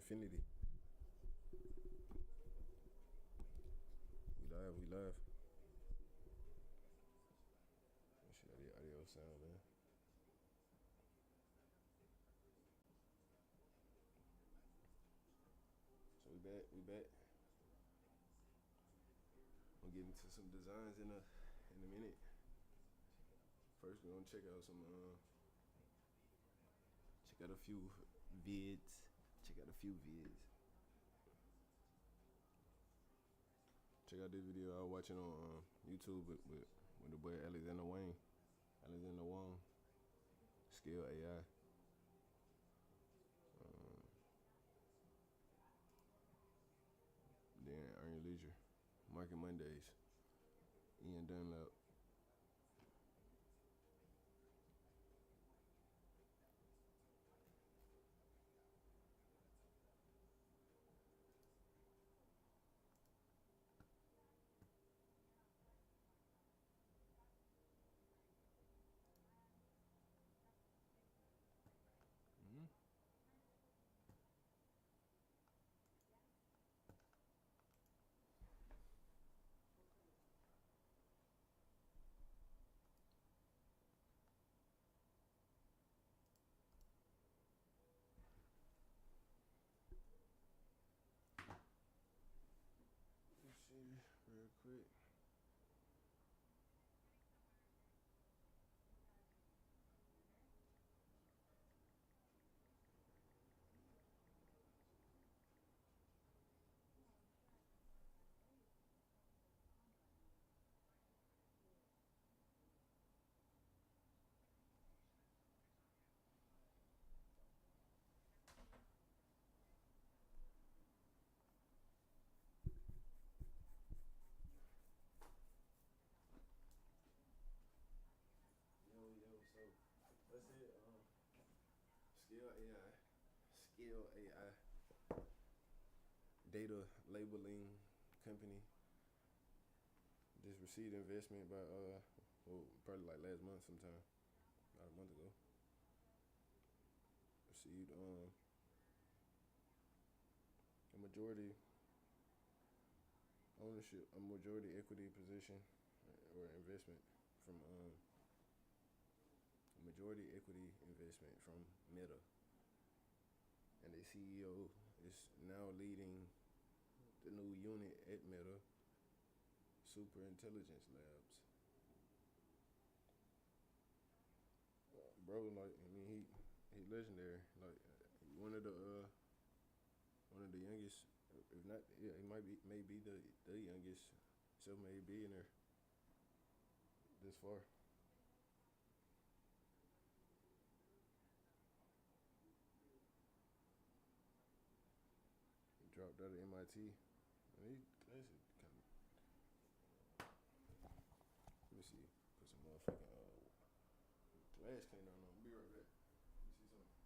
infinity. We live. Make sure the audio sound, man. So we back. We'll get into some designs in a minute. First, we're gonna check out a few vids. Check out a few vids. Check out this video I was watching on YouTube with the boy Alexander Wang, Scale AI. Then Earn Leisure, Market Mondays, Ian Dunlap. Mm-hmm. Let's see real quick. So that's it. Scale AI, data labeling company. Just received investment by probably like last month sometime, about a month ago. Received a majority ownership, a majority equity position or investment from a majority equity investment from Meta, and the CEO is now leading the new unit at Meta, Super Intelligence Labs. Bro, like I mean, he legendary. Like one of the youngest, if not, yeah, he maybe the youngest self-made billionaire this far. He dropped out of MIT. And that's kind of. Let me see. Put some motherfucking glass cleaner on. I'll be right back. Let me see something.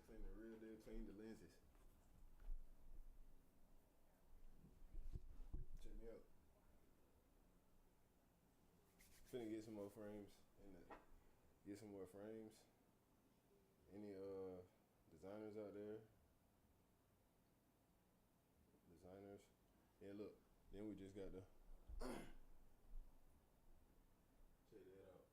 Finna real deal clean the lenses. Check me out. Finna get some more frames and get some more frames. Any designers out there? Designers. Yeah, look. Then we just got the check that out.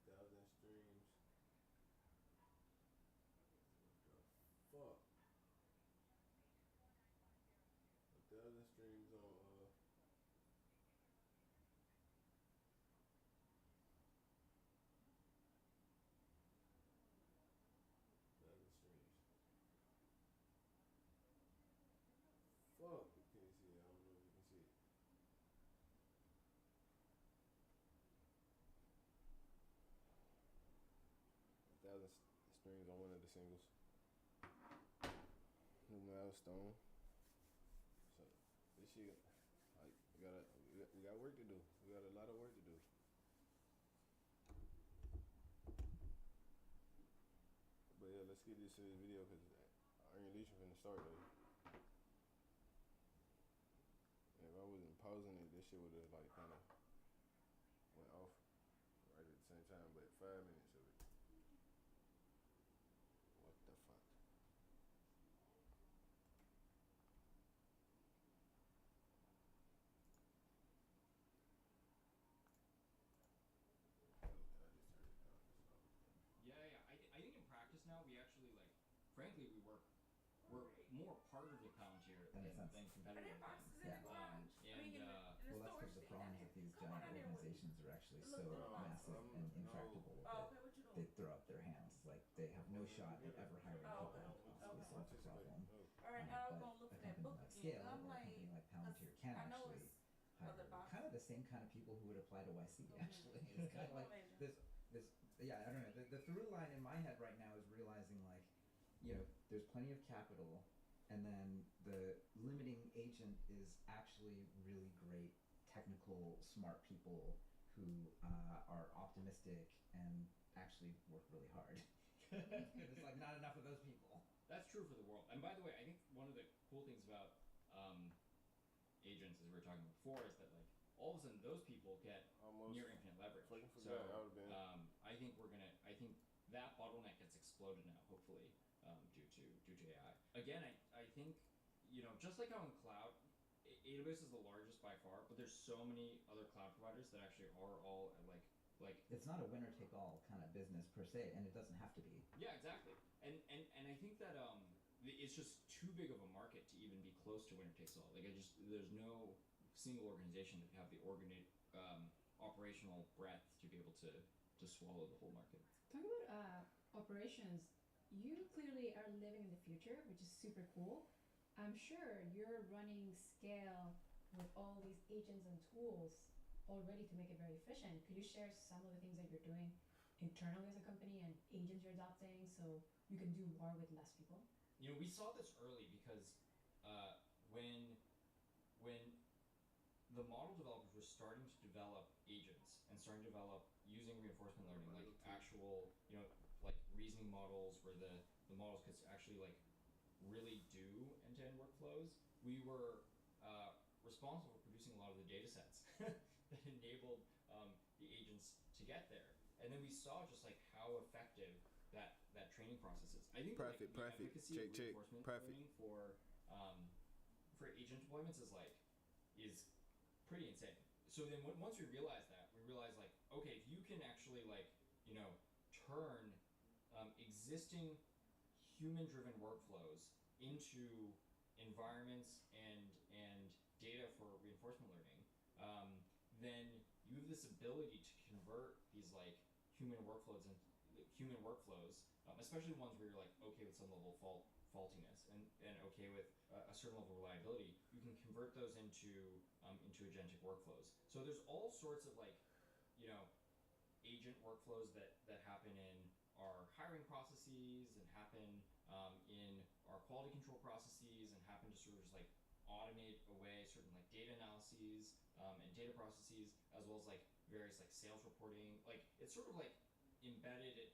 1,000 streams. What the fuck? 1,000 streams on 1,000 streams. Fuck, you can't see it. I don't know if you can see it. 1,000 streams on one of the singles. New milestone. So this shit, like, we got work to do. We got a lot of work to do. But yeah, let's get this video because Iron Legion finna start though. And if I wasn't pausing it, this shit would have like kind of went off right at the same time. But 5 minutes of it. What the fuck? I think in practice now we actually like, frankly, we're more part of the Palantir than competitive. Yeah. And Well, that's because the problem is that these giant organizations are actually so massive and intractable that they throw up their hands. Like they have no shot at ever hiring people to possibly solve the problem. But a company like Scale or a company like Palantir can actually hire kind of the same kind of people who would apply to YC. Actually, it's kind of like this. Yeah, I don't know. The through line in my head right now is realizing like, there's plenty of capital, and then the limiting agent is actually really great technical, smart people who are optimistic and actually work really hard. There's like not enough of those people. that's true for the world. And by the way, I think one of the cool things about agents, as we were talking before, is that like all of a sudden those people get Almost near infinite leverage. fucking So forgot I would've been. I think that bottleneck gets exploded now, hopefully, due to AI. Again, I think, just like how in cloud, AWS is the largest by far, but there's so many other cloud providers that actually are all at like It's not a winner take all kind of business per se, and it doesn't have to be. yeah, exactly. And I think that it's just too big of a market to even be close to winner takes all. Like there's no single organization that have the operational breadth to be able to swallow the whole market. Talking about operations, you clearly are living in the future, which is super cool. I'm sure you're running Scale with all these agents and tools already to make it very efficient. Could you share some of the things that you're doing internally as a company and agents you're adopting so you can do more with less people? We saw this early because when the model developers were starting to develop agents and starting to develop using reinforcement learning, like actual, like reasoning models where the models could actually like really do end-to-end workflows, we were responsible for producing a lot of the data sets that enabled the agents to get there. And then we saw just like how effective that training process is. I think the efficacy of reinforcement learning for agent deployments is pretty insane. So then once we realized that, we realized like, okay, if you can actually like, turn existing human-driven workflows into environments and data for reinforcement learning, then you have this ability to convert these like human workflows, especially ones where you're like okay with some level of faultiness and okay with a certain level of reliability. You can convert those into agentic workflows. So there's all sorts of like, agent workflows that happen in our hiring processes and happen in our quality control processes and happen to sort of just like automate away certain like data analyses and data processes, as well as like various like sales reporting. Like it's sort of like embedded at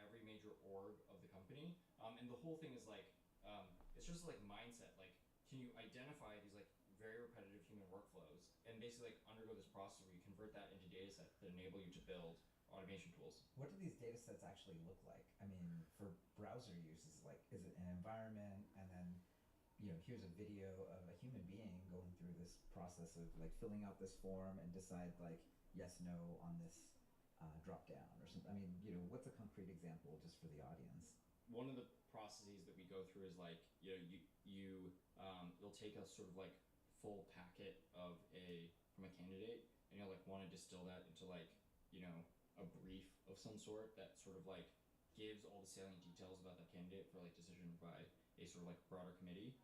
every major org of the company. And the whole thing is like it's just like mindset. Like, can you identify these like very repetitive human workflows and basically like undergo this process where you convert that into data sets that enable you to build automation tools? What do these data sets actually look like? I mean, for browser use, is it an environment, and then here's a video of a human being going through this process of like filling out this form and decide like yes, no on this drop down or something. I mean, what's a concrete example just for the audience? One of the processes that we go through is like you'll take a sort of like full packet from a candidate, and you'll like want to distill that into like a brief of some sort that sort of like gives all the salient details about that candidate for like decision by a sort of like broader committee.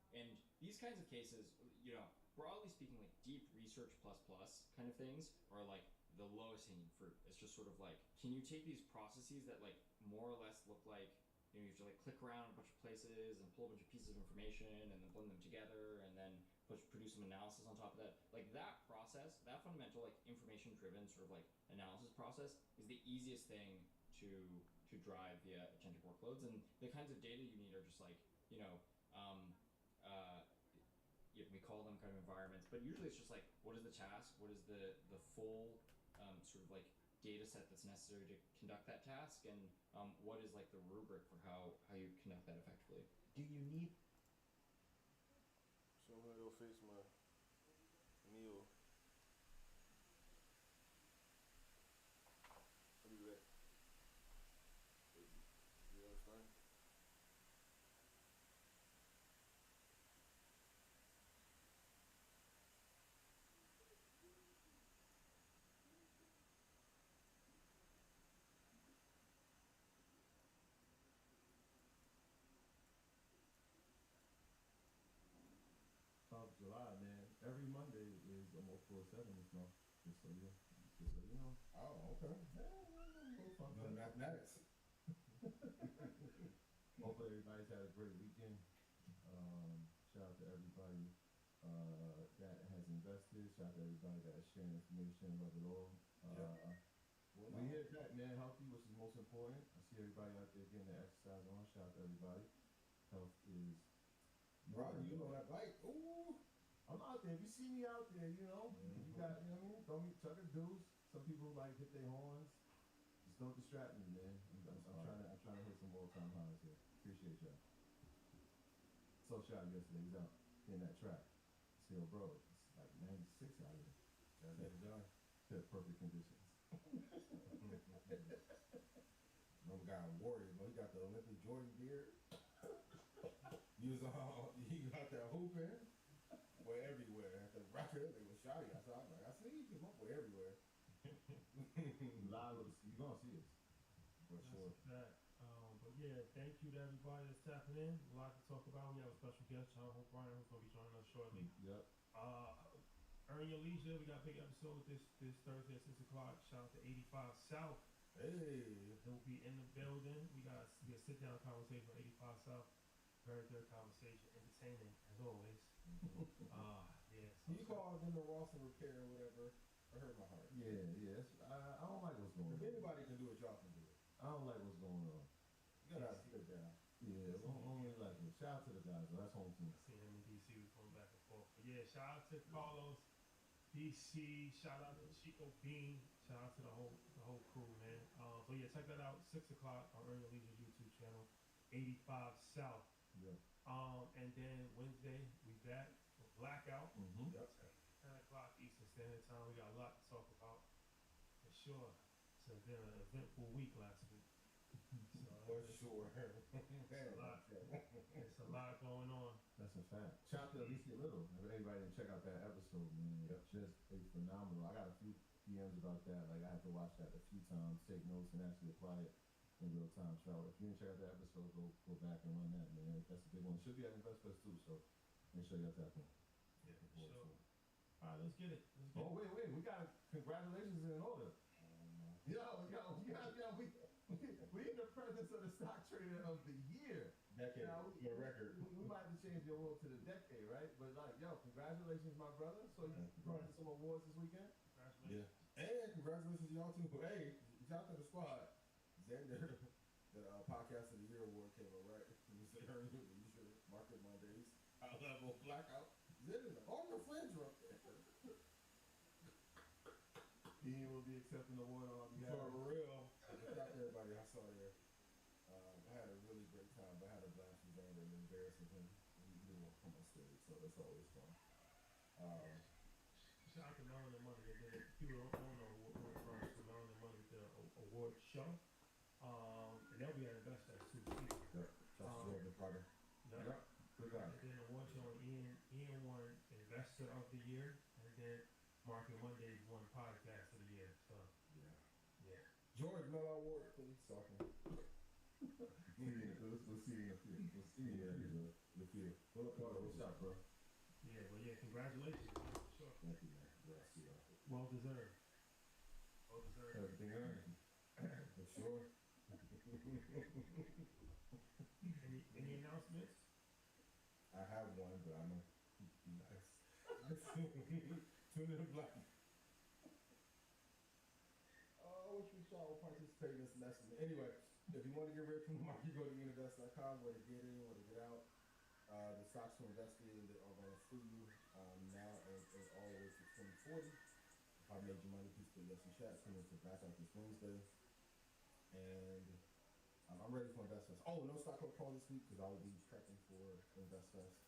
And these kinds of cases, broadly speaking, like deep research plus kind of things are like the lowest hanging fruit. It's just sort of like, can you take these processes that like more or less look like you have to like click around a bunch of places and pull a bunch of pieces of information and then blend them together and then produce some analysis on top of that. Like that process, that fundamental like information driven sort of like analysis process is the easiest thing to drive via agentic workloads. And the kinds of data you need are just like we call them kind of environments, but usually it's just like, what is the task? What is the full sort of like data set that's necessary to conduct that task, and what is like the rubric for how you conduct that effectively? Do you need So I'm gonna go fix my meal. I'll be back. You understand? July, man. Every Monday is almost 4/7 this month. Just so you know. Oh, okay. No mathematics. Hopefully everybody's had a great weekend. Shout out to everybody that has invested. Shout out to everybody that is sharing information. Love it all. We hit that, man. Healthy, which is most important. I see everybody out there getting their exercise on. Shout out to everybody. Health is. Bro, you know that bike. Ooh. I'm out there. If you see me out there, you got, throw me chuck a deuce. Some people like hit their horns. Just don't distract me, man. I'm trying to hit some all-time highs here. Appreciate y'all. So shot yesterday. He's out in that track. Still, bro, it's like 96 out here. That's done. Perfect conditions. No guy warrior, but he got the Olympic Jordan beard. You got that hooping. Boy, everywhere. At the Rocket they was shouting. I saw, I see you, my boy, everywhere. Live, you're gonna see us. For sure. That. But yeah, thank you to everybody that's tapping in. A lot to talk about. We have a special guest, John Hope Bryan, who's gonna be joining us shortly. Yep. Earn Your Leisure. We got a big episode this Thursday at 6 o'clock. Shout out to 85 South. Hey. They'll be in the building. We got a sit down conversation with 85 South. Very good conversation, entertaining as always. Yeah. You called them the Rawson Repair or whatever. I hurt my heart. Yeah. I don't like what's going on. If anybody can do it, y'all can do it. I don't like what's going on. You gotta sit down. Yeah, only like it. Shout out to the guys. That's home team. I seen him in DC. We going back and forth. But yeah, shout out to Carlos, DC. Shout out to Chico Bean. Shout out to the whole crew, man. So yeah, check that out. 6 o'clock on Earn Your Leisure YouTube channel. 85 South. Yeah. And then Wednesday we back with Blackout. Mm-hmm. Yep. 10 o'clock Eastern Standard Time. We got a lot to talk about. For sure. It's been an eventful week last week. For sure. It's a lot going on. That's a fact. Shout out to Alicia Little. Everybody didn't check out that episode, man. Yep. Just a phenomenal. I got a few DMs about that. Like I had to watch that a few times, take notes, and actually apply it in real time. So if you didn't check out that episode, go back and run that, man. That's a big one. It should be at InvestFest too, so make sure y'all tap in. Yeah, for sure. All right, let's get it. Oh wait, we got congratulations in order. We in the presence of the stock trader of the year. Decade. Now, The record. We might have to change your award to the decade, right? But like, congratulations, my brother. So you brought in some awards this weekend. Congratulations. Yeah. And congratulations to y'all too. Hey, shout out to the squad. Xander, the podcast of the year award came out, right? You said earlier, you should Market Mondays, high level blackout. Xander, all your friends are up there. He will be accepting the award on behalf. For real. Shout out to everybody I saw there. I had a really great time, but I had a blast with Xander and embarrassing him. He didn't want to come on stage, so that's always fun. Shout out to Melanin Money. They did it. People don't know what we're from. So Melanin Money did an award show. And they'll be at Investors too. Yep. That's Jordan Carter. Yeah. Yep. Good guy. They did an award show, and Ian won Investor of the Year, and then Market Mondays won Podcast of the Year. So yeah. George Miller Award, please. Talking. We'll see you in a few. We'll see you in a few. Look here. Pull up, what's up, bro? Yeah, but yeah, congratulations. Sure. Thank you, man. Yeah, see y'all. Well deserved. Well deserved. Everything earned. For sure. Any announcements? I have one, but I'm gonna be nice. Tune in to Black. I wish we all participate in this lesson. Anyway, if you want to get rich from the market, go to Uninvest.com, where to get in, where to get out. The stocks to invest in that are going to free you now and all the way to 2040. If I made you money, please put yes in chat. Coming to back out this Wednesday. And I'm ready for InvestFest. Oh, no stock call this week because I will be prepping for InvestFest.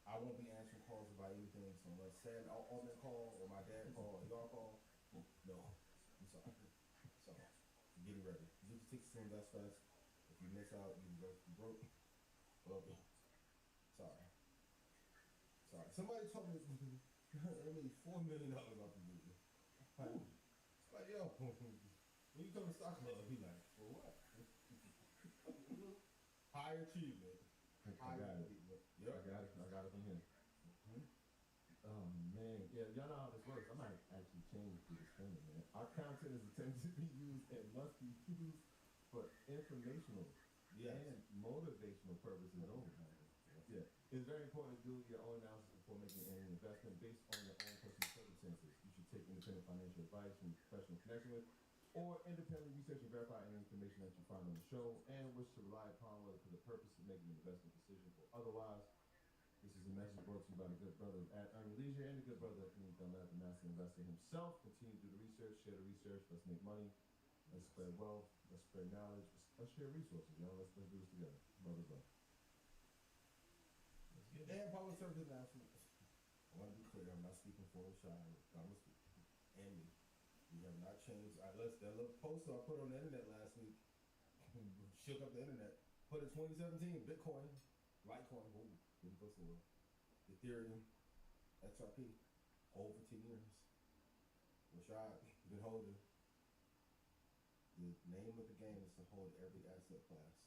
I won't be answering calls about anything, so unless Sam Altman call or my dad call or y'all call, no, I'm sorry. So, getting ready. Get your tickets to InvestFest. If you miss out, you go broke. Well, sorry. Somebody told me I made $4 million off the video. Like, yo, when you come to Stock Club, he like, for what? High achievement. I got it. Yep. I got it from him. Man, yeah, y'all know how this works. I might actually change the disclaimer, man. Our content is intended to be used and must be used for informational and motivational purposes only. Yeah, it's very important to do your own analysis before making any investment based on your own personal circumstances. You should take independent financial advice from a professional connection with, or independently research and verify any information that you find on the show and wish to rely upon, whether for the purpose of making an investment decision or otherwise. This is a message brought to you by the good brother at Earning Leisure and the good brother at Dunlap, the master investor himself. Continue to do the research, share the research. Let's make money. Let's spread wealth. Let's spread knowledge. Let's share resources, y'all. Let's do this together. Brothers love. And public service announcement. I want to be clear, I'm not speaking for Sean. I'm speaking and me. We have not changed. That little poster I put on the internet last week shook up the internet. Put in 2017, Bitcoin, Litecoin, didn't go so well. Ethereum, XRP, hold for 10 years. Rashad, been holding. The name of the game is to hold every asset class.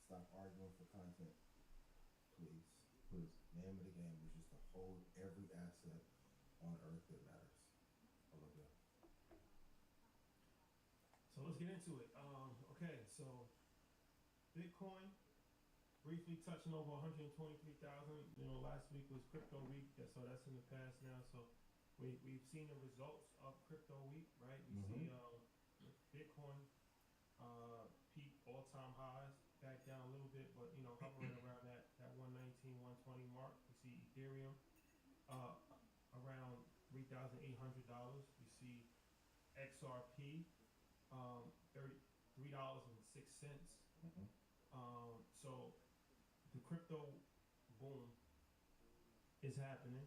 Stop arguing for content, please. Name of the game is just to hold every asset on earth that matters. I love that. So let's get into it. Okay, so Bitcoin, briefly touching over 123,000. You know, last week was crypto week, so that's in the past now. So we've seen the results of crypto week, right? We see Bitcoin peak all-time highs, back down a little bit, but you know, hovering around that 119, 120 mark. We see Ethereum around $3,800. We see XRP $33.06. So the crypto boom is happening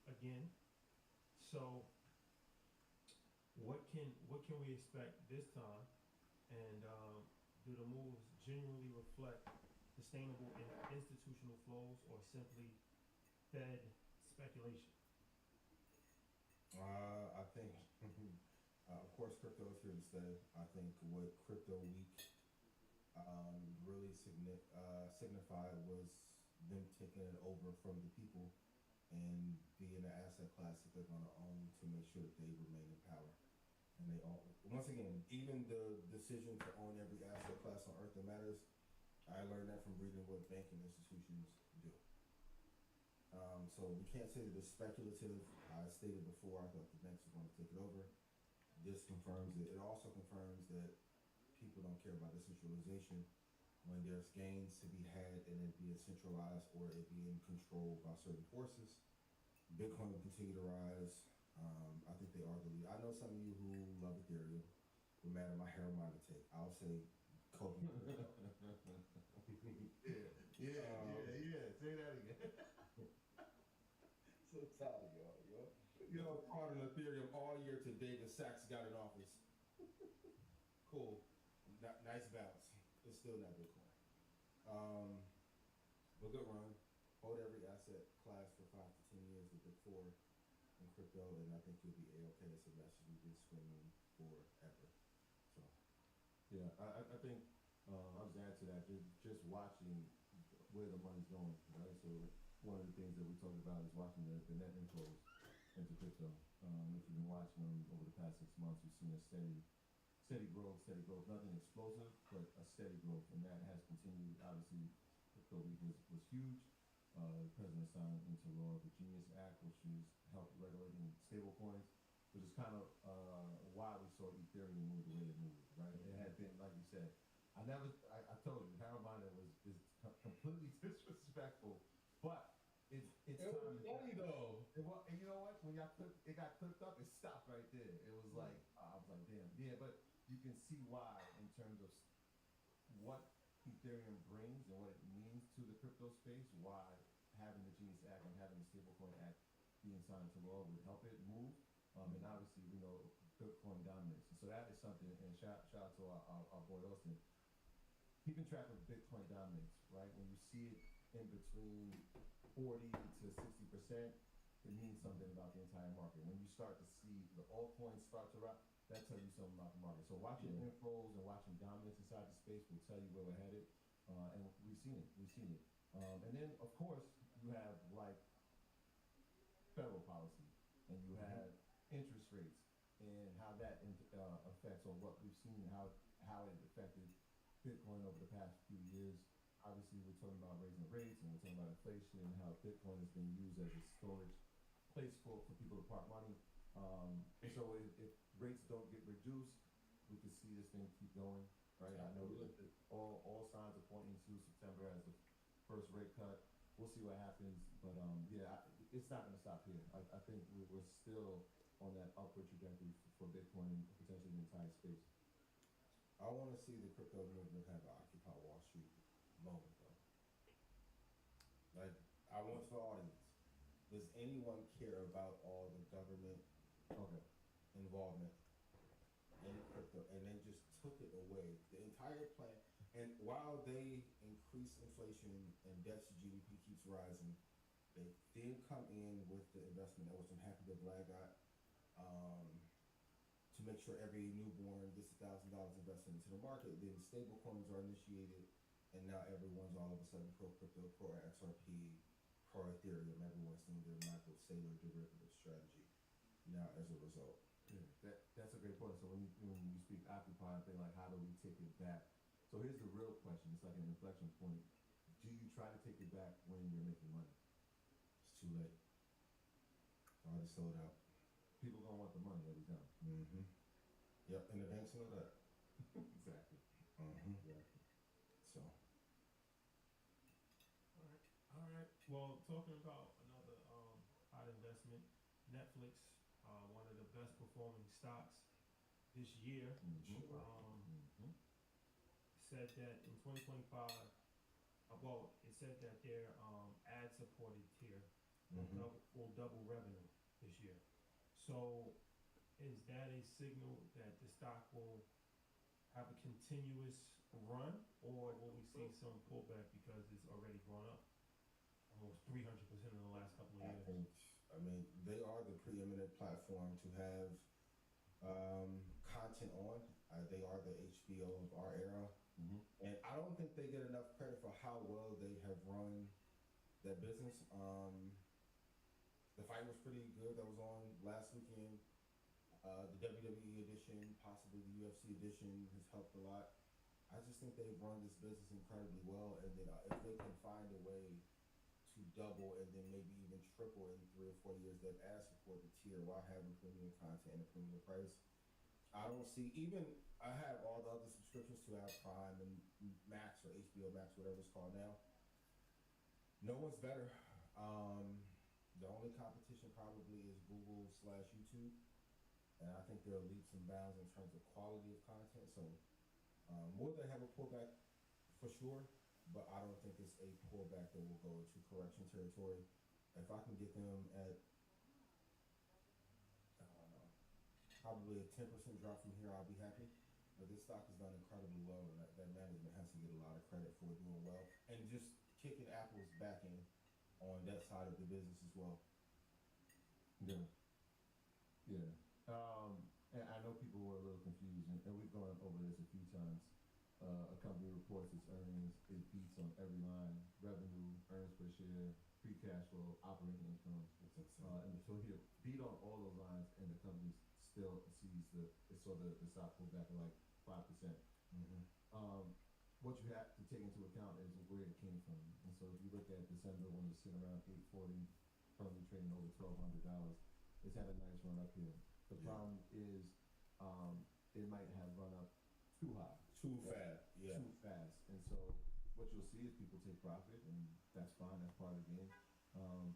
again. So what can we expect this time? And do the moves genuinely reflect sustainable institutional flows or simply Fed speculation? I think, of course, crypto is here to stay. I think what Crypto Week really signified was them taking it over from the people and being an asset class that they're going to own to make sure that they remain in power. And they all, once again, even the decision to own every asset class on earth that matters, I learned that from reading what banking institutions do. So we can't say that it's speculative. I stated before I thought the banks were going to take it over. This confirms it. It also confirms that people don't care about decentralization when there's gains to be had and it being centralized or it being controlled by certain forces. Bitcoin will continue to rise. I think they are the lead. I know some of you who love Ethereum were mad at my Hermione take. I'll say Kobe. Yeah. Say that again. So tired of y'all, yo. Yo, part of Ethereum all year till David Sachs got in office. Cool. Nice bounce. It's still not Bitcoin. But good run. Hold every asset class for 5 to 10 years, the big four in crypto, and I think you'll be A-okay. It's a message we've been screaming forever. So. Yeah, I think I'll just add to that. Just watching where the money's going, right? So one of the things that we talked about is watching the net inflows into crypto. If you've been watching them over the past 6 months, you've seen a steady growth. Nothing explosive, but a steady growth, and that has continued. Obviously, Crypto Week was huge. The president signed into law the Genius Act, which is help regulating stablecoins, which is kind of why we saw Ethereum move the way it moved, right? It had been, like you said, I told you, Harold Miner is completely disrespectful, but it's It time was funny though. and you know what? When it got clipped up, it stopped right there. It was like, I was like, damn, yeah. But you can see why in terms of what Ethereum brings and what it means to the crypto space. Why having the Genius Act and having the Stablecoin Act being signed into law would help it move. And obviously, we know Bitcoin dominance. And so that is something. And shout out to our boy Austin. Keeping track of Bitcoin dominance, right? When you see it in between 40 to 60%, it means something about the entire market. When you start to see the altcoins start to rise, that tells you something about the market. So watching inflows and watching dominance inside the space will tell you where we're headed. And we've seen it. And then, of course, you have like federal policy, and you have interest rates, and how that affects, or what we've seen, how it affected Bitcoin over the past few years. Obviously, we're talking about raising rates, and we're talking about inflation, and how Bitcoin is being used as a storage place for people to park money. And so if rates don't get reduced, we could see this thing keep going, right? I know that all signs are pointing to September as the first rate cut. We'll see what happens, but it's not going to stop here. I think we're still on that upward trajectory for Bitcoin and potentially the entire space. I want to see the crypto movement have an Occupy Wall Street moment, though. Like, I want the audience. Does anyone care about all the government involvement in crypto, and then just took it away? The entire plan, and while they increase inflation and debt to GDP keeps rising, they then come in with the investment that was I'm happy to brag at, to make sure every newborn gets $1,000 invested into the market. Then stable coins are initiated, and now everyone's all of a sudden pro crypto, pro XRP, pro Ethereum. Everyone's doing their Michael Saylor derivative strategy now as a result. Yeah, that's a great point. So when you speak Occupy, thing like, how do we take it back? So here's the real question. It's like an inflection point. Do you try to take it back when you're making money? It's too late. It's already sold out. People gonna want the money every time. Yep, and the banks know that. Exactly. Exactly. So. All right. Well, talking about another hot investment, Netflix, one of the best performing stocks this year. Said that in 2025, it said that their ad-supported tier will double revenue this year. So, is that a signal that the stock will have a continuous run, or will we see some pullback because it's already gone up almost 300% in the last couple of years? I mean, they are the preeminent platform to have content on. They are the HBO of our era. And I don't think they get enough credit for how well they have run their business. The fight was pretty good that was on last weekend. The WWE edition, possibly the UFC edition, has helped a lot. I just think they've run this business incredibly well, and then if they can find a way to double and then maybe even triple in 3 or 4 years. They've asked for the tier while having premium content and a premium price. I don't see, even I have all the other subscriptions to have Prime and Max or HBO Max, whatever it's called now. No one's better. The only competition probably is Google/YouTube, and I think they're leaps and bounds in terms of quality of content. So will they have a pullback? For sure, but I don't think it's a pullback that will go into correction territory. If I can get them at probably a 10% drop from here, I'll be happy. But this stock has done incredibly well, and that management has to get a lot of credit for doing well and just kicking Apple's back in on that side of the business as well. Yeah. Yeah. And I know people were a little confused, and we've gone over this a few times. A company reports its earnings, it beats on every line: revenue, earnings per share, free cash flow, operating income. And so here, beat on all those lines, and the company still sees the stock pull back at like 5%. What you have to take into account is where it came from. And so if you look at December when it's sitting around 840, currently trading over $1,200, it's had a nice run up here. The problem is it might have run up too high. Too fast, yeah. Too fast. And so what you'll see is people take profit, and that's fine, that's part of the game.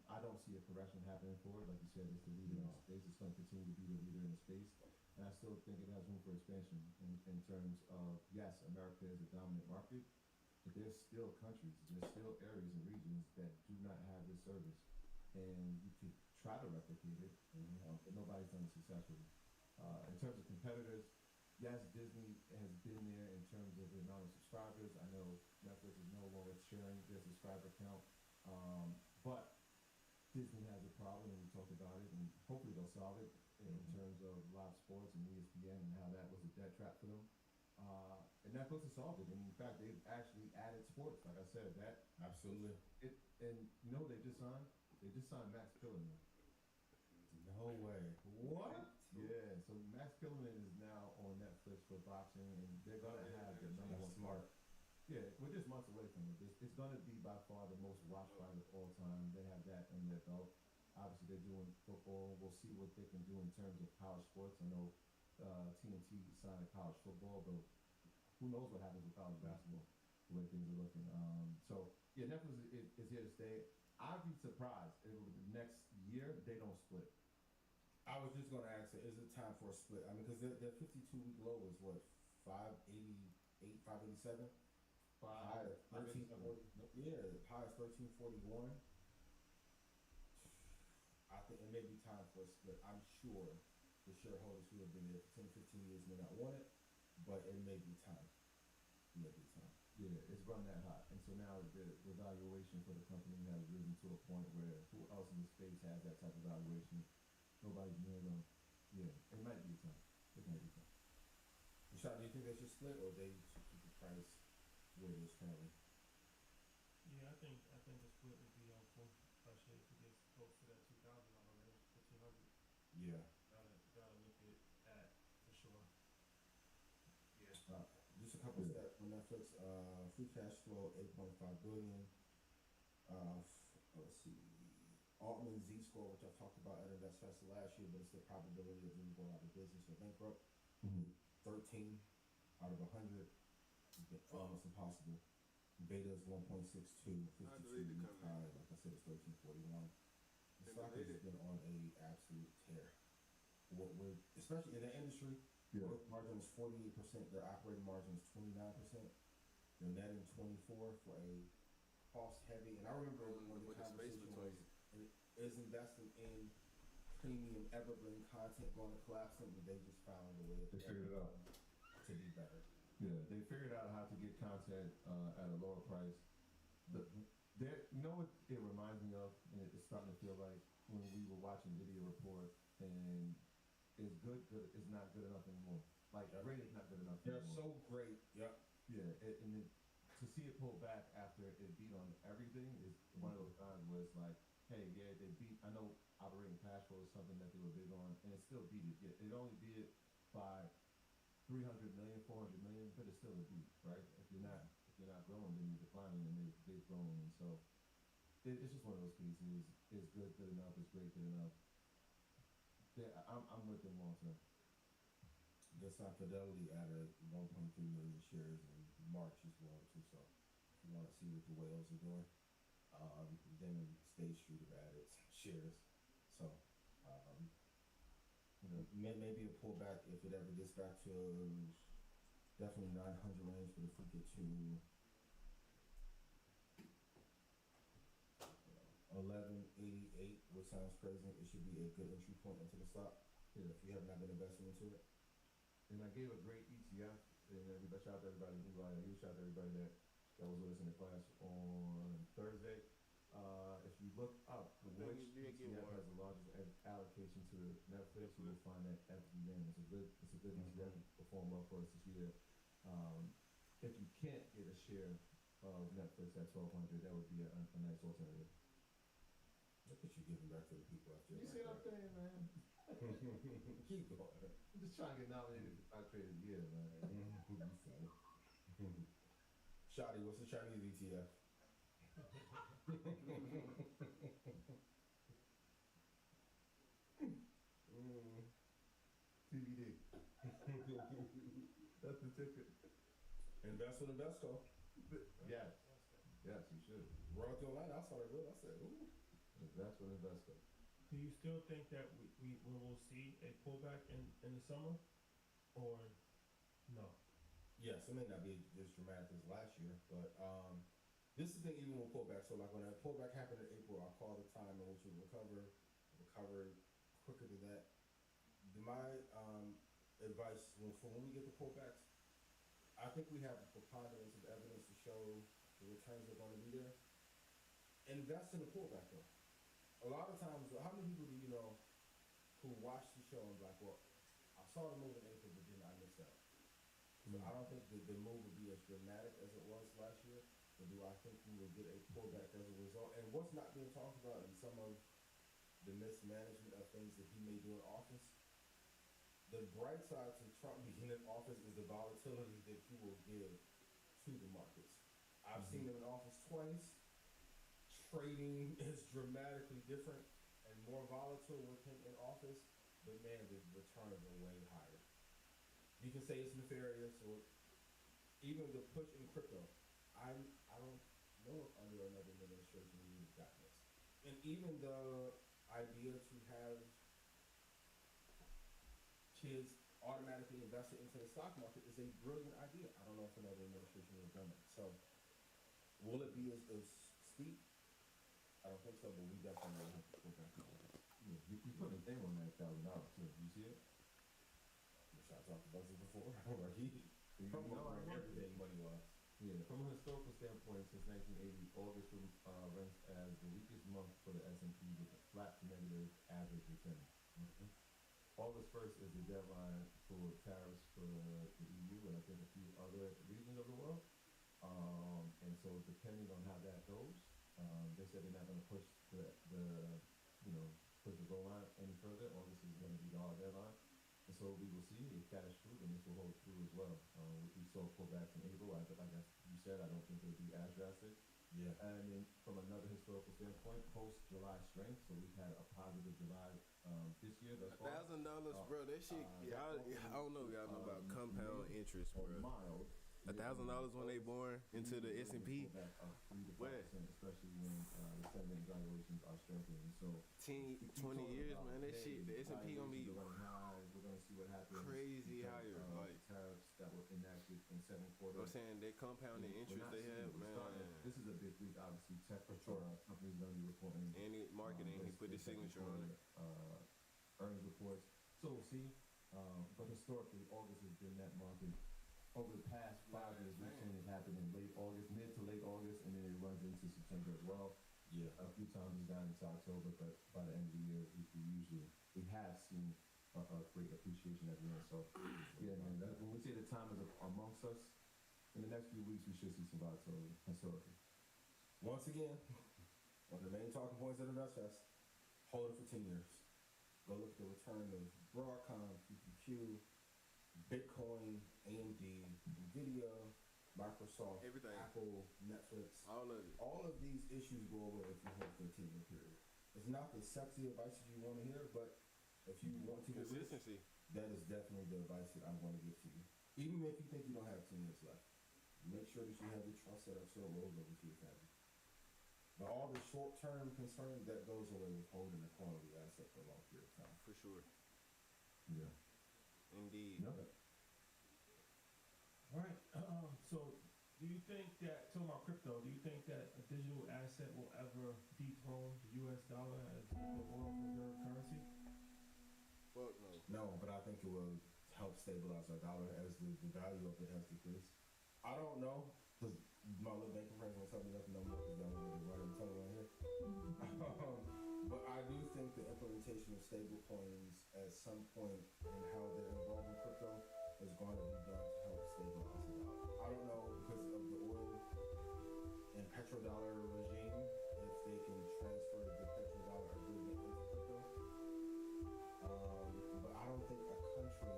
I don't see a correction happening for it. Like you said, it's the leader in the space. It's going to continue to be the leader in the space. And I still think it has room for expansion in terms of, yes, America is a dominant market, but there's still countries, there's still areas and regions that do not have this service. And you could try to replicate it, but nobody's done it successfully. In terms of competitors, yes, Disney has been there in terms of the amount of subscribers. I know Netflix is no longer sharing their subscriber count, but Disney has a problem, and we talked about it, and hopefully they'll solve it in terms of live sports and ESPN and how that was a debt trap for them. And Netflix has solved it. And in fact, they've actually added sports. Like I said, that Absolutely. and you know what they just signed? They just signed Max Kellerman. No way. What? Yeah, so Max Kellerman is now on Netflix for boxing, and they're gonna have the number one Smart. Yeah, we're just months away from it. It's going to be by far the most watched fight of all time. They have that in their belt. Obviously, they're doing football. We'll see what they can do in terms of college sports. I know TNT signed college football, but who knows what happens with college basketball, the way things are looking. So, yeah, Netflix is here to stay. I'd be surprised if over the next year they don't split. I was just going to ask, is it time for a split? I mean, because their 52-week low is what, 588, 587? High at 1340. Yeah, high is 1341. I think it may be time for a split. I'm sure the shareholders who have been there for 10, 15 years may not want it, but it may be time. It may be time. Yeah, it's run that hot. And so now the valuation for the company has risen to a point where who else in the space has that type of valuation? Nobody's near them. Yeah, it might be time. It might be time. Rashad, do you think they should split, or they should keep the price where it is currently? Yeah, I think the split would be helpful, especially if it gets close to that $2,000 range, 1,500. Yeah. Gotta look at that for sure. Yeah. Just a couple stats on Netflix. Free cash flow 8.5 billion. Let's see. Altman Z-score, which I've talked about at Invest Fest last year, but it's the probability of them going out of business or bankrupt. 13 out of 100. Almost impossible. Beta is 1.62, 52 high. Like I said, it's 1341. The stock has been on a absolute tear. Especially in the industry, gross margin was 48%. Their operating margin is 29%. They're netting 24 for a cost heavy. And I remember when the conversation was, is investing in premium evergreen content going to collapse them? They just found a way They figured it out to be better. Yeah, they figured out how to get content at a lower price. You know what it reminds me of, and it's starting to feel like when we were watching Video Report, and it's good is not good enough anymore. Like, great is not good enough They're anymore. so great. Yep. Yeah, to see it pull back after it beat on everything is one of those times where it's like, hey, yeah, they beat. I know operating cash flow is something that they were big on, and it still beat it. Yeah, it only beat it by 300 million, 400 million, but it's still a beat, right? If you're not growing, then you're declining, and they've grown. And so it's just one of those cases. Is good enough? Is great good enough? I'm with them long term. Good sign Fidelity added 1.3 million shares in March as well too. So if you want to see what the whales are doing, them and State Street have added shares. So maybe a pullback if it ever gets back to definitely 900 range. But if we get to 1188, which sounds crazy, it should be a good entry point into the stock. Yeah. If you have not been investing into it. And I gave a great ETF, and shout out to everybody who shout out to everybody that was with us in the class on Thursday. If you look up which ETF has the largest allocation to Netflix, you will find that FDN. It's a good ETF. Performed well for us this year. If you can't get a share of Netflix at 1,200, that would be a nice alternative. Look at you giving back to the people after you see what I'm saying, man? Keep going. I'm just trying to get nominated for Trade of the Year, man. Shotty, what's the Chinese ETF? TBD. That's the ticket. Invest with Invesco. Yes. Yes, you should. Royalty Online, I saw it good. I said, ooh. Invest with Invesco. Do you still think that we will see a pullback in the summer, or no? Yes, it may not be as dramatic as last year, but this is the thing even with pullback. So like when that pullback happened in April, I called the time in which it recovered quicker than that. My advice for when we get the pullbacks, I think we have a preponderance of evidence to show the returns are going to be there. Invest in the pullback though. A lot of times, how many people do you know who watch the show and be like, well, I saw the move in April, but then I missed out. So I don't think the move will be as dramatic as it was last year, but do I think we will get a pullback as a result? And what's not being talked about in some of the mismanagement of things that he may do in office, the bright side to Trump being in office is the volatility that he will give to the markets. I've seen him in office twice. Trading is dramatically different and more volatile with him in office, but man, the returns are way higher. You can say it's nefarious, or even the push in crypto. I don't know if under another administration we would have gotten this. And even the idea to have kids automatically invested into the stock market is a brilliant idea. I don't know if another administration would have done that. So, will it be as steep? I don't think so, but we definitely will have to pull back on it. Yeah, you put a thing on that $1,000 too. You see it? Which I talked about this before. Like from everything money-wise. Yeah, from a historical standpoint, since 1980, August ranks as the weakest month for the S&P with a flat to negative average return. August 1st is the deadline for tariffs for the EU and I think a few other regions of the world. And so depending on how that goes, they said they're not going to push push the goal line any further. August is going to be the hard deadline. And so we will see a cash fruit, and this will hold true as well. We saw pullbacks in April. Like you said, I don't think it'll be as drastic. Yeah. And then from another historical standpoint, post-July strength, so we've had a positive July this year thus far. $1,000, bro. That shit, I don't know. Y'all know about compound interest, bro. Mild. $1,000 when they born into the S&P. What? Especially when the sentiment valuations are strengthening. So 10, 20 years, man. That shit, the S&P gonna be we're gonna see what happens. Crazy higher. Like tariffs that were enacted in second quarter. I'm saying that compounding interest they have, man. This is a big week, obviously. Tech companies gonna be reporting. And marketing, he put his signature on it. Earnings reports. So we'll see. But historically, August has been that market. Over the past 5 years, we've seen it happen in late August, mid to late August, and then it runs into September as well. Yeah. A few times it's down into October, but by the end of the year, we have seen a great appreciation at the end. So, yeah, man, when we say the time is amongst us, in the next few weeks, we should see some volatility historically. Once again, one of the main talking points at InvestFest, hold it for 10 years. Go look at the return of Broadcom, QQQ, Bitcoin, AMD, NVIDIA, Microsoft, Everything. Apple, Netflix. All of it. All of these issues go away if you hold 15-year period. It's not the sexy advice that you want to hear, but if you want to get rich, Consistency. that is definitely the advice that I'm going to give to you. Even if you think you don't have 10 years left, make sure that you have your trust set up so it rolls over to your family. But all the short-term concern, that goes away with holding a quality asset for a long period of time. For sure. Yeah. Indeed. No. All right. So, do you think that, talking about crypto, do you think that a digital asset will ever dethrone the U.S. dollar as the world's reserve currency? Fuck no. No, but I think it will help stabilize our dollar as the value of it has decreased. I don't know, because my little banking friends won't tell me nothing no more because they don't really run and tell me right here. But I do think the implementation of stable coins at some point and how they're involved in crypto is going to be done to help stabilize the dollar. I don't know because of the oil and petrodollar regime if they can transfer the petrodollar agreement into crypto. But I don't think a country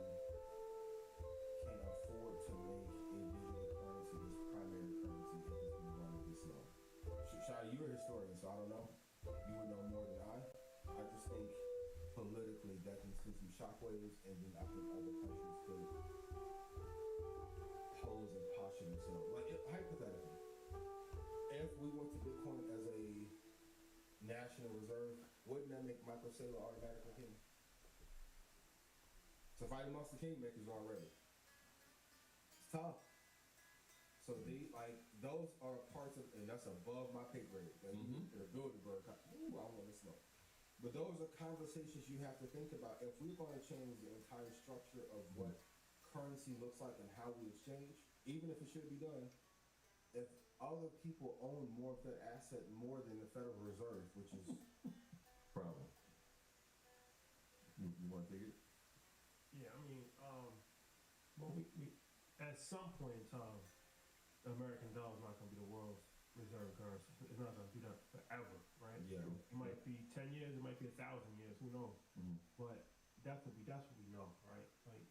can afford to make a digital currency its primary currency if it's been running this long. Shai, you're a historian, so I don't know. You would know more than I. I just think politically that can send some shockwaves, and then I think other countries could pose and posture themselves. Like, hypothetically, if we went to Bitcoin as a national reserve, wouldn't that make Michael Saylor automatically king? So fight amongst the kingmakers already. It's tough. So those are parts of, and that's above my pay grade. Like, you can build a bird. Ooh, I want to smoke. But those are conversations you have to think about. If we're going to change the entire structure of what currency looks like and how we exchange, even if it should be done, if other people own more of that asset more than the Federal Reserve, which is Problem. You want to take it? Yeah, I mean, well, we at some point in time, the American dollar is not going to be the world's reserve currency. It's not going to be that forever, right? Yeah. It might be 10 years, it might be 1,000 years, who knows? But that's what we know, right? Like,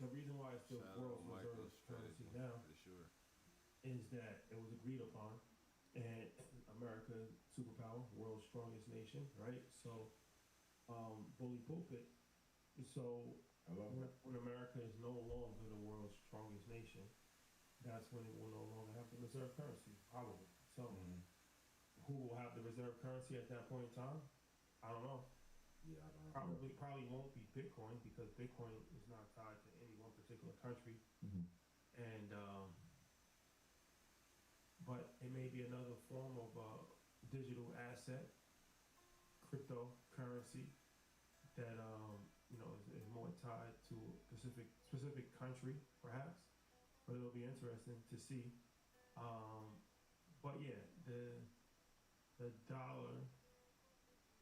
the reason why it's the Shout out world's Michael's reserve currency strategy, now for sure. is that it was agreed upon, and America, superpower, world's strongest nation, right? So, bully pulpit. So I love it. when America is no longer the world's strongest nation, that's when it will no longer have the reserve currency, probably. So, who will have the reserve currency at that point in time? I don't know. Yeah, I don't know. Probably won't be Bitcoin because Bitcoin is not tied to any one particular country. And but it may be another form of digital asset, cryptocurrency that is more tied to a specific country, perhaps. But it'll be interesting to see. But yeah, the dollar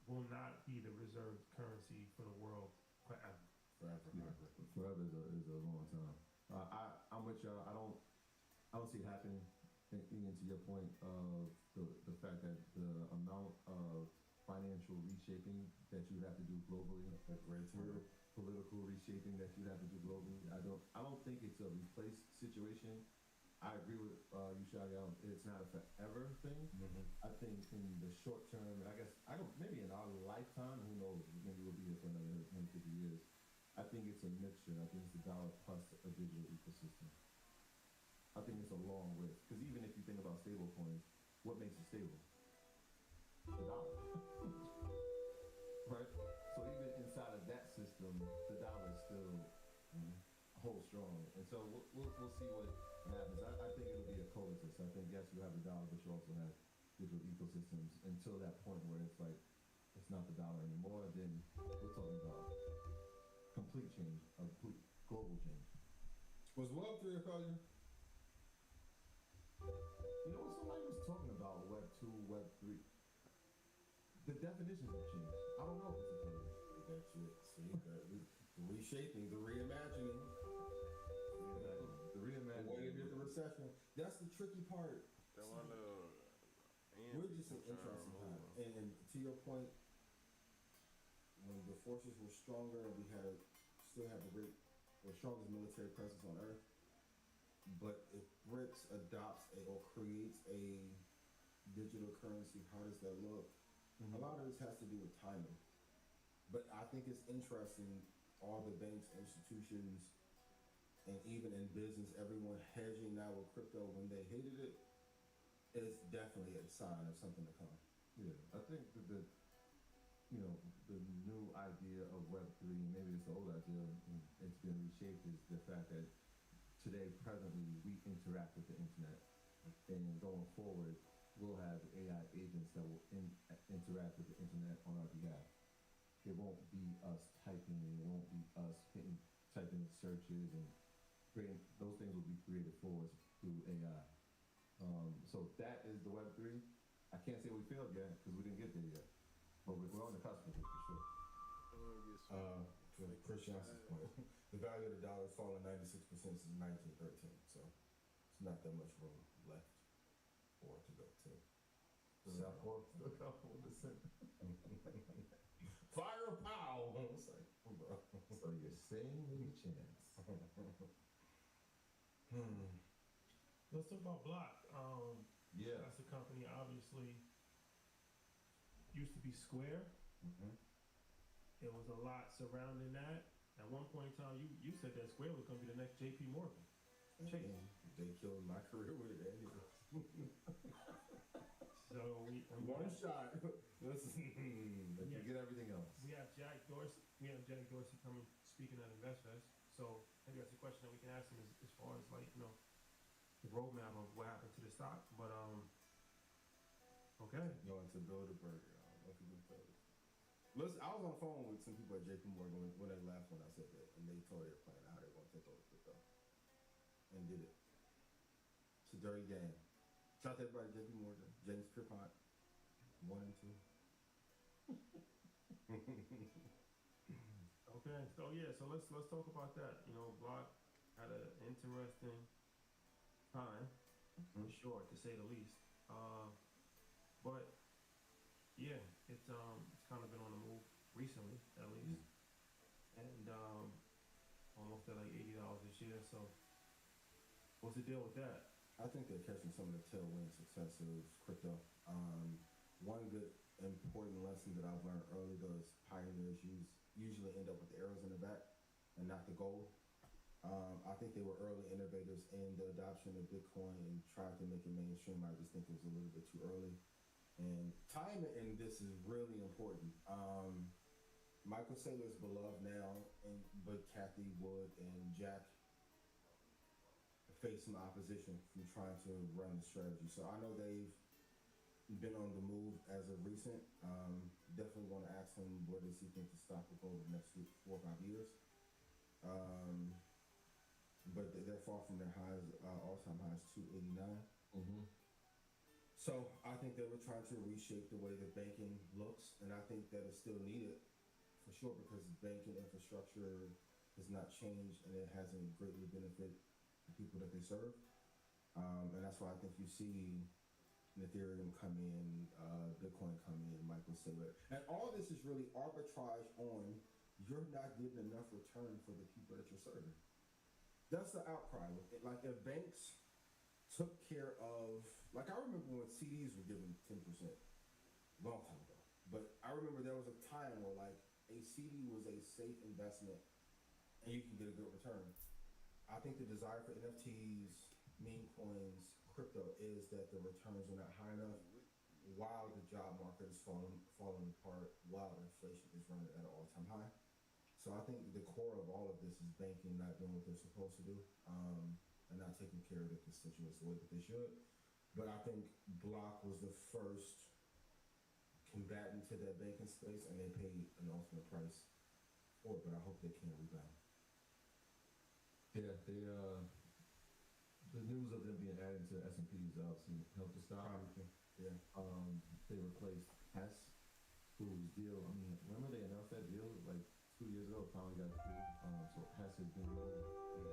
will not be the reserve currency for the world forever. Forever is a long time. I'm with y'all. I don't see it happening. Thinking into your point of the fact that the amount of financial reshaping that you would have to do globally, political reshaping that you'd have to do globally, I don't think it's a replace situation. I agree with you, Shadi. It's not a forever thing. I think in the short term, I don't maybe in our lifetime, who knows? Maybe we'll be here for another 150 years. I think it's a mixture. I think it's the dollar plus a digital ecosystem. I think it's a long way. Because even if you think about stable coins, what makes it stable? The dollar. Right? So even inside of that system, the dollar is still hold strong. And so we'll see what happens. I think it'll be a coexist. I think, yes, you have the dollar, but you also have digital ecosystems until that point where it's like, it's not the dollar anymore. Then we're talking about complete change, a complete global change. Was Web3 a failure? You know what, somebody was talking about Web 2, Web 3. The definitions have changed. I don't know if it's a failure. That's it. See, the reshaping, the reimagining. The reimagining. The way it did the recession. That's the tricky part. We're just in interesting time. And to your point, when the forces were stronger, we still had the strongest military presence on Earth. but if BRICS adopts or creates a digital currency, how does that look? A lot of this has to do with timing. But I think it's interesting, all the banks, institutions, and even in business, everyone hedging now with crypto when they hated it is definitely a sign of something to come. Yeah, I think that the new idea of Web3, maybe it's the old idea, and it's been reshaped, is the fact that today, presently, we interact with the internet, and going forward, we'll have AI agents that will interact with the internet on our behalf. It won't be us typing, it won't be us typing searches and creating, those things will be created for us through AI. So that is the Web3. I can't say we failed yet because we didn't get there yet, but we're on the cusp of it for sure. To Chris Johnson's point, the value of the dollar has fallen 96% since 1913, so it's not that much room left for it to go to. Firepower! It's like, bro. So you're saying there's a chance. Let's talk about Block. Yeah. That's a company, obviously, used to be Square. There was a lot surrounding that. At one point in time, you said that Square was going to be the next JP Morgan. Chase. They killed my career with it anyway. So one shot. But you get everything else. We have Jack Dorsey. Coming speaking at InvestFest. So maybe that's a question that we can ask him as far as the roadmap of what happened to the stock. But okay. Going to build a burger. I don't know if you can tell it. Listen, I was on the phone with some people at JP Morgan when they laughed when I said that, and they told their plan how they want to take over crypto, and did it. It's a dirty game. Shout out to everybody at JP Morgan, James Pierpont, 1 and 2. Okay. So let's talk about that. Block had an interesting time, for sure, to say the least. But yeah, it's kind of been on the move recently, at least, and almost at like $80 a share. So, what's the deal with that? I think they're catching some of the tailwind success of crypto. One good important lesson that I've learned early, those pioneers usually end up with the arrows in the back and not the gold. I think they were early innovators in the adoption of Bitcoin and tried to make it mainstream. I just think it was a little bit too early. And timing in this is really important. Michael Saylor is beloved now, but Cathie Wood and Jack face some opposition from trying to run the strategy. So I know they've been on the move as of recent. Definitely want to ask him where does he think the stock will go over the next 4 or 5 years. But they're far from their highs, all-time highs, 289. So I think they were trying to reshape the way that banking looks, and I think that it's still needed for sure because banking infrastructure has not changed and it hasn't greatly benefited the people that they serve. And that's why I think you see Ethereum come in, Bitcoin come in, Michael Saylor. And all this is really arbitrage on you're not getting enough return for the people that you're serving. That's the outcry. Like if banks took care of, like I remember when CDs were given 10%, long time ago. But I remember there was a time where like a CD was a safe investment and you can get a good return. I think the desire for NFTs, meme coins, crypto is that the returns are not high enough while the job market is falling apart, while inflation is running at an all-time high. So I think the core of all of this is banking not doing what they're supposed to do, and not taking care of the constituents the way that they should. But I think Block was the first combatant to that banking space, and they paid an ultimate price for it, but I hope they can rebound. Yeah, the news of them being added to S&P's obviously helped the stock. Yeah. They replaced Hess, whose deal, I mean, remember they announced that deal like 2 years ago, finally got through. So Hess has been moved,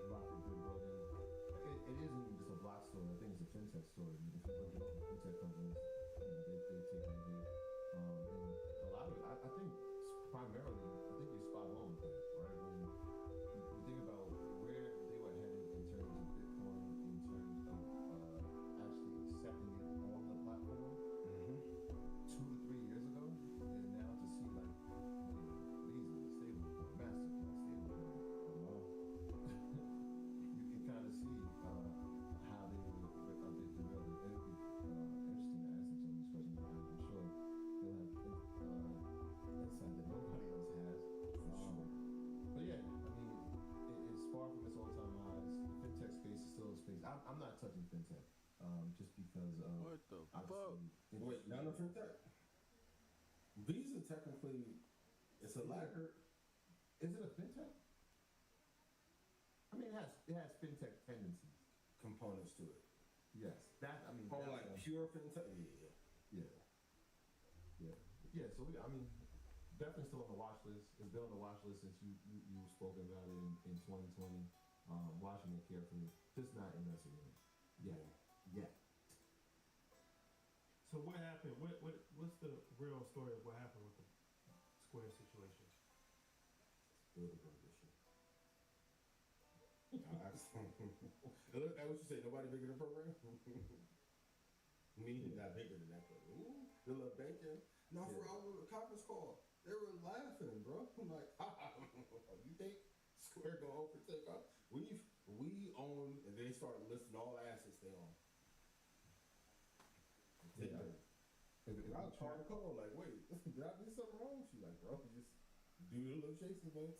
Block has been brought in. It isn't even just a Block story, I think it's a fintech story. If you look at fintech companies, they take a hit. And a lot of it, I think primarily, I think you're spot on with that, right? When you think about where they were headed in terms of Bitcoin and I'm not touching fintech, just because of What the fuck? obviously. Wait, none of fintech? Visa technically, it's a laggard. Is it a fintech? I mean, it has fintech tendencies. Components to it. Yes, that I mean. Oh, that like one- pure fintech? Yeah. Yeah. So we definitely still on the watch list. It's been on the watch list since you've spoken about it in 2020. Watching it carefully, just not investing in it yet. So what happened? What's the real story of what happened with the Square situation? Bilderberg issue. Look at what you say. Nobody bigger than program. Me not bigger than that, but ooh, the little banking. No, for I was a conference call. They were laughing, bro. I'm like, you think Square gonna overtake us? We own, and they started listing all the assets they own. Yeah. I was trying to call, like, wait, did I do something wrong? She's like, bro, just do the little chasing events.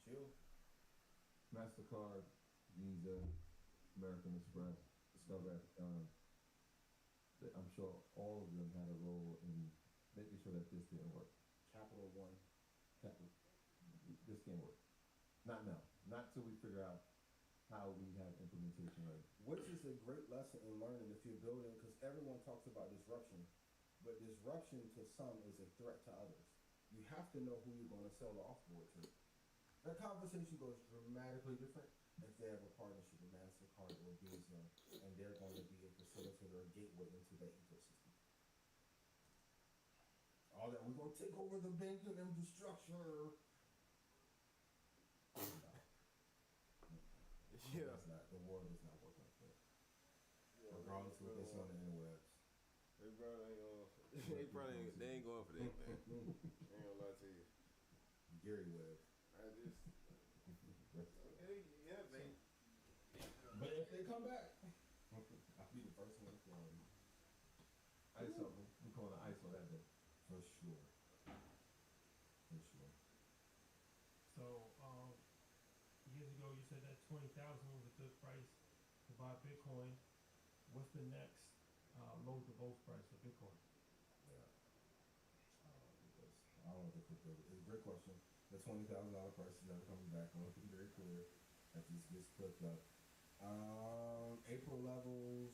Chill. MasterCard, Visa, American Express, Discover. I'm sure all of them had a role in making sure that this didn't work. Capital One. This can't work. Not now. Not till we figure out how we have implementation right. Which is a great lesson in learning if you're building, because everyone talks about disruption, but disruption to some is a threat to others. You have to know who you're going to sell the offboard to. That conversation goes dramatically different if they have a partnership with MasterCard or Visa, and they're going to be a facilitator or gateway into that ecosystem. All that, we're going to take over the banking infrastructure. Yeah. That's not, the world does not work like that. Regardless of what they say on the interwebs. They probably ain't going for that, man. I ain't gonna lie to you. Gary Webb. I just yeah, man. But if they come back, I'll be the first one to call you. ISO, we call it ISO that day. For sure. For sure. So years ago you said that 20,000 was a good price to buy Bitcoin. What's the next low to both price for Bitcoin? Yeah. Because I don't know if it's a great question. The $20,000 price is never coming back. I want to be very clear that this gets clipped up. April levels.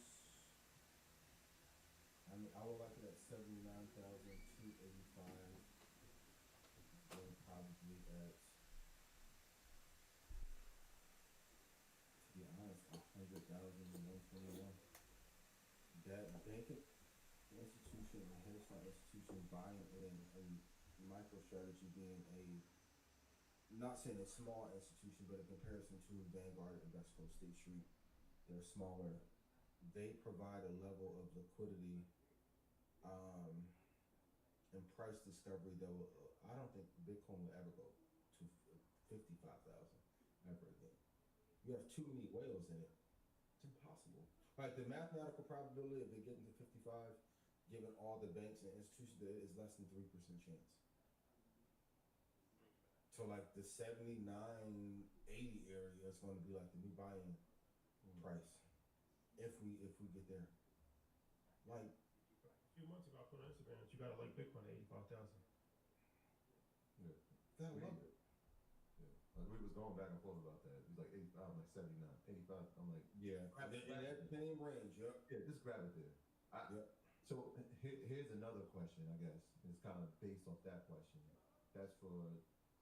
I mean, I would like it at 79,285. Then probably at, to be honest, 100,121. That banking institution and hedge fund institution buying in MicroStrategy being not saying a small institution, but in comparison to Vanguard, Invesco, State Street, they're smaller. They provide a level of liquidity and price discovery that will, I don't think Bitcoin will ever go to 55,000 ever again. You have too many whales in it. It's impossible. Like the mathematical probability of it getting to 55, given all the banks and institutions, is less than 3% chance. So like the 79, 80 area is going to be like the new buy-in price if we get there. Like A few months ago I put on Instagram that you got to like Bitcoin at 85,000. Yeah. gotta love it. Yeah. Like we was going back and forth about that. It was like 85, I'm like 79, 85. I'm like, Yeah, in that same range. Yep. yeah, just grab it there. Yep. So here's another question, I guess. It's kind of based off that question. That's for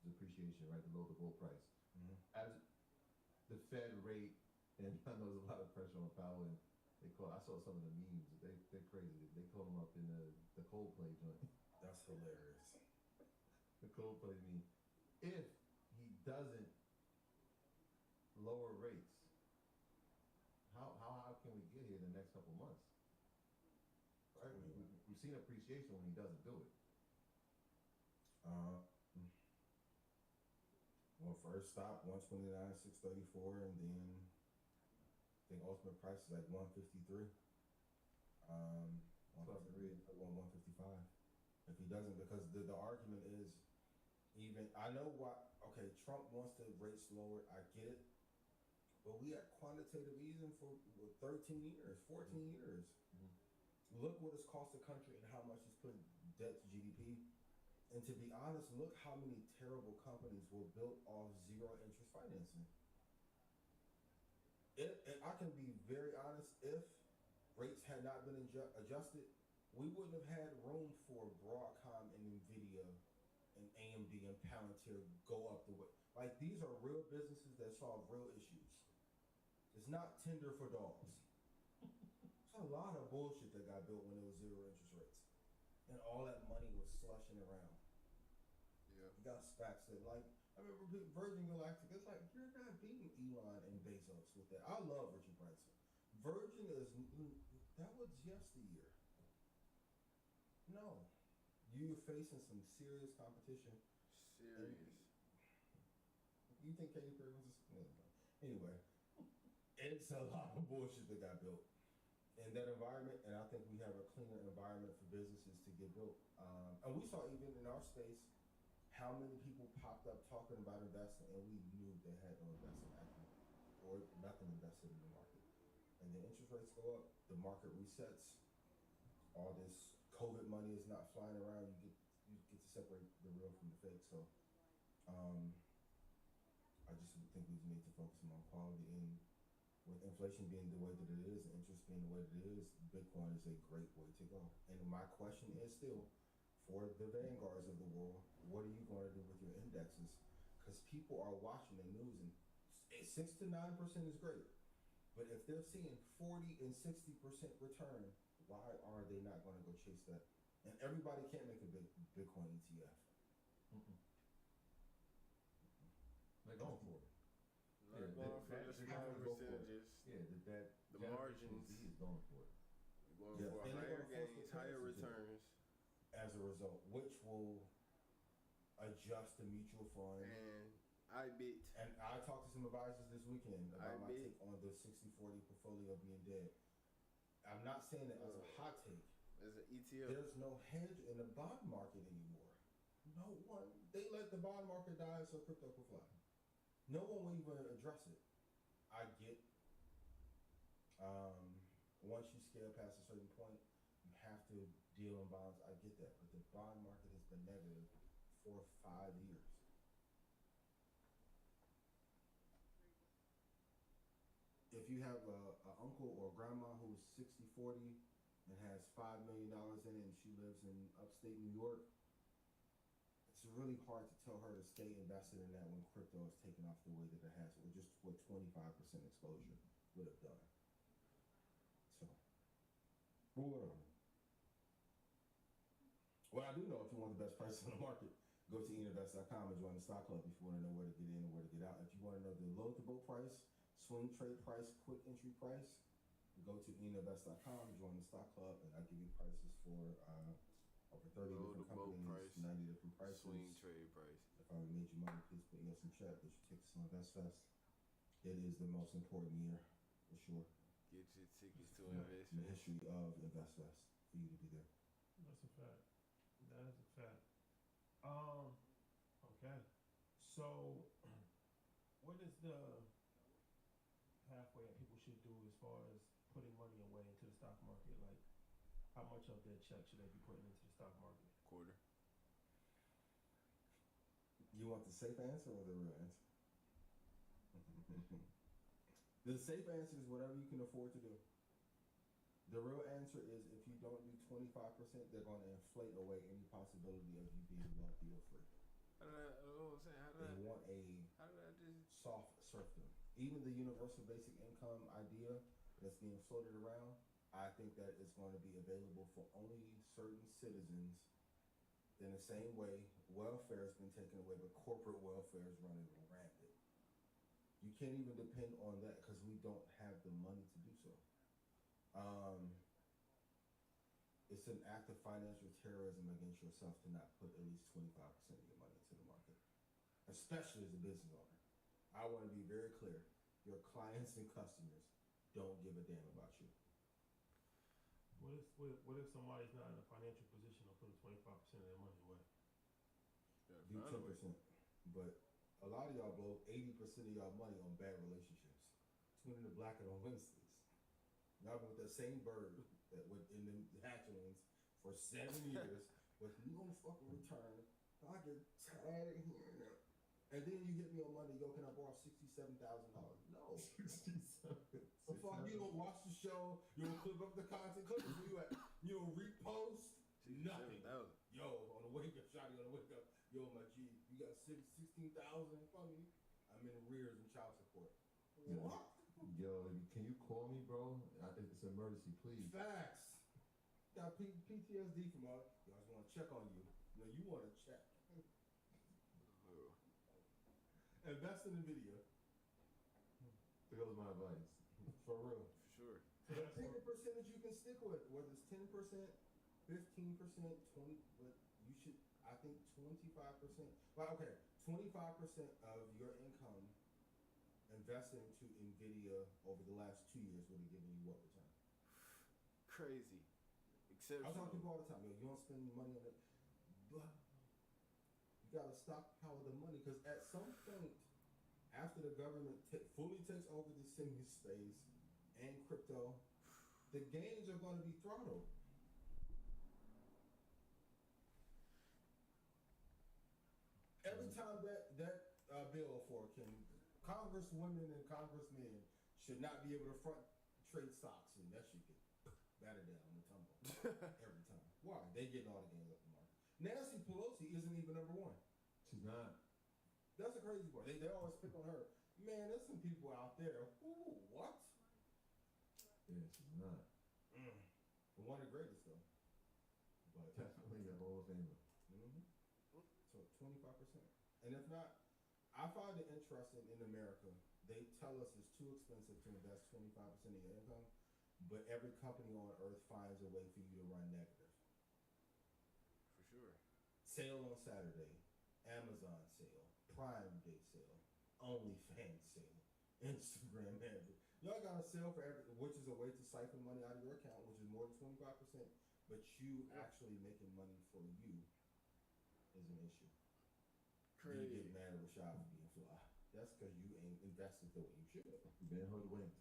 depreciation, right? The low to bull price. Mm-hmm. As the Fed rate, and I know there's a lot of pressure on Powell, and I saw some of the memes. They're crazy. They call him up in the Coldplay joint. That's hilarious. The Coldplay meme. If he doesn't lower rates, how can we get here in the next couple months? Right? We've seen appreciation when he doesn't do it. Well, first stop 129,634, and then I think ultimate price is like 153. 153 or 155. If he doesn't, because the argument is, even I know why. Okay, Trump wants the rates lowered. I get it, But we had quantitative easing for 13 years, 14 years. Look what it's cost the country and how much it's put debt to GDP. And to be honest, look how many terrible companies were built off zero interest financing. And I can be very honest, if rates had not been adjusted, we wouldn't have had room for Broadcom and Nvidia and AMD and Palantir go up the way. Like, these are real businesses that solve real issues. It's not Tinder for dogs. It's a lot of bullshit that got built when it was zero interest rates. And all that money was slushing around. Yeah. You got SPACs that, like, I remember Virgin Galactic, it's like, you're not beating Elon and Bezos with that. I love Richard Branson. Virgin is, that was yesteryear. No. You're facing some serious competition. Serious. You think Katy Perry was anyway, it's a lot of bullshit that got built in that environment, and I think we have a cleaner environment for businesses to get built. And we saw even in our space how many people popped up talking about investing, and we knew they had no investment acumen or nothing invested in the market. And the interest rates go up, the market resets, all this COVID money is not flying around. You get to separate the real from the fake. So I just think we need to focus more on quality, and with inflation being the way that it is, and interest being the way that it is, Bitcoin is a great way to go. And my question is still, for the vanguards of the world, what are you going to do with your indexes? Because people are watching the news, and 6 to 9% is great, but if they're seeing 40 and 60% return, why are they not going to go chase that? And everybody can't make a big Bitcoin ETF. They're going for it. Not going for the small percentages. Yeah, the margins is going for it. Going for higher gains, higher returns. As a result, which will adjust the mutual fund. And I talked to some advisors this weekend about my take on the 60-40 portfolio being dead. I'm not saying that as a hot take. As an ETF. There's no hedge in the bond market anymore. No one. They let the bond market die so crypto could fly. No one will even address it. I get, once you scale past a certain point, you have to deal in bonds. I get that. But the bond market has been negative for 5 years. If you have an uncle or a grandma who's 60-40 and has $5 million in it, and she lives in upstate New York, it's really hard to tell her to stay invested in that when crypto is taken off the way that it has, or just what 25% exposure would have done. So, well, whatever. What I do know, if you want the best price on the market, go to eninvest.com and join the stock club if you want to know where to get in and where to get out. If you want to know the low to boat price, swing trade price, quick entry price, go to eninvest.com, join the stock club, and I'll give you prices for over 30 different companies, 90 different prices. Swing trade price. If I made you money, please put yes in chat. Get your tickets to InvestFest. It is the most important year, for sure. Get your tickets to InvestFest. In the history of InvestFest, for you to be there. That's a fact. That is a fact. Okay. So, what is the halfway that people should do as far as putting money away into the stock market? Like, how much of their check should they be putting into the stock market? Quarter. You want the safe answer or the real answer? The safe answer is whatever you can afford to do. The real answer is if you don't do 25%, they're going to inflate away any possibility of you being wealthy or free. They want a soft serfdom. Even the universal basic income idea that's being floated around, I think that it's going to be available for only certain citizens. In the same way, welfare has been taken away, but corporate welfare is running rampant. You can't even depend on that because we don't have the money to do so. It's an act of financial terrorism against yourself to not put at least 25% of your money into the market, especially as a business owner. I want to be very clear. Your clients and customers don't give a damn about you. What if somebody's not in a financial position to put 25% of their money away? Do 10%. But a lot of y'all blow 80% of y'all money on bad relationships. tune into Black on Wednesdays. Y'all been with that same bird that went in the hatchlings for 7 years with no fucking return. I get tired of hearing that. And then you hit me on Monday, yo, can I borrow $67,000? No. So far, you don't watch the show, you don't clip up the content, clip where you at, you don't repost, nothing. Yo, on the wake up, Shotty on the wake up, yo, my G, you got $16,000 from me? I'm in arrears and child support. What? Yo, can you call me, bro? It's an emergency, please. Facts. Got PTSD from all. You guys want to check on you. No, you want to check. Invest in the video. That goes my advice. For real. For sure. Pick a percentage you can stick with, whether it's 10%, 15%, 20%, but you should, I think 25%. Well, okay, 25% of your income invested into NVIDIA over the last 2 years would have given you what return? Crazy. Except I tell people all the time, yo, you don't spend money on it, but you gotta stockpile the money, because at some point, after the government fully takes over the semi space and crypto, the gains are going to be throttled. Every time that bill for Congresswomen and congressmen should not be able to front trade stocks, and that should get battered down on the tumble every time. Why? They getting all the gains up the market. Nancy Pelosi isn't even number one. She's not. That's the crazy part. They always pick on her. Man, there's some people out there. Ooh, what? Yeah, she's not. One of the greatest though. But Definitely a Hall of Famer. So 25%. And if not, I find it interesting in America. They tell us it's too expensive to invest 25% of your income, but every company on earth finds a way for you to run negative. For sure. Sale on Saturday, Amazon sale, Prime Day sale, OnlyFans sale, Instagram ad. Y'all got a sale for every, which is a way to siphon money out of your account, which is more than 25%, but you actually making money for you is an issue. Crazy. You get mad at Rashad for being fly. That's because you ain't invested the way you should. You've been hoodwinked.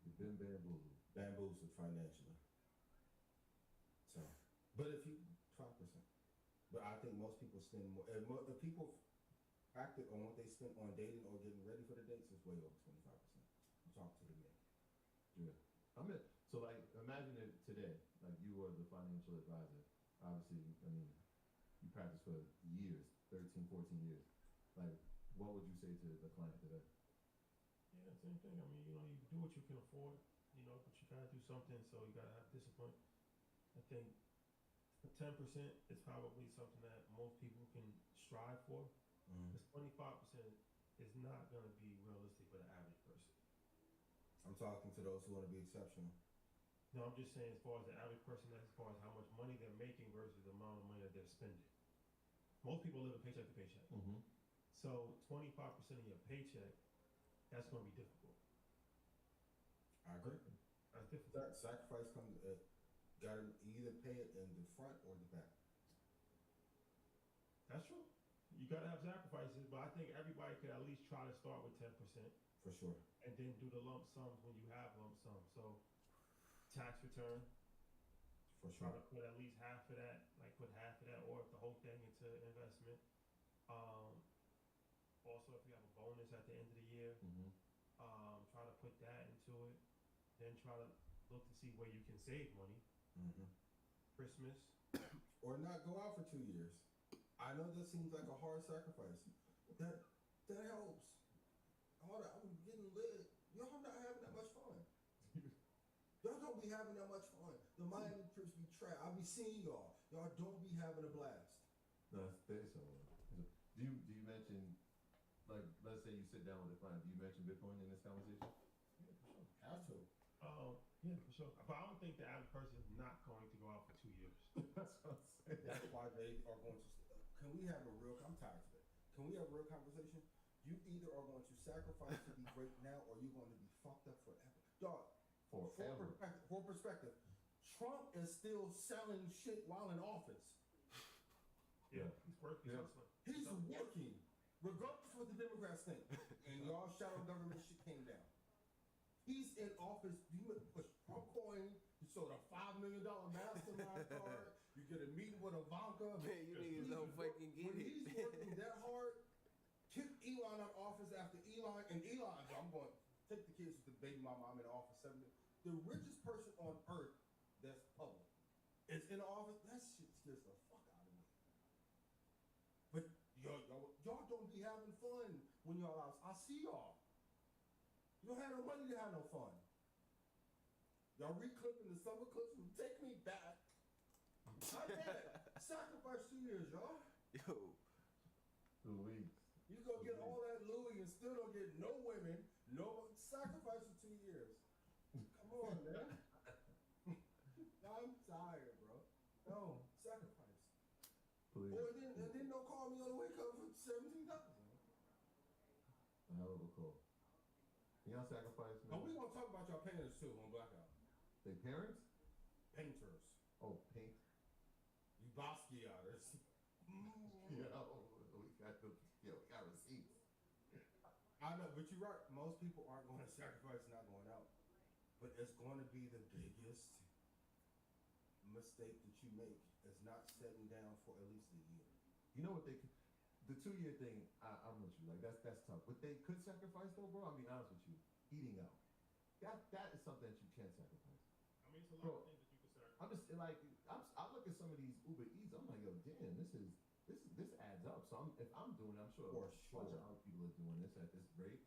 You've been bamboozled. Bamboozled financially. So, but if you 5%, but I think most people spend more. If people acted on what they spent on dating or getting ready for the dates, is way over 25%. Talk to the men. Yeah. So like, imagine if today, like you were the financial advisor. Obviously, I mean, you practiced for years, 13, 14 years. Like, what would you say to the client today? Yeah, same thing. I mean, you do what you can afford, but you gotta do something, so you gotta have discipline. I think 10% is probably something that most people can strive for. Because 25% is not gonna be realistic for the average person. I'm talking to those who want to be exceptional. No, I'm just saying as far as the average person, as far as how much money they're making versus the amount of money that they're spending. Most people live a paycheck to paycheck. So 25% of your paycheck, that's going to be difficult. I agree. That's difficult. That sacrifice comes, gotta either pay it in the front or the back. That's true. You gotta have sacrifices, but I think everybody could at least try to start with 10%. For sure. And then do the lump sums when you have lump sums. So tax return. For Try sure. to put at least half of that, or the whole thing into investment. Also, if you have a bonus at the end of the year, try to put that into it. Then try to look to see where you can save money. Christmas. Or not go out for 2 years. I know this seems like a hard sacrifice. That helps. Hold on, I'm getting lit. Y'all not having that much fun. Y'all don't be having that much fun. The Miami trips be trash. I be seeing y'all. Y'all don't be having a blast. No, there's so. Do you mention, like, let's say you sit down with a client, do you mention Bitcoin in this conversation? Yeah, for sure. Have to. Yeah, for sure. But I don't think the average person is not going to go out for 2 years. That's what I'm saying. That's why they are going to. Can we have a real? I'm tired of it. Can we have a real conversation? You either are going to sacrifice to be great now, or you're going to be fucked up forever. Dog. Forever. For perspective, Trump is still selling shit while in office. Yeah, he's working. Yeah. He's working, regardless of what the Democrats think. And y'all shadow government shit came down. He's in office. You push Trump coin. You sold a $5 million mastermind card. You get a meeting with Ivanka. Man, you niggas don't fucking get when it. He's working that hard. Kick Elon out of office after Elon. And Elon, I'm going to take the kids to the baby mama. I'm in office 7 days. The richest person on earth that's public is in office. That shit scares the fuck out of me. But y'all don't be having fun when y'all out. I see y'all. You don't have no money to have no fun. Y'all reclipping the summer clips from Take Me Back. I get it. Sacrifice 2 years, y'all. Yo. Louis. You go get all that Louis and still don't get no women, no sacrifice for 2 years. Come on, man. I'm tired, bro. No, sacrifice. Please. Or and then don't call me on the wake up for $17. A hell of a call. Y'all sacrifice, man. Oh, we gonna talk about y'all painters too on Blackout. They parents? Painters. Oh, paint. You Basquiaters. We got receipts. I know, but you're right. Most people aren't going to sacrifice not going out. But it's going to be the biggest mistake that you make is not setting down for at least a year. You know what the 2-year thing, I'm with you. Like that's tough. What they could sacrifice though, bro, I'll be honest with you. Eating out. That is something that you can't sacrifice. I mean, it's a lot of things that you can sacrifice. I'm just like I look at some of these Uber Eats, I'm like, yo, damn, this adds up. So if I'm doing it, I'm sure For a bunch of other people are doing this at this rate.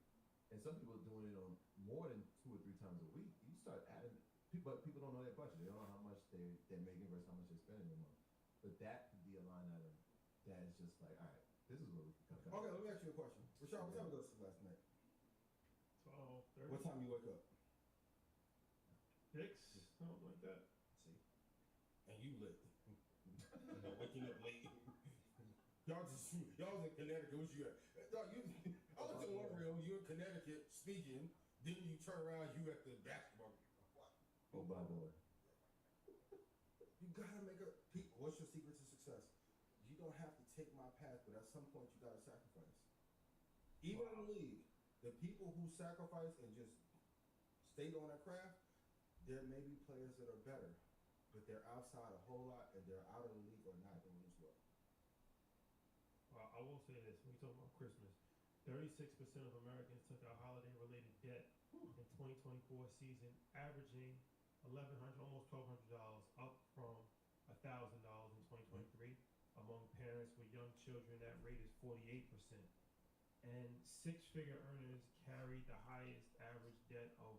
And some people are doing it on more than 2 or 3 times a week. You start adding, but people don't know their budget. They don't know how much they're making versus how much they're spending a month. But that could be a line item that is just like, all right, this is where we can cut back. Okay, let me ask you a question. Rashad, what time you go to sleep last night? 12:30. What time you wake up? 6, something like that. See? And you lit. Waking up late. Y'all was in Connecticut. What you at? I went to one reel. You in Connecticut speaking. Then you turn around. You at the basketball. Oh, by the way. You gotta make a. What's your secret to success? You don't have to take my path, but at some point you gotta sacrifice. Even in the league, the people who sacrifice and just stayed on their craft, there may be players that are better, but they're outside a whole lot and they're out of the league or not doing as well. Well, I will say this: when we talk about Christmas, 36% of Americans took out holiday-related debt in 2024 season, averaging $1,100, almost $1,200, up from $1,000 in 2023. Among parents with young children, that rate is 48%. And 6-figure earners carried the highest average debt of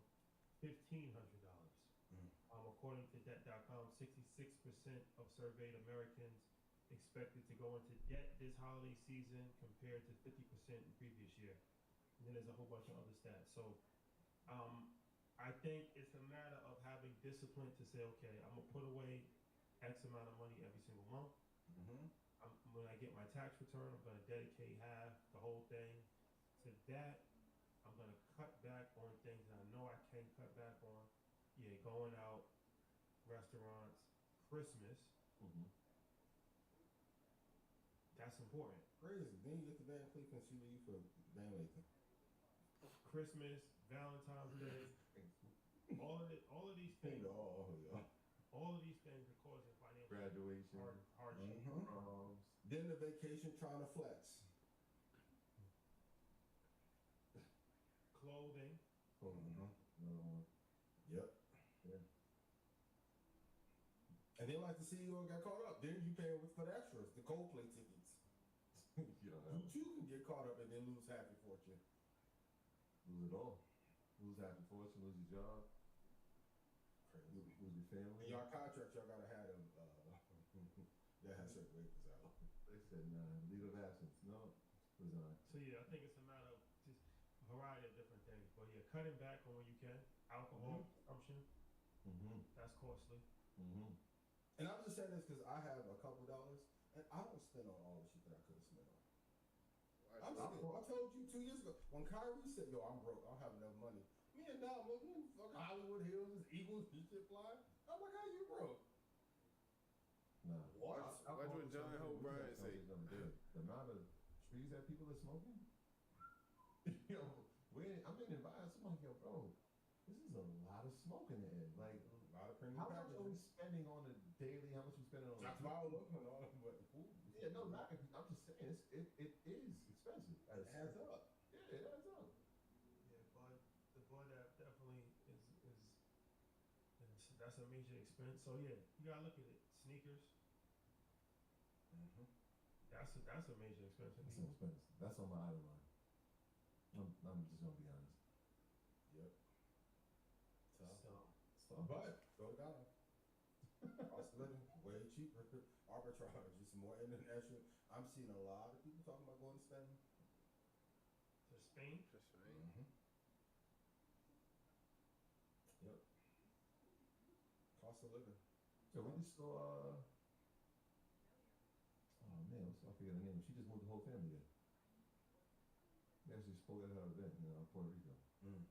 $1,500. According to Debt.com, 66% of surveyed Americans expected to go into debt this holiday season compared to 50% in previous year. And then there's a whole bunch of other stats. So I think it's a matter of having discipline to say, okay, I'm gonna put away X amount of money every single month. When I get my tax return, I'm gonna dedicate half, the whole thing, to that. I'm gonna cut back on things that I know I can cut back on. Yeah, going out, restaurants, Christmas. That's important. Crazy. Then you get to Van Cleef and see what you for Van Lathan. Christmas, Valentine's Day, all of these things. All of these things are causing financial Graduation. hardship. Then the vacation trying to flex. Clothing. Yep. Yeah. And they like to see you got caught up. Then you pay for the extras, the Coldplay tickets. You don't have You can get caught up and then lose half your fortune. lose it all. Lose half your fortune, lose your job, Crazy. lose your family. In y'all contract, y'all gotta have them. That has certain waivers out. They said, nah, leave of absence. No, resign. So yeah, I think it's a matter of just a variety of different things. But yeah, cutting back on when you can. Alcohol consumption, that's costly. And I'm just saying this because I have a couple dollars and I don't spend on all the shit that I could have spent on. I told you 2 years ago when Kyrie said, "Yo, I'm broke. I don't have enough money." Me and Dom looking fucking Hollywood Hills, Eagles, and shit flying. I'm like, "How you broke?" Nah. What? Watch what John Hope Bryant say. The amount of trees that people are smoking. Yo, I'm in and buying somebody, yo, bro. this is a lot of smoke in the air. Like, A lot of premium how much are we packaging. spending on a daily? How much we spending on? That's why I was looking at all of them, but ooh, Yeah, no, not. I'm just saying, it is expensive. it adds up. Yeah, it adds up. Yeah, but the Bud app definitely is that's a major expense. So yeah, you gotta look at it. Sneakers, Mm-hmm. that's a major expense. It's expensive. That's on my item line. I'm just gonna be honest. Yep. So, So but go to Ghana. Cost of living way cheaper. Arbitrage, just more international. I'm seeing a lot of people talking about going to Spain. to Spain, Just saying. Mm-hmm. Yep. Cost of living. So we just saw. Oh man, I forget her name. She just moved the whole family there. We actually spoke at her event in Puerto Rico. Mm.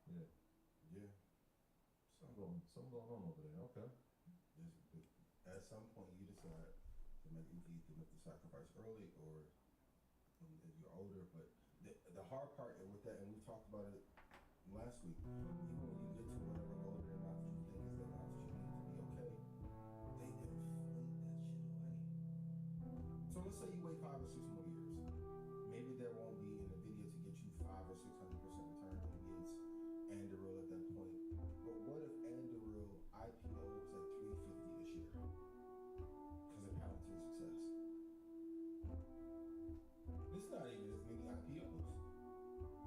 Yeah, Yeah. something going on over there. Okay. At some point, you decide to make you can either make the sacrifice early or if you're older. But the hard part with that, and we talked about it last week, even when you get to whatever goal or amount that you think is the amount that you need to be okay, they inflate that shit away. So let's say you wait 5 or 6 more years. Maybe there won't be an Nvidia to get you 500 or 600% return. Maybe it's Anduril at that point. But what if Anduril IPOs at $350 a share? Because of Palantir's success. It's not even as many IPOs.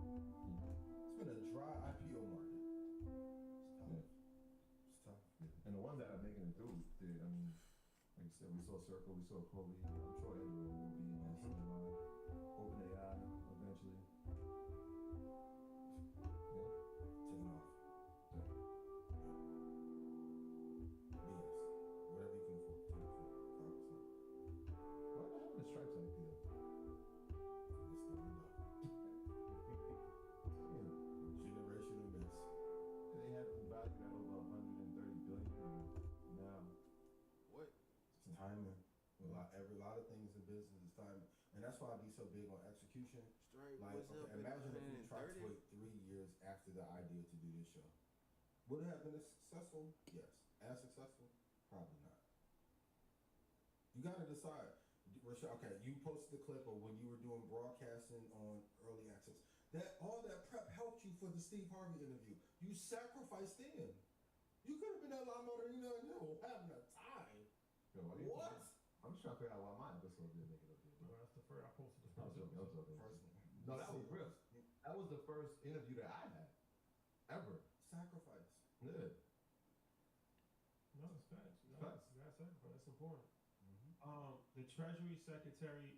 It's been a dry IPO market. It's tough. It's tough. And the ones that are making it through, I mean, like you said, we saw Circle, we saw Chloe. I'm sure Andrew will be in that same line. OpenAI eventually. Taking off. Yeah. BS. Whatever you can afford. 10%. 5%. Why not having a Stripes IPO? It's the window. Generational miss. They had them valued at over 130 billion, and now What? It's timing. A lot of things in business is timing. And that's why I be so big on execution. Straight Like, was okay, up at imagine if we tried to 130. wait 3 years after the idea to do this show. Would it have been as successful? Yes. As successful? Probably not. You gotta decide. Rashad, okay, you posted the clip of when you were doing broadcasting on early access. All that prep helped you for the Steve Harvey interview. You sacrificed in. You could have been at La Motor, you know, having a time. yo, why do you What? I'm just trying to figure out why my episode didn't make it up there, bro. well, that's the first I posted the I was first joking, I was episode. joking. First one. No, that was real. That was the first interview that I had ever. Sacrifice. Yeah. No, it's facts. No, Facts. that's sacrifice. That's important. Mm-hmm. The Treasury Secretary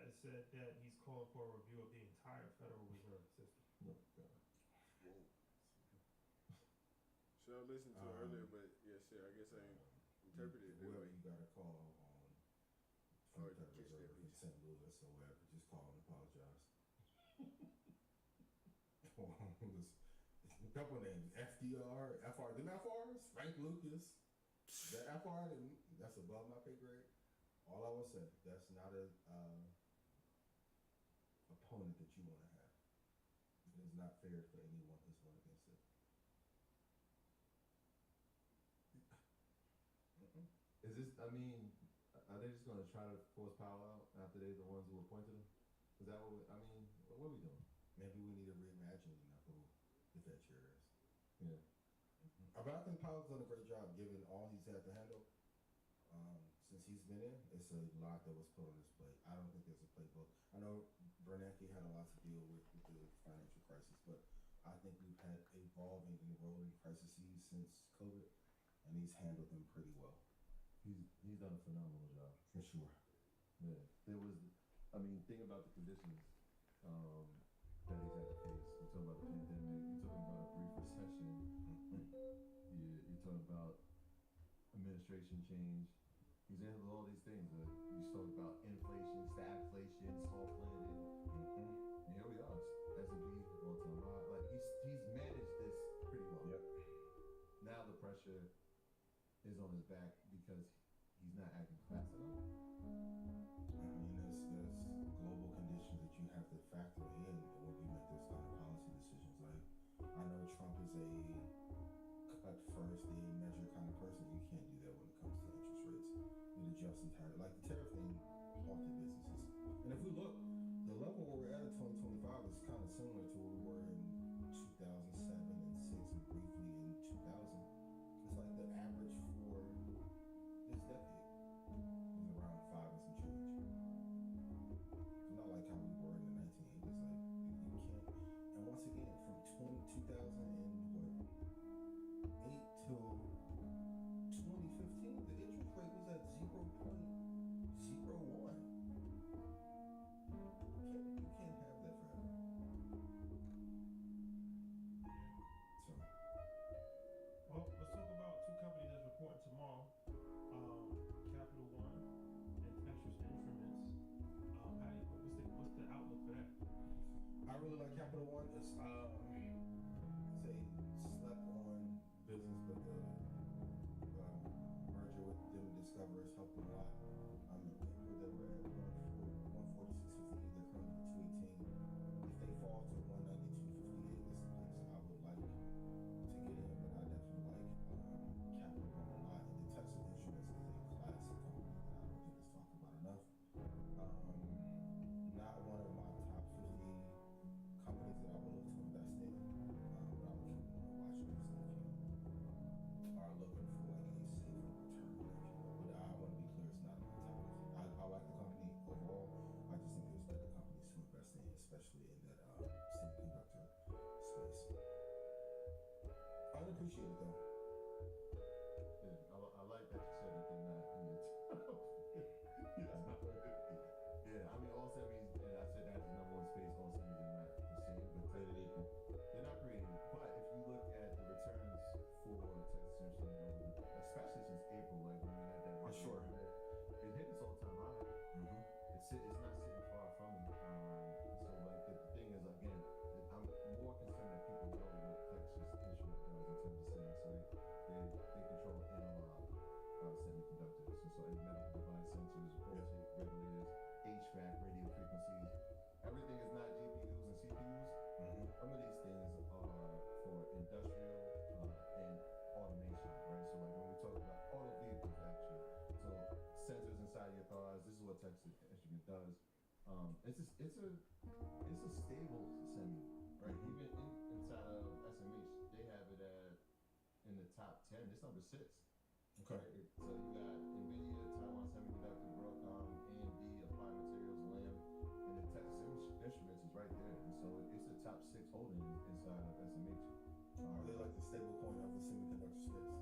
has said that he's calling for a review of the entire Federal Reserve System. No, God. Should I listened to it earlier, but yeah, shit, I guess I ain't interpreted it that Whoever way. you gotta call on Oh, Federal catch that Reserve in bitch. St. Louis or wherever, just call and apologize. A couple names: FDR, FR. Them FRs, Frank Lucas. That FR, that's above my pay grade. All I will say, that's not a opponent that you want to have. It is not fair for anyone who's won against it. Mm-mm. Is this, I mean, are they just gonna try to force power out after they're the ones who appointed him? Is that what I mean, what are we doing? Maybe we need a reimagining of who the Fed chair is. Yeah. But I think Powell's done a great job given all he's had to handle. Since he's been in, it's a lot that was put on his plate. I don't think there's a playbook. I know Bernanke had a lot to deal with the financial crisis, but I think we've had evolving and rolling crises since COVID, and he's handled them pretty well. He's done a phenomenal job. For sure. Yeah. There was, I mean, think about the conditions that he's had to face. You're talking about the pandemic, you're talking about a brief recession, you're talking about administration change. He's handled all these things. You talk about inflation, stagflation, soft landing. And here we are, S&P all-time high. Like he's managed this pretty well. Yep. Now the pressure is on his back because he's not acting fast enough. I mean, there's global conditions that you have to factor in when you make those kind of policy decisions. Like, I know Trump just entirely like the tariff thing halted businesses. And if we look, the level where we're at in 2025 is kind of similar to where we were in 2007 and 6 and briefly in 2000. It's like the average for this decade is around 5 and some change. It's not like how we were in the 1980s. Like you can't. And once again, from 2008 till 2015, the interest rate was at 0.01. You can't have that forever. So, Well, let's talk about two companies that's reporting tomorrow. Capital One and Texas Instruments. What's the outlook for that? I really like Capital One. It's I'd say slept on business, but the merger with them and Discover has helped a lot. They were at 146.58. They're currently 218. If they fall to 192.58, this is a place I would like to get in. But I definitely like Capital One a lot. And the Texas Instruments is a classic company that I don't think is talked about enough. Not one of my top 50 companies that I would look to invest in, but I would keep on my watch list if you are looking for like a safer return, if you will. But I want to be clear, it's not my top 50. I like the company overall. I just think there's better companies to invest in, especially in that semiconductor space. Unappreciated though. Yeah, I like that you said that they're not in your top. Yeah, I mean, all semis, and I said that's the number one space. All semis are not the same, but they're not creative. But if you look at the returns for Texas Instruments, especially since April, like when we had that market, Sure. it hit its all-time high. It's not sitting far from it. So like the thing is, again, I'm more concerned that people know what Texas Instruments does in terms of semis, right? They control analog semiconductors, and so any medical device sensors, voltage regulators, HVAC, radio frequencies. Everything is not GPUs and CPUs. Some of these things are for industrial and automation, right? So like when we talk about auto vehicles, actually, so sensors inside your cars. This is what Texas Instrument does. It's a stable semi, right? Even inside of SMH, they have it at in the top 10. It's number 6. Okay. Right? So you got NVIDIA, Taiwan Semiconductor, Broadcom, AMD, Applied Materials, Lam, and the Texas Instruments is right there. And so it's a top 6 holding inside of SMH. Are they like the stable coin of the semiconductor space?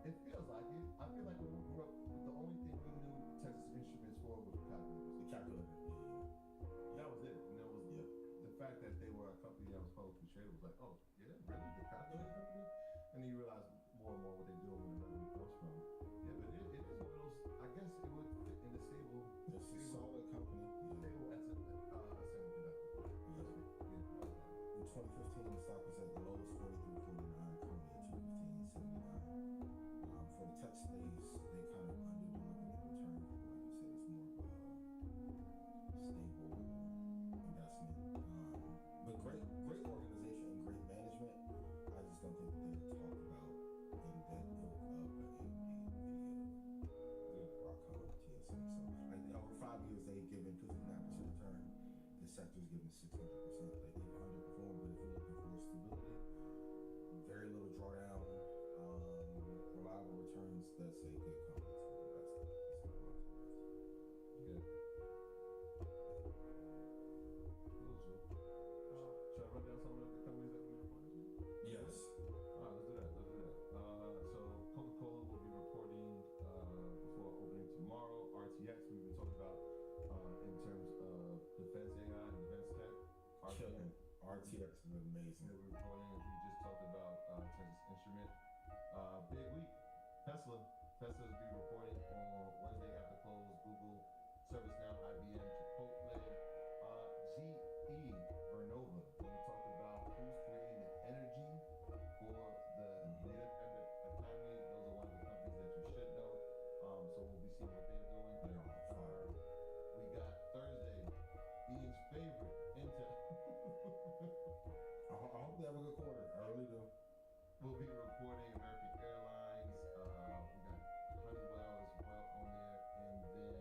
It feels like it. I feel like when we grew up, the only thing we knew Texas Instruments for was calculators. The calculator. That was it. And that was the fact that they were a company that was publicly traded was like, oh, yeah, really? The calculator company? And then you realize more and more what they're doing when the revenue comes from. Yeah, but it is one of those, I guess it would fit in the stable. It's a solid company. Stable as a semiconductor. In 2015, the stock was at the lowest 43.49, currently at 215.79. For the tech space, they kind of under-delivered in return. Like you said, it's more of a stable investment. But great organization and great management. I just don't think they're talked about in that ilk of AMD, Broadcom, TSM. So like over 5 years, they've given 59% return. The sector's given 600%. Like they've underperformed, but if you're looking for stability, very little drawdown, reliable returns, that's a good company to invest in. Good. Should I run down some of the companies that we reported to? Yes. All right, let's do that. So Coca-Cola will be reporting before opening tomorrow. RTX, we've been talking about in terms of defense AI and defense tech. Killing. RTX is amazing. We're reporting, we just talked about Texas Instrument. Big week. Tesla's be reporting on Wednesday after close. Google, ServiceNow, IBM, Chipotle, GE, Vernova. When we talked about who's creating the energy for the data economy, those are one of the companies that you should know. So we'll be seeing what they're doing. They're on fire. We got Thursday, Ian's favorite, Intel. I hope they have a good quarter. I really do. We'll be reporting American Airlines. We got Honeywell as well on there, and then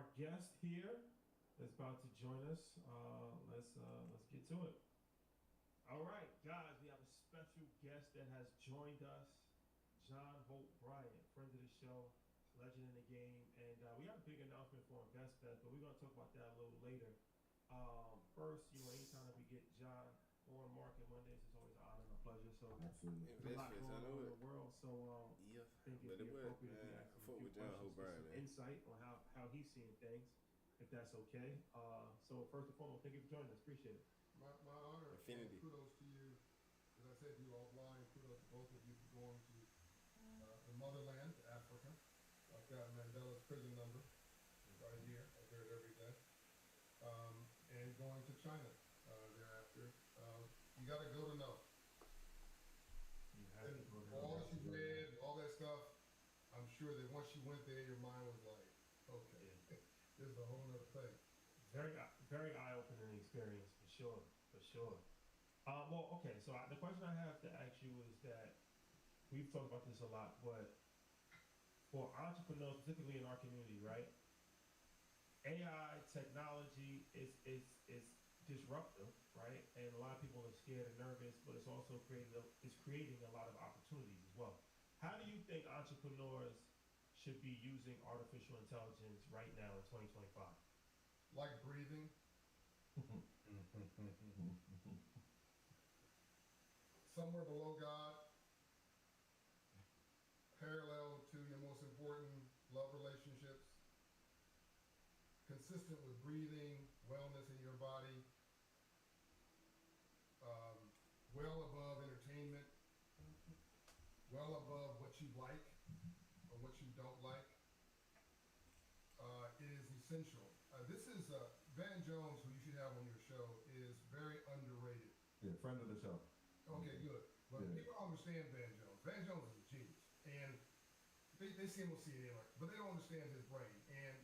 our guest here that's about to join us. Let's get to it. All right, guys, we have a special guest that has joined us, John Hope Bryant, friend of the show, legend in the game, and we got a big announcement for InvestFest, but we're gonna talk about that a little later. First, anytime that we get John on Market Mondays, it's always an honor and a pleasure. So Absolutely. there's a lot InvestFest, I going know on in it. the world, so Yeah, I think but it'd it be would, appropriate if we man. ask I him a fuck few with John questions, Hope get Bryant, some man. insight on how he's seeing things, if that's okay. So first and foremost, thank you for joining us. Appreciate it. My honor. Infinity. And kudos to you. As I said to you offline, kudos to both of you for going to the motherland, Africa. I've got Mandela's prison number right here. I hear it every day. And going to China thereafter. You got to go to know. You have And to go to all that the- you read, all that stuff, I'm sure that once you went there, your mind was like, okay, this is a whole nother thing. Very eye-opening experience for sure, for sure. Well, okay. So the question I have to ask you is that we've talked about this a lot, but for entrepreneurs, particularly in our community, right? AI technology is disruptive, right? And a lot of people are scared and nervous, but it's also creating a lot of opportunities as well. How do you think entrepreneurs should be using artificial intelligence right now in 2025? Like breathing, somewhere below God, parallel to your most important love relationships, consistent with breathing, wellness in your body, well above entertainment, well above what you like or what you don't like. It is essential. This is Van Jones, who you should have on your show, is very underrated. Yeah, friend of the show. Okay, good. But Yeah. people don't understand Van Jones. Van Jones is a genius. And they see him on CNN, but they don't understand his brain. And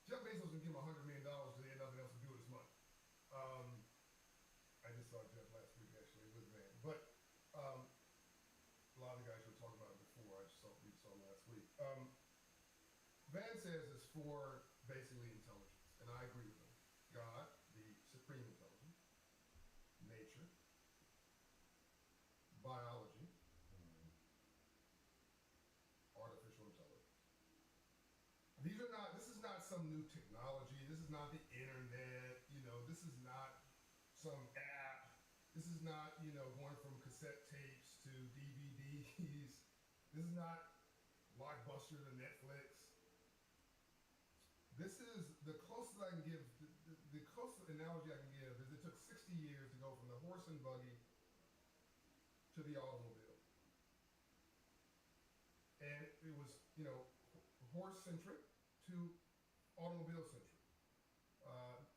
Jeff Bezos can give him $100 million because they had nothing else to do with his money. I just saw Jeff last week, actually, with Van. But a lot of the guys you were talking about it before, I just saw him last week. Van says it's for basically intelligence, and I agree with him. God, the supreme intelligence, nature, biology, artificial intelligence. This is not some new technology. This is not the internet. This is not some app. This is not, going from cassette tapes to DVDs. This is not Blockbuster to Netflix. This is the closest I can give, the closest analogy I can give is it took 60 years to go from the horse and buggy to the automobile. And it was, horse-centric to automobile-centric,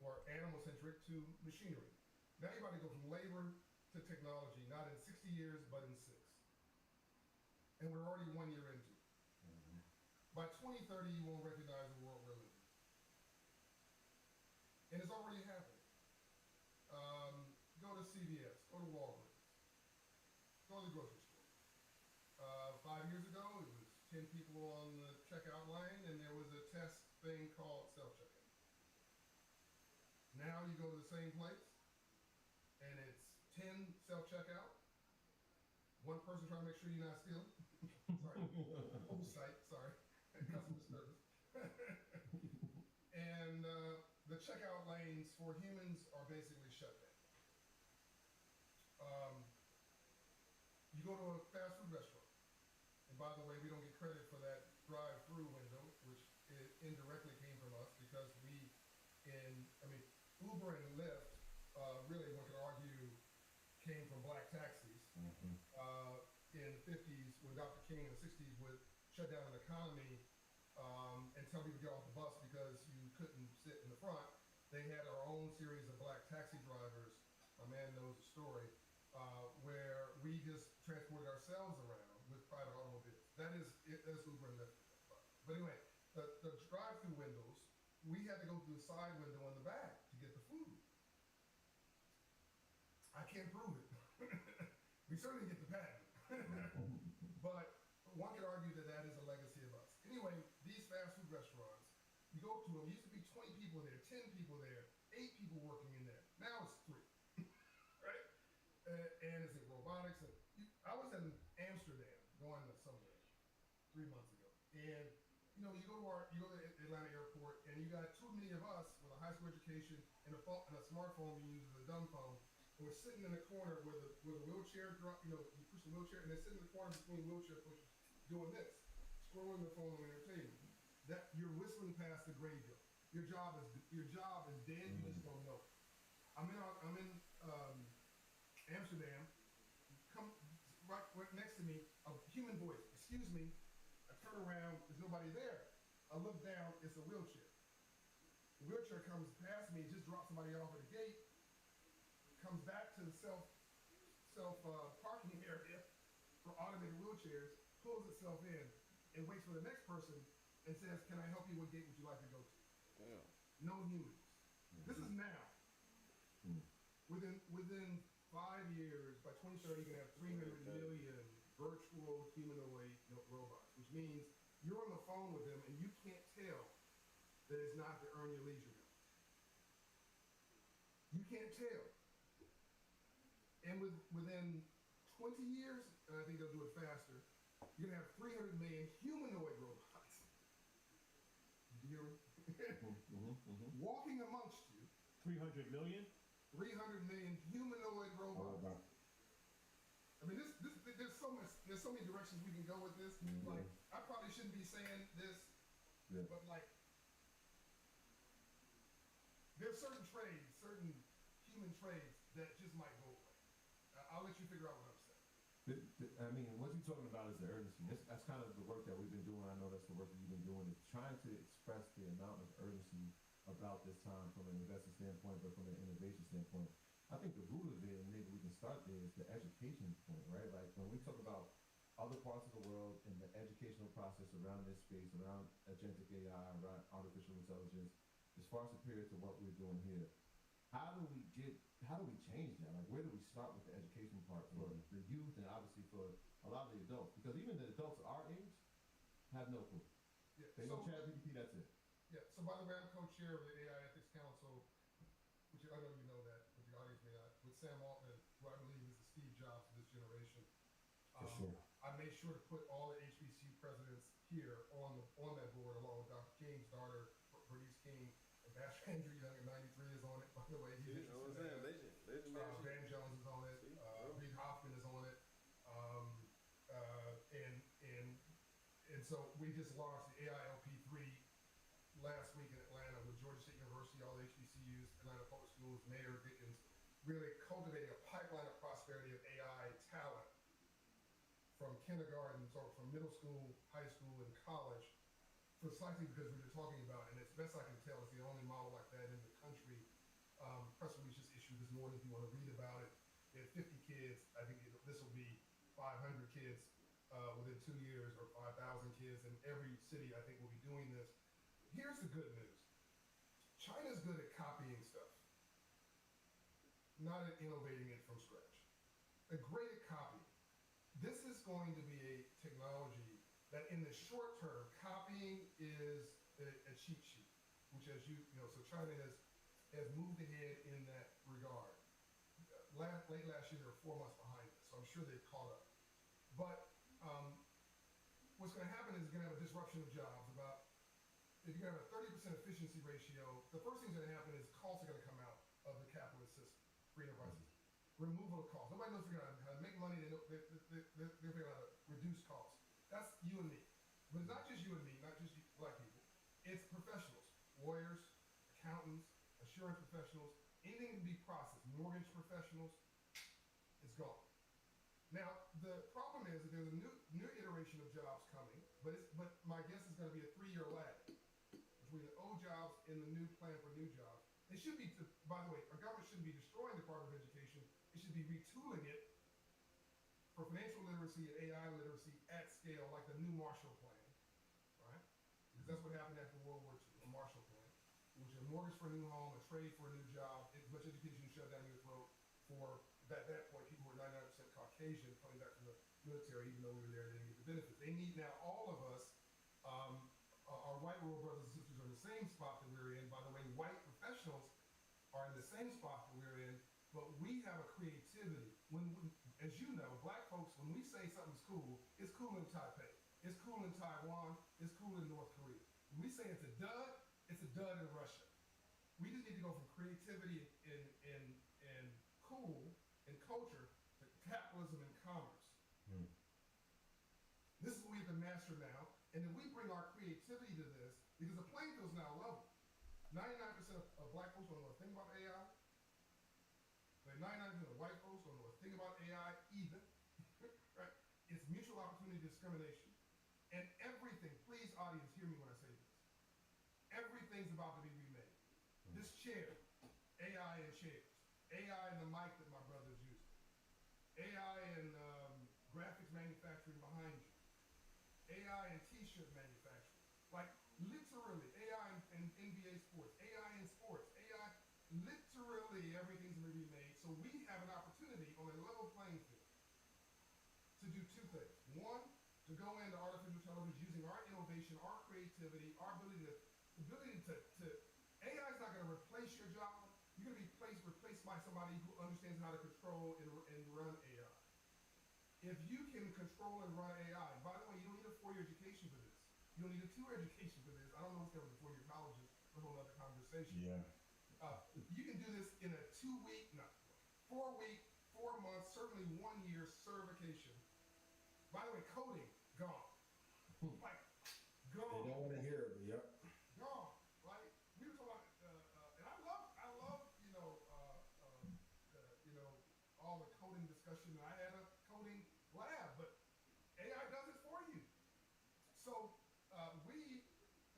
or animal-centric to machinery. Now you're about to go from labor to technology, not in 60 years, but in 6. And we're already 1 year into it. By 2030, you won't recognize the world we're living in. And it's already happening. Go to CVS, go to Walgreens, go to the grocery store. 5 years ago, it was 10 people on the checkout line, and there was a test thing called self-checkout. Now you go to the same place, and it's 10 self-checkout, one person trying to make sure you're not stealing. Sorry, oversight, sorry, customer service. And the checkout lanes for humans are basically shut down. You go to a fast food restaurant, and by the way, we don't get credit for that drive-through window, which indirectly came from us because Uber and Lyft, really one could argue, came from black taxis. In the 50s, when Dr. King in the 60s would shut down an economy and tell people to get off the bus because you couldn't sit in the front, they had our own series of black taxi drivers, a man knows the story, where we just transported ourselves around with private automobiles. That's Uber and Lyft. But anyway, the drive-through windows, we had to go through the side window in the back to get the food. I can't prove it. We certainly get the patent. But one could argue that is a legacy of us. Anyway, these fast food restaurants, you you go to them, it used to be 20 people there, 10 people there, 8 people working in there. Now it's 3, right? And it's in robotics. And I was in Amsterdam going to somewhere 3 months ago, and you know, you go to the Atlanta airport, and you got too many of us with a high school education and a phone and a smartphone being used as a dumb phone, and we're sitting in the corner where the wheelchair drop. You know, you push the wheelchair, and they're sitting in the corner between wheelchair pushers, doing this, scrolling the phone on entertainment. That you're whistling past the graveyard. Your job is dead. You just don't know. I'm in Amsterdam. Come right next to me, a human voice. Excuse me. I turn around. There's nobody there. I look down. It's a wheelchair. The wheelchair comes past me. It just drops somebody off at the gate. Comes back to the self parking area for automated wheelchairs. Pulls itself in and waits for the next person and says, "Can I help you? What gate would you like to go to?" Damn. No humans. This is now. Within 5 years, by 2030, you're gonna have 300 million virtual humanoid robots, which means you're on the phone with them and you can't tell that it's not to earn your leisure money. You can't tell. And within 20 years, and I think they'll do it faster, you're gonna have 300 million humanoid robots. You hear me? Walking amongst you. 300 million? 300 million humanoid robots. I mean, there's so many directions we can go with this. Like, I probably shouldn't be saying this, but like, there's certain trades, certain human trades that just might go away. I'll let you figure out what I'm saying. I mean, what you're talking about is the urgency. That's kind of the work that we've been doing. I know that's the work that you've been doing, is trying to express the amount of urgency about this time from an investor standpoint, but from an innovation standpoint. I think the root of it, and maybe we can start there, is the education point, right? Like, when we talk about other parts of the world and the educational process around this space, around agentic AI, around artificial intelligence, is far superior to what we're doing here. How do we change that? Like, where do we start with the education part for the youth and obviously for a lot of the adults? Because even the adults our age have no clue. Yeah, They know ChatGPT, that's it. Yeah, so by the way, I'm co-chair of the AI Ethics Council, which I know you know that, but the audience may not, with Sam Altman, who I believe is the Steve Jobs of this generation. For sure. I made sure to put all the HBCU presidents here on that board, along with Dr. King's daughter, Bernice King, and Bash Andrew Young at 93 is on it, by the way. He's Legend. Van Jones is on it. Reid Hoffman is on it. And so we just launched the AILP3 last week in Atlanta with Georgia State University, all the HBCUs, Atlanta Public Schools, Mayor Dickens, really cultivating a pipeline of prosperity of AI talent from kindergarten, so from middle school, high school, and college, precisely because we were talking about, and as best I can tell, it's the only model like that in the country. Press release just issued this morning if you want to read about it. They had 50 kids. I think this will be 500 kids within 2 years, or 5,000 kids, and every city I think will be doing this. Here's the good news. China's good at copying stuff, not at innovating it from scratch. They're great at copying. This is going to be a technology that in the short term, copying is a cheat sheet, which, as you know, so China has moved ahead in that regard. Late last year, they were 4 months behind us, so I'm sure they've caught up. But what's going to happen is you're going to have a disruption of jobs. If you're going to have a 30% efficiency ratio, the first thing's going to happen is costs are going to come out of the capitalist system, free enterprise system. Removal of costs. Nobody knows how to make money. They're figuring out how to reduce costs. That's you and me. But it's not just you and me, not just black people. It's professionals, lawyers, accountants, assurance professionals, anything to be processed, mortgage professionals, it's gone. Now, the problem is that there's a new iteration of jobs coming, but my guess is going to be a 3-year lag between the old jobs and the new plan for new jobs. They should be, by the way, our government shouldn't be destroying the Department of Education. It should be retooling it for financial literacy and AI literacy at scale, like the new Marshall Plan, right? Because that's what happened after World War II, a Marshall Plan, which is a mortgage for a new home, a trade for a new job, as much education you shove down your throat for, at that point, people who were 99% Caucasian coming back from the military, even though we were there, they didn't get the benefits. They need now all of us, our white rural brothers and sisters are in the same spot that we're in. By the way, white professionals are in the same spot that we're in, but we have a creativity. As you know, black folks, when we say something's cool, it's cool in Taipei, it's cool in Taiwan, it's cool in North Korea. When we say it's a dud in Russia. We just need to go from creativity and cool and culture to capitalism and commerce. This is what we have to master now. And then we bring our creativity to this because the playing field is now level. 99% of black folks don't know a thing about AI. But 99% of white folks don't know a thing about AI either. Right? It's mutual opportunity discrimination. And everything, please audience, hear me when I say this. Everything's about to be remade. This chair, AI in chairs, AI in the mic that my brother's using, AI in graphics manufacturing behind you, AI in t-shirt manufacturing, like literally AI in NBA sports, AI in sports, AI, literally everything's gonna be remade. So we have an opportunity on a level playing field to do two things. One, to go into artificial intelligence using our innovation, our creativity, our ability to AI is not going to replace your job. You're going to be replaced by somebody who understands how to control and run AI. If you can control and run AI, and by the way, you don't need a 4-year education for this. You don't need a 2-year education for this. I don't know what's going to be 4-year colleges, a whole other conversation. Yeah. You can do this in a 2-week, no, 4-week, 4 months, certainly 1 year certification. By the way, coding, gone. Like, They gone. don't want to hear it, but yep. Gone, right? We were talking about, and I love, all the coding discussion. I had a coding lab, but AI does it for you. So we,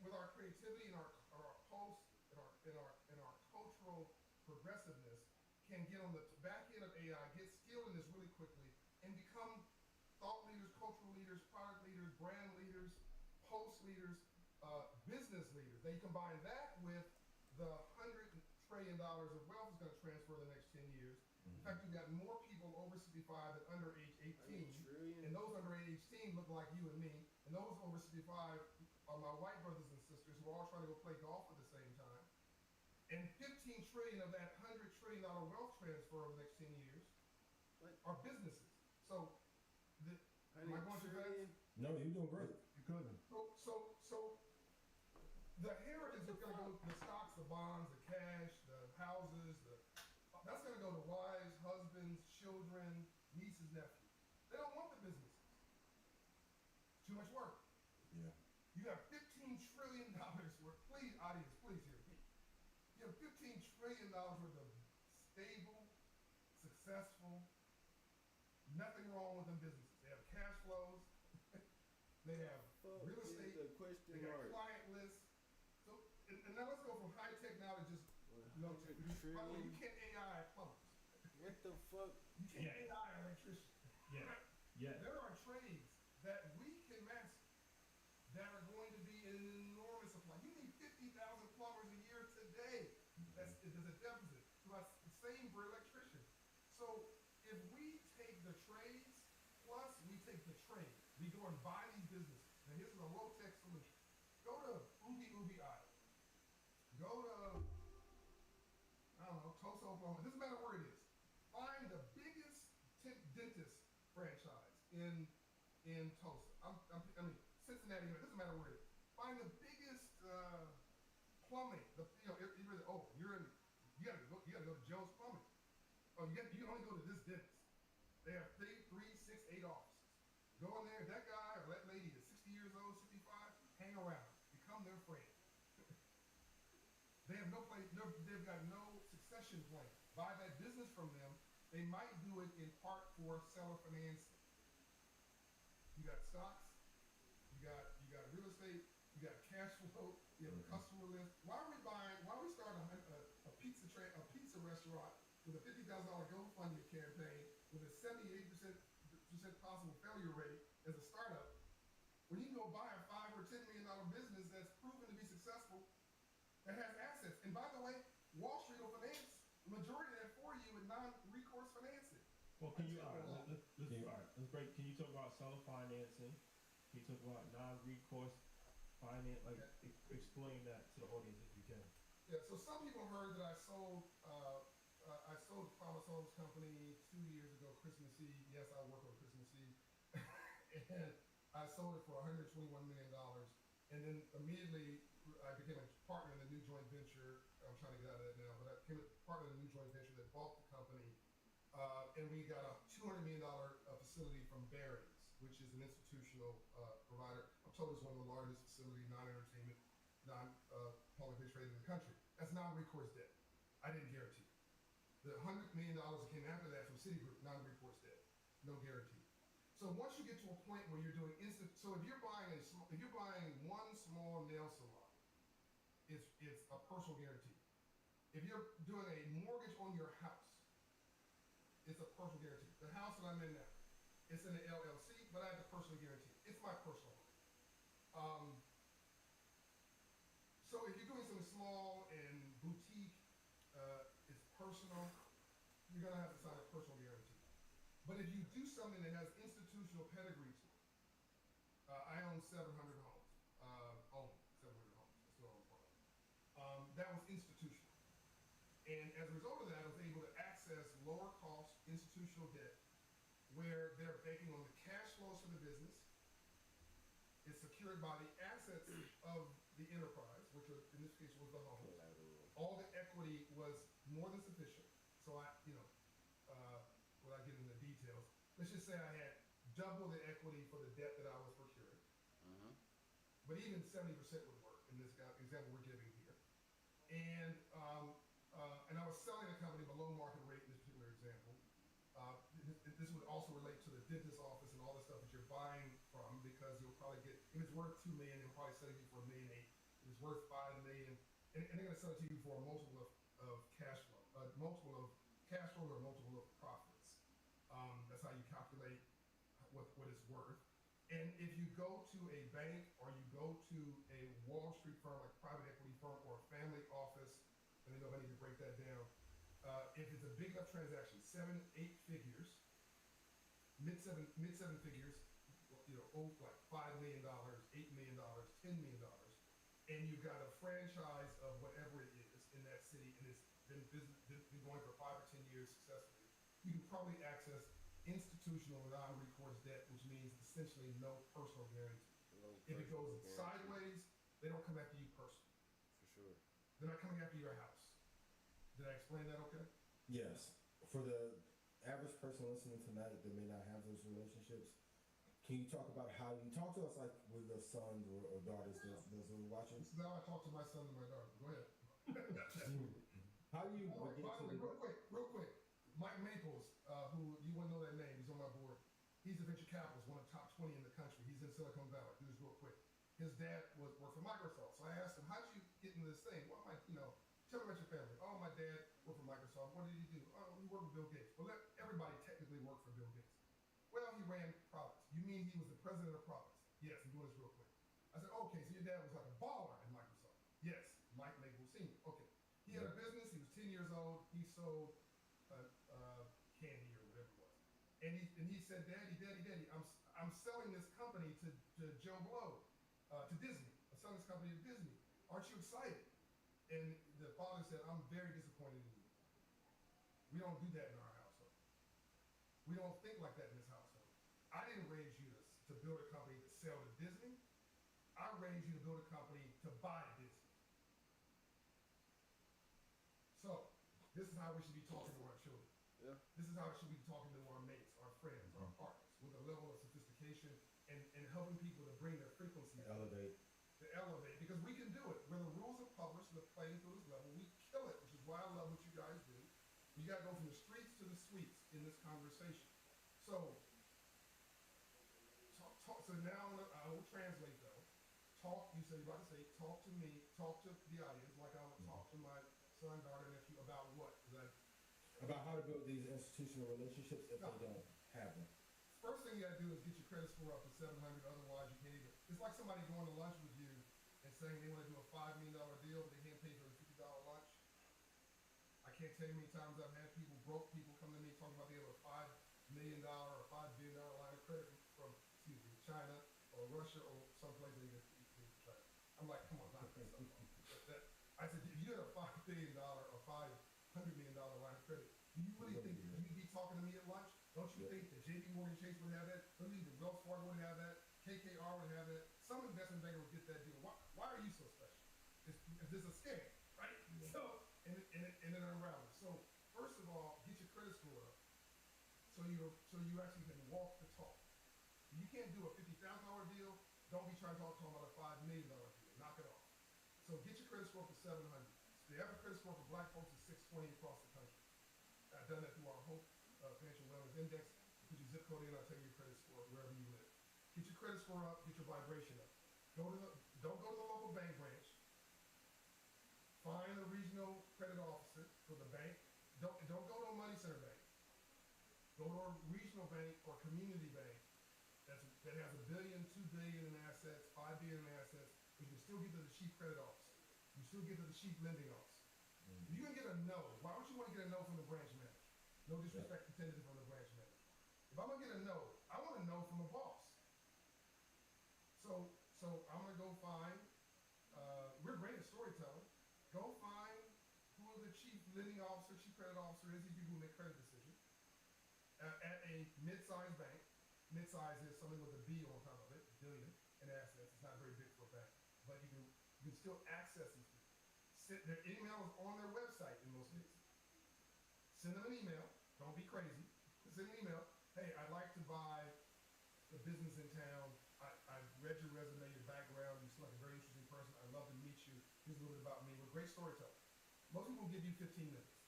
with our creativity and our pulse and our cultural progressiveness, can get on the back end of AI, get skilled in this really quickly, and become thought leaders, cultural leaders, product leaders, brand leaders, post leaders, business leaders. They combine that with the $100 trillion of wealth is going to transfer in the next 10 years. In fact, you've got more people over 65 than under age 18. And those under age 18 look like you and me. And those over 65 are my white brothers and sisters who are all trying to go play golf at the same time. And 15 trillion of that $100 trillion wealth transfer over the next 10 years are businesses. So, am I going too fast? No, you're doing great. You couldn't. So the heritage is going to go, the stocks, the bonds, the cash, the houses, that's going to go to wives, husbands, children, nieces, nephews. They don't want the businesses. Too much work. Yeah. You have $15 trillion worth, please, audience, please hear me. You have $15 trillion worth of stable, successful, nothing wrong with them businesses. They have cash flows. They have real estate. They got client lists. So, and now let's go from high tech now to just, by the way, you can't AI plumbers. What the fuck? You can't AI electrician. Yeah. Right? Yeah. There are trades that we can master that are going to be in an enormous supply. You need 50,000 plumbers a year today. There's a deficit. So that's the same for electricians. So if we take the trades plus we take the trade, we go and buy these businesses. Now here's a low-tech solution. Go to Ubi Island. Go to, I don't know, Tulsa, Oklahoma. It doesn't matter where it is. Find the biggest dentist franchise in Tulsa. I mean, Cincinnati, it doesn't matter where it is. Find the biggest plumbing. You gotta go to Joe's Plumbing. Oh, you can only go to this dentist. They have 3, 6, 8 offices. Go in there, that guy or that lady is 60 years old, 65, hang around, become their friend. They have no place, they've got no succession plan. Buy that business from them. They might do it in part for seller financing. You got stocks, you got real estate, you got cash flow, you have a customer list. Why are we starting a pizza restaurant with a $50,000 GoFundMe campaign with a 78% possible failure rate as a startup, when you can go buy a $5 or $10 million business that's proven to be successful, that has assets. And by the way, Wall Street will finance the majority of that for you with non-recourse financing. Well, can you, let's break. Can you talk about seller financing? Can you talk about non-recourse explain that to the audience if you can. Yeah, so some people heard that I sold Promise Homes Company 2 years ago, Christmas Eve. Yes, I work on Christmas Eve. And I sold it for $121 million. And then immediately I became a partner in the new joint venture. I'm trying to get out of that now, but I became a partner in the new joint venture that bought the company. And we got a $200 million facility from Barron's, which is an institutional provider. I'm told it's one of the largest facility, non-entertainment, non-publicly traded in the country. That's non-recourse debt. I didn't guarantee. The $100 million that came after that from Citigroup, non-recourse debt, no guarantee. So once you get to a point where you're doing so if you're buying one small nail salon, it's a personal guarantee. If you're doing a mortgage on your house, it's a personal guarantee. The house that I'm in now, it's in an LLC, but I have to personally guarantee. It's my personal home. So if you're doing something small and boutique, it's personal, you're gonna have to sign a personal guarantee. But if you do something that has institutional pedigree to it, I own 700 homes. Own 700 homes. That's what I'm part of. That was institutional. And as a result of that, I was able to access lower cost institutional debt where they're banking on the cash flows for the business. It's secured by the assets of the enterprise, which was, in this case was the home. All the equity was more than sufficient. So without getting into the details, let's just say I had double the equity for the debt that I was procuring. But even 70% would work in this example we're giving here. And I was selling the company below market rate in this particular example. This would also relate to the dentist office and all the stuff that you're buying from, because you'll probably get, if it's worth $2 million, they'll probably sell it to you for $1.8 million. If it's worth $5 million, and they're going to sell it to you for a multiple of cash flow, multiple of cash flow or multiple of profits. That's how you calculate what it's worth. And if you go to a bank or you go to a Wall Street firm, like a private equity firm or a family office, let me know if I need to break that down. If it's a big enough transaction, 7, 8 figures, mid seven figures, like $5 million, $8 million, $10 million, and you've got a franchise of whatever it is in that city, and it's been going for 5 or 10 years successfully, you can probably access institutional non-recourse debt, which means essentially no personal guarantee. If it goes sideways, they don't come after you personally. For sure. They're not coming after your house. Did I explain that okay? Yes. For the average person listening tonight that may not have those relationships, can you talk about how you talk to us like with the sons or daughters those who are watching? This is how I talk to my son and my daughter. Go ahead. How do you by the way, real quick, Mike Maples, who you wouldn't know that name, he's on my board. He's a venture capitalist, one of the top 20 in the country. He's in Silicon Valley. Do this real quick. His dad worked for Microsoft. So I asked him, how'd you get into this thing? Well, tell me about your family. Oh, my dad worked for Microsoft. What did he do? Oh, he worked with Bill Gates. Well, everybody technically worked for Bill Gates. Well, he ran products. You mean he was the president of products? Yes, I'm doing this real quick. I said, okay, so your dad was like a baller at Microsoft. Yes, Mike Maples Sr. Okay. He had a business. He was 10 years old. He sold candy or whatever it was. And he said, Daddy, I'm selling this company to Joe Blow, to Disney. I'm selling this company to Disney. Aren't you excited? And the father said, I'm very disappointed in you. We don't do that in our household. We don't think like that in this household. I didn't raise you to build a company to sell to Disney. I raised you to build a company to buy Disney. So, this is how we should be talking to our children. Yeah. This is how we should be talking to our mates, our friends, our partners, with a level of sophistication and helping people to bring their frequency elevate. To elevate, because we can do it. Where the rules are published and the playing field is level, we kill it, which is why I love what you guys do. You got to go from the streets to the suites in this conversation. So, so now I will translate though. You said you're about to say, talk to me, talk to the audience like I would talk to my son, daughter, nephew about what? About how to build these institutional relationships if they don't have them. First thing you gotta do is get your credit score up to 700, otherwise you can't even. It's like somebody going to lunch with you and saying they want to do a $5 million deal, but they can't pay for a $50 lunch. I can't tell you how many times I've had broke people come to me talking about they have a $5 million or $5 billion line of credit from China or Russia or someplace they get try. I'm like, come on, knock this stuff off. I said, if you had a $5 billion or $500 million line of credit, do you really think that you'd be talking to me at lunch? Don't you think that JP Morgan Chase would have that? Don't you think that Wells Fargo would have that? KKR would have that? Some investment banker would get that deal. Why are you so special? If this is a scam, right? Yeah. So, and then around it. So, first of all, get your credit score up. So you actually can walk the talk. You can't do a $50,000 deal. Don't be trying to talk about a $5 million deal. Knock it off. So get your credit score up to 700. The average credit score for black folks is 620 across the country. I've done that through our Hope Financial Wellness Index. Put your zip code in, I'll tell you your credit score wherever you live. Get your credit score up, get your vibration up. Don't go to the local bank branch. Find a regional credit officer for the bank. Don't go to a money center bank. Go to a regional bank or community bank that has $1 billion, $2 billion in assets, $5 billion in assets. But you can still get to the chief credit officer. You still get to the chief lending officer. Mm-hmm. If you're gonna get a no, why don't you want to get a no from the branch manager? No disrespect intended from the branch manager. If I'm gonna get a no, I want a no from a boss. So I'm gonna go find. We're great at storytelling. Go find who the chief lending officer, chief credit officer is. These people who make credit decisions at a mid-sized bank. Mid-size is something with a B on top of it, billion in assets. It's not very big for a bank, but you can still access these people. Their email is on their website in most cases. Send them an email. Don't be crazy. Send an email. Hey, I'd like to buy the business in town. I've read your resume, your background. You seem like a very interesting person. I'd love to meet you. Here's a little bit about me. We're great storytellers. Most people will give you 15 minutes.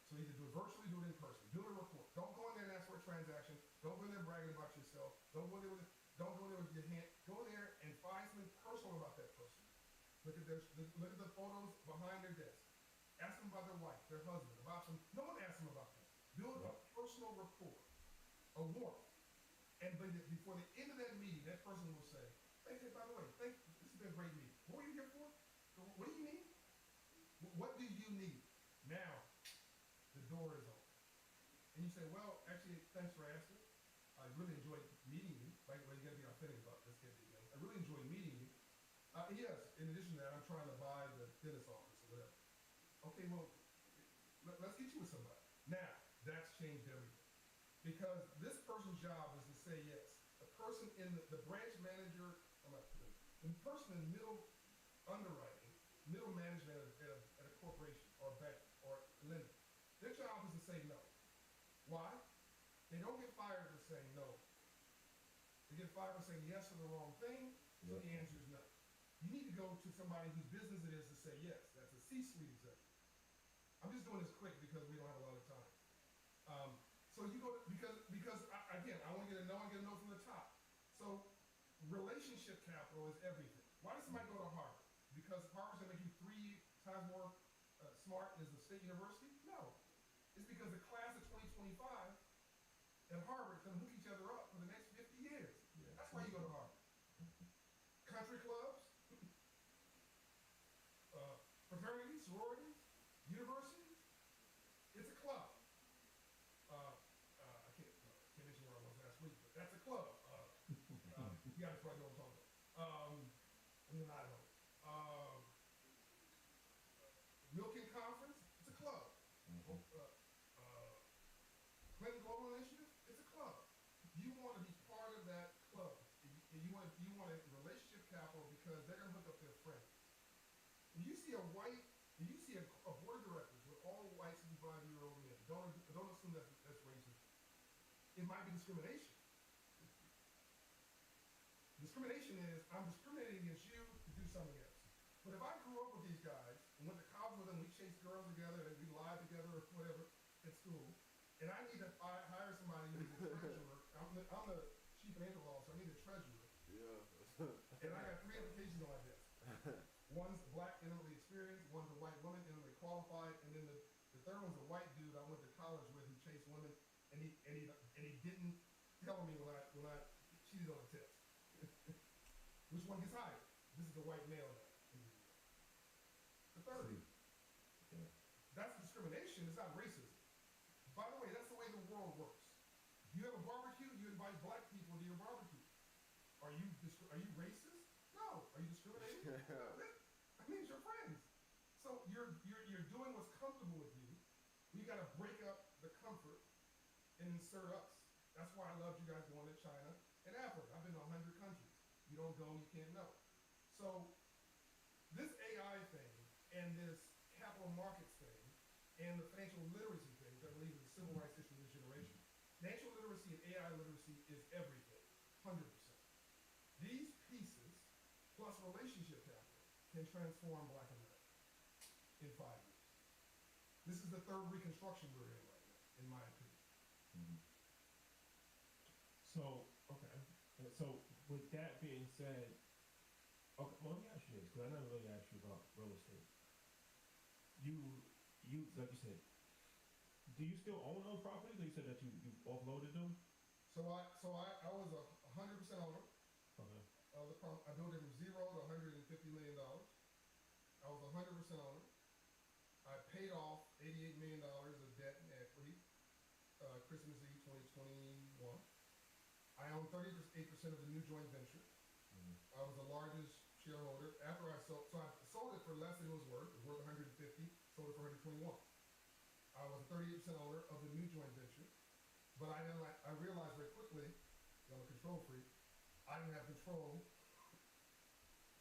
So either do it virtually, do it in person. Build a report. Don't go in there and ask for a transaction. Don't go in there bragging about yourself. Don't go in there with your hand. Go in there and find something personal about that person. Look at the photos behind their desk. Ask them about their wife, their husband, about them. No one asks them about them. Build a personal rapport, a warmth. And before the end of that meeting, that person will say, hey, by the way, this has been a great meeting. What were you here for? What do you need? What do you need? Now, the door is open. And you say, well, actually, thanks for asking. I really enjoyed meeting you. By the way, you got to be authentic about this. I really enjoyed meeting you. Yes, in addition to that, I'm trying to buy the dentist office or whatever. Okay, well, let's get you with somebody. Now, that's changed everything. Because this person's job is to say yes. The person in the branch manager, the person in middle underwriting, middle management at a corporation or a bank or a lender, their job is to say no. Why? They don't get fired for saying no. They get fired for saying yes to the wrong thing, so the answer is no. You need to go to somebody whose business it is to say yes. That's a C-suite executive. I'm just doing this quick because we don't have a lot of time. So you go because again, I want to get a no from the top. So relationship capital is everything. Why does somebody go to Harvard? Because Harvard's gonna make you 3 times more smart as a state university? No. It's because the class of 2025 at Harvard is gonna hook each other up for the next 50 years. Yeah. That's why you go to Harvard. Country clubs, fraternities, sororities, universities. It's a club. I can't mention where I was last week, but that's a club. You guys probably know what I'm talking about. You're not at home. Milken Conference, it's a club. Clinton Global Initiative, it's a club. You want to be part of that club. You want a relationship capital because they're going to hook up their friends. If you see a board of directors with all white 65-year-old men, don't assume that's racist. It might be discrimination. Discrimination is I'm discriminating against you to do something else. But if I grew up with these guys and went to college with them, we chased girls together and we lied together or whatever at school, and I need to hire somebody who's a treasurer. I'm the chief financial officer. I need a treasurer. Yeah. And I got 3 applications on my desk. One's black, intimately experienced. One's a white woman, intimately qualified, and then the third one's a white dude I went to college with who chased women, and he didn't tell me when I cheated on a test. Which one gets hired? This is the white male now. The third. Yeah. That's discrimination. It's not racism. By the way, that's the way the world works. If you have a barbecue, you invite black people to your barbecue. Are you racist? No. Are Are you discriminating? I mean, it's your friends. So you're doing what's comfortable with you. We got to break up the comfort and insert us. That's why I loved you guys going to China and Africa. I've been to 100 countries. You don't go, you can't know. So this AI thing and this capital markets thing and the financial literacy thing, which I believe is the civil rights issue of this generation, financial literacy and AI literacy is everything, 100%. These pieces, plus relationship capital, can transform Black America in 5 years. This is the third Reconstruction we're in right now, in my opinion. Mm-hmm. So, okay. So, with that being said, okay, well, let me ask you this, because I never really asked you about real estate. You, like you said, do you still own those properties? Or you said that you offloaded them? So I was a 100% owner. Okay. I built it from zero to $150 million. I was a 100% owner. I paid off $88 million of debt and equity, Christmas Eve 2021. I own 38% of the new joint venture. Mm-hmm. I was the largest shareholder. After I sold, so I sold it for less than it was worth. It was worth 150, sold it for 121. I was a 38% owner of the new joint venture. But I realized very quickly, I'm a control freak, I didn't have control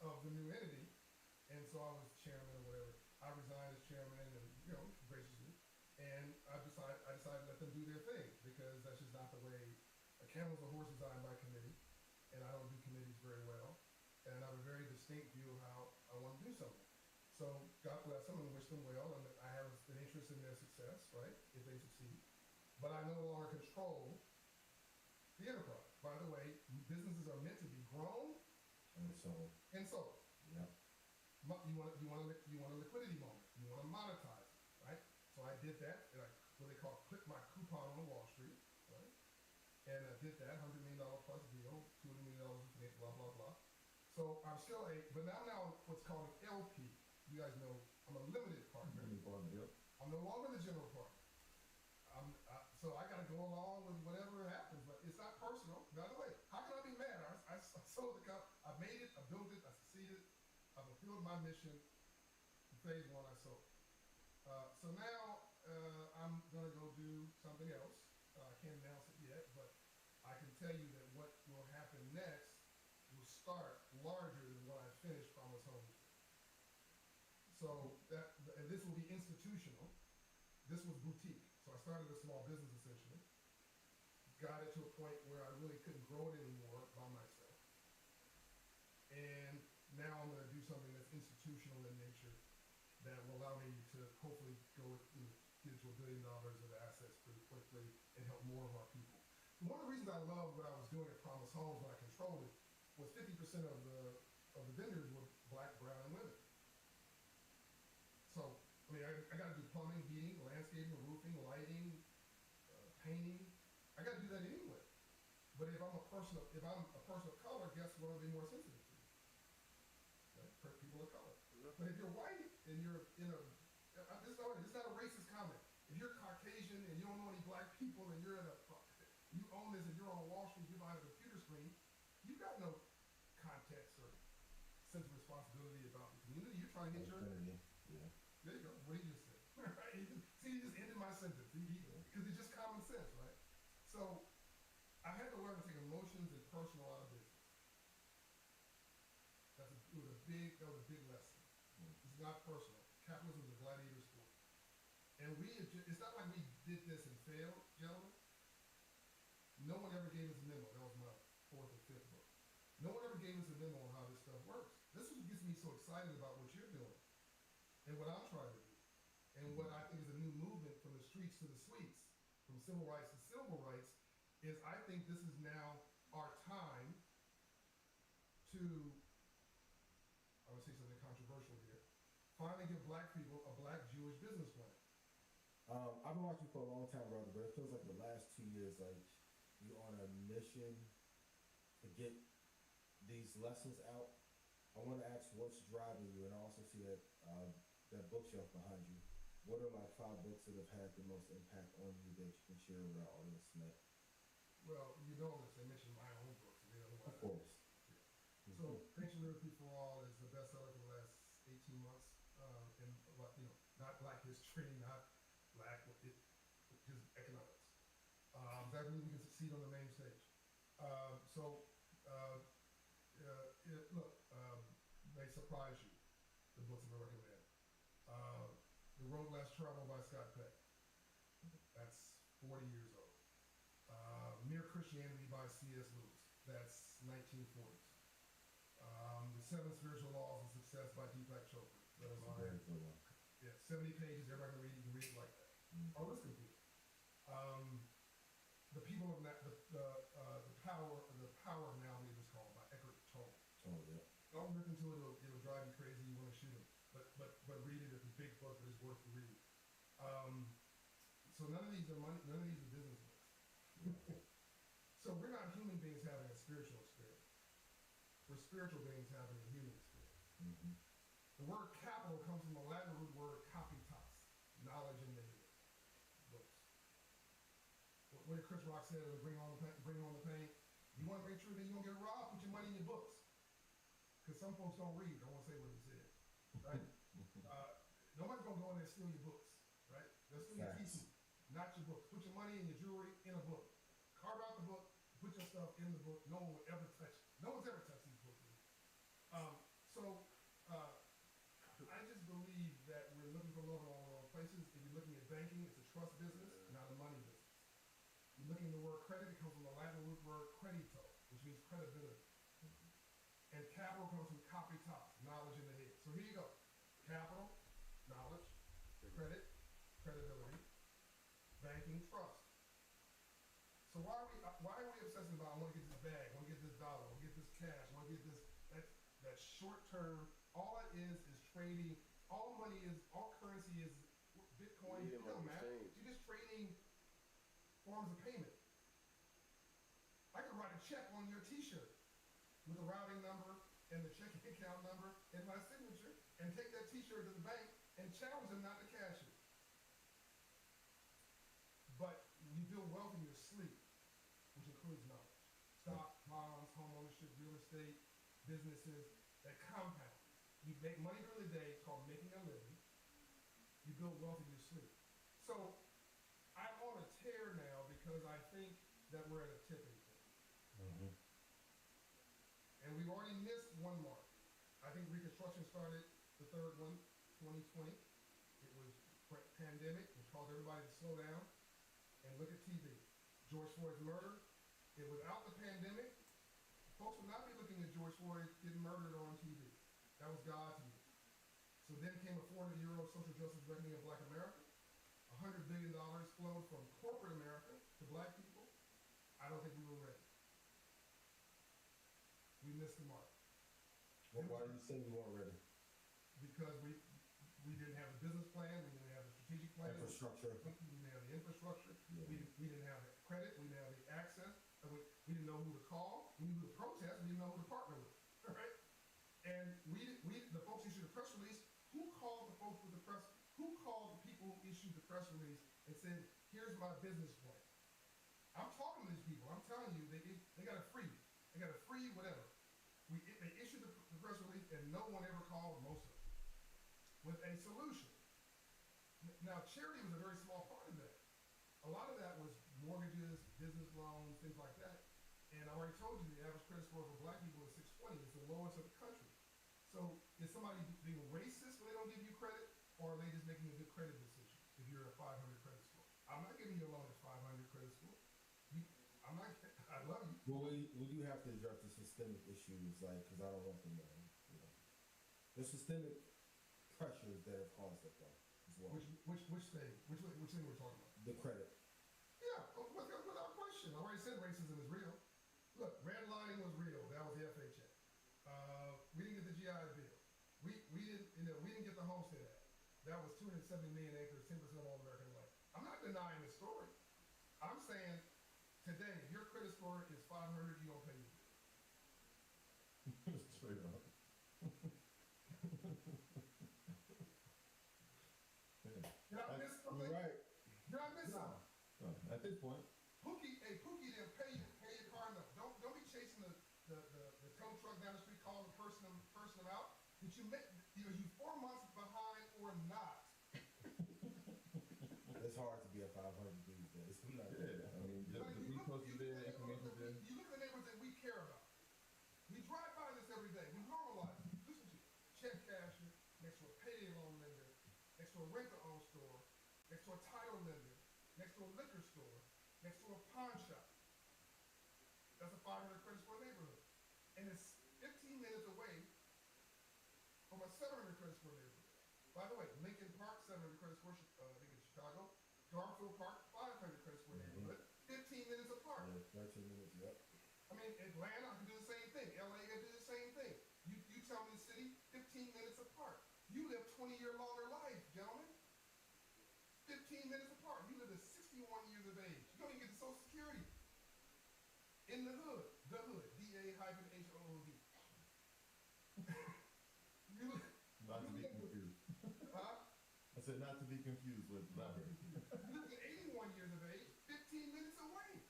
of the new entity, and so I was chairman or whatever. I resigned as chairman, and graciously, and I decided to let them do their thing because that's just not the way. A camel's a horse designed by committee, and I don't do committees very well, and I have a very distinct view of how I want to do something. So God bless them and wish them well, and I have an interest in their success, right, if they succeed. But I no longer control the enterprise. By the way, businesses are meant to be grown And so, sold. yeah. You want a liquidity moment. You want to monetize it, right? So I did that, and I what they call clip my coupon on Wall Street, right? And I did that $100 million plus deal, $200 million in finance, blah blah blah. So I'm still but now what's called an LP. You guys know I'm a limited partner. I'm no longer the general partner. So I got to go along with whatever happens, but it's not personal. By the way, how can I be mad? I sold the company. I made it. I built it. I succeeded. I fulfilled my mission. In phase one, I sold. So now I'm gonna go do something else. I can't announce it yet, but I can tell you that what will happen next will start larger than what I finished Promise Homes. So and this will be institutional. This was boutique. So I started a small business essentially. Got it to a point where I really couldn't grow it anymore by myself. And now I'm going to do something that's institutional in nature that will allow me to hopefully get to $1 billion of assets pretty quickly and help more of our people. And one of the reasons I love what I was doing at Promise Homes when I controlled it was 50% of the vendors were Black, brown, and women. So I mean, I got to do plumbing, heating, landscaping, roofing, lighting, painting. I got to do that anyway. But if I'm a person of color, guess what? I'll be more sensitive to. Right? People of color. But if you're white and you're in this is not a racist comment. If you're Caucasian and you don't know any Black people and you own this and you're on Wall Street, you're behind a computer screen, you got no context or sense of responsibility about the community. You're trying to get your. Yeah. There you go. What he just said. Right? See, he just ended my sentence. Because it's just common sense, right? So I had to learn to take emotions and personal out of business. That was a big lesson. It's not personal. Capitalism is a gladiator sport. And it's not like we did this and failed, gentlemen. No one ever gave us a memo. That was my 4th or 5th book. No one ever gave us a memo on how this stuff works. This is what gets me so excited about what you're doing and what I'm trying to do. And what I think is a new movement from the streets to the suites, from civil rights to civil rights, is I think this is now our time to, I would say something controversial here, finally give Black people a Black Jewish business plan. I've been watching you for a long time, brother, but it feels like the last 2 years, like you're on a mission to get these lessons out. I want to ask what's driving you, and I also see that bookshelf behind you. What are like 5 books that have had the most impact on you that you can share with our audience tonight? Well, you know this. I mentioned my own books. Of course. Yeah. So, Financial Literacy for All, is trading, not black, just economics. That means we can succeed on the main stage. Look, may surprise you, the books I'm going to recommend. The Road Less Traveled by Scott Peck. That's 40 years old. Mere Christianity by C.S. Lewis. That's 1940s. The Seven Spiritual Laws of Success by Deepak Chopra. That was on Very good one. Yeah, 70 pages. Everybody can read it. You can read it like that. Or listen to it. The People of the Power of Now, I believe it's called, by Eckhart Tolle. Oh, yeah. Don't listen to it; it'll drive you crazy. You want to shoot him. But read it. It's a big book, but it's worth the read. So none of these are money. None of these are business books. So we're not human beings having a spiritual experience. We're spiritual beings having a human experience. Mm-hmm. The word capital comes from the Latin root word capitas, knowledge in the head. Books. What did Chris Rock say? Bring on the pain. You want to make sure that you don't get robbed? Put your money in your books. Because some folks don't read. Don't want to say what he said. Right? Nobody's going to go in there and steal your books. Right? They'll steal your teaching, not your books. Put your money and your jewelry in a book. Carve out the book. Put your stuff in the book. No one will ever touch it. No one's ever touched these books. I just believe that we're looking for love in all the wrong places. If you're looking at banking, it's a trust business, not a money business. You're looking at the word credit, it comes from the Latin root word credito, which means credibility. And capital comes from capitas, knowledge in the head. So here you go. Capital, knowledge, credit, credibility, banking, trust. So why are we obsessing about, I want to get this bag, I want to get this dollar, I want to get this cash, I want to get this, that short term, all it is trading, all money is, all currency is Bitcoin, it don't matter. You're just trading forms of payment. I could write a check on your t-shirt with a routing number and the checking account number and my signature and take that t-shirt to the bank and challenge them not to cash it. But you build wealth in your sleep, which includes knowledge. Stock, bonds, home ownership, real estate, businesses that compound. You make money during the day, it's called making a living. You build wealth in your sleep. So I'm on a tear now because I think that we're at a tipping point. Mm-hmm. And we've already missed one mark. I think Reconstruction started the third one, 2020. It was pandemic, which caused everybody to slow down and look at TV. George Floyd's murder, without the pandemic, folks would not be looking at George Floyd getting murdered on TV. That was God's news. So then came a 400-year-old social justice reckoning of Black America. $100 billion flowed from corporate America to Black people. I don't think we were ready. We missed the mark. Well, why do you say we weren't ready? Because we didn't have a business plan, we didn't have a strategic plan. Infrastructure. We didn't have the infrastructure. Yeah. We didn't have the credit. We didn't have the access. We didn't know who to call. We knew who to protest. We didn't know who to partner with. Right? And the folks who issued the press release, who called the folks with the press? Who called the people who issued the press release and said, "Here's my business plan"? I'm talking to these people. I'm telling you, they got a free. They got a free whatever. They issued the press release, and no one ever called, most of them, with a solution. Now, charity was a very small part of that. A lot of that was mortgages, business loans, things like that. And I already told you the average credit score for Black people is 620. It's the lowest of the country. So is somebody being racist when they don't give you credit, or are they just making a good credit decision if you're a 500 credit score? I'm not giving you a loan at 500 credit score. I love you. Well, will you have to address the systemic issues, like, because I don't want them to, the systemic pressures that have caused that though, as well. Which thing? Which thing we're talking about? The credit. Yeah, without question. I already said racism is real. Look, redlining was real. That was the FHA. We didn't get the GI Bill. We didn't get the Homestead Act. That was 270 million acres, 10% of all American land. I'm not denying the story. I'm saying today, if your credit score is 500, you don't pay your bill. Straight up. Did I miss something? You're right. Did I miss something? At this point. Pookie didn't pay your car note. Don't be chasing the tow truck down the street, calling the person out. Did you 4 months behind or not? to a rent-to-own store, next to a title lender, next to a liquor store, next to a pawn shop. That's a 500 credit score neighborhood. And it's 15 minutes away from a 700 credit score neighborhood. By the way, Lincoln Park, 700 credit score, I think in Chicago. Garfield Park, 500 credit score neighborhood. 15 minutes apart. Yeah, 13 minutes, yep. I mean, Atlanta, I can do the same thing. LA, I can do the same thing. You tell me the city, 15 minutes apart. You live 20-year longer life, gentlemen. 15 minutes apart. You live to 61 years of age. You don't even get to Social Security. In the hood, D-A-H-O-O-D. Not to be confused. Huh? I said not to be confused with lever. You live to 81 years of age, 15 minutes away.